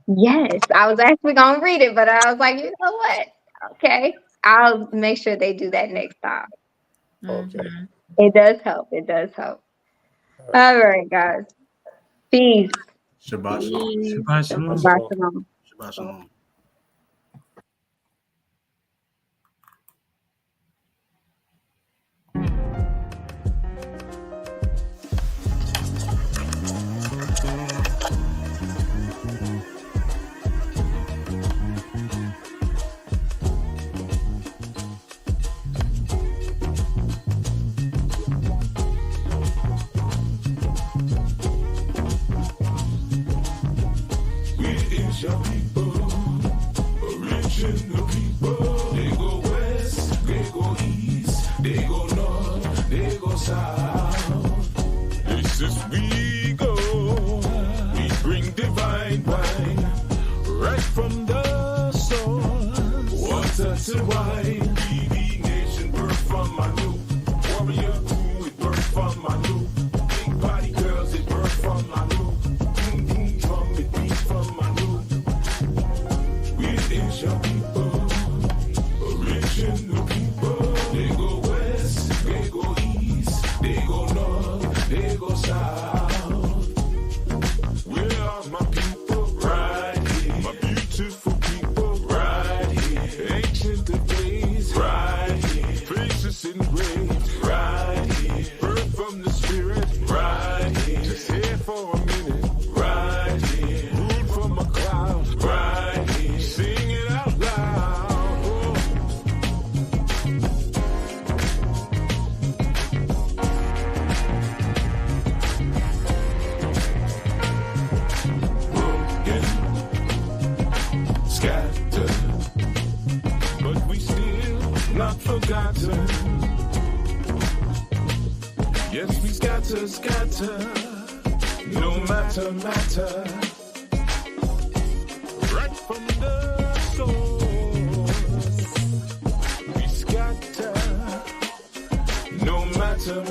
Yes, I was actually gonna read it, but I was like, you know what? Okay, I'll make sure they do that next time. Okay. It does help. All right, guys. Peace. Shabbat shalom. Shabbat shalom. Shabbat shalom. Shabbat shalom. Your people, original people. They go west, they go east, they go north, they go south. This is we go. We bring divine wine right from the source. Water to wine. BB Nation birth from my new warrior crew. It birth from my new big body girls. It birth from my new boom boom drum. It beat from my new. your people, reaching the people. They go west, they go east, they go north, they go south. Where are my people? Right here. My beautiful people. Right here. Ancient of days. Right here. Faces engraved. Right here. Birth from the spirit. Right here. Just here for a minute. Right here. Moon from a cloud. Right here. Sing it out loud. Oh. Scattered, but we still not forgotten. Yes, we scatter, no matter. Right from the source, we scatter, no matter.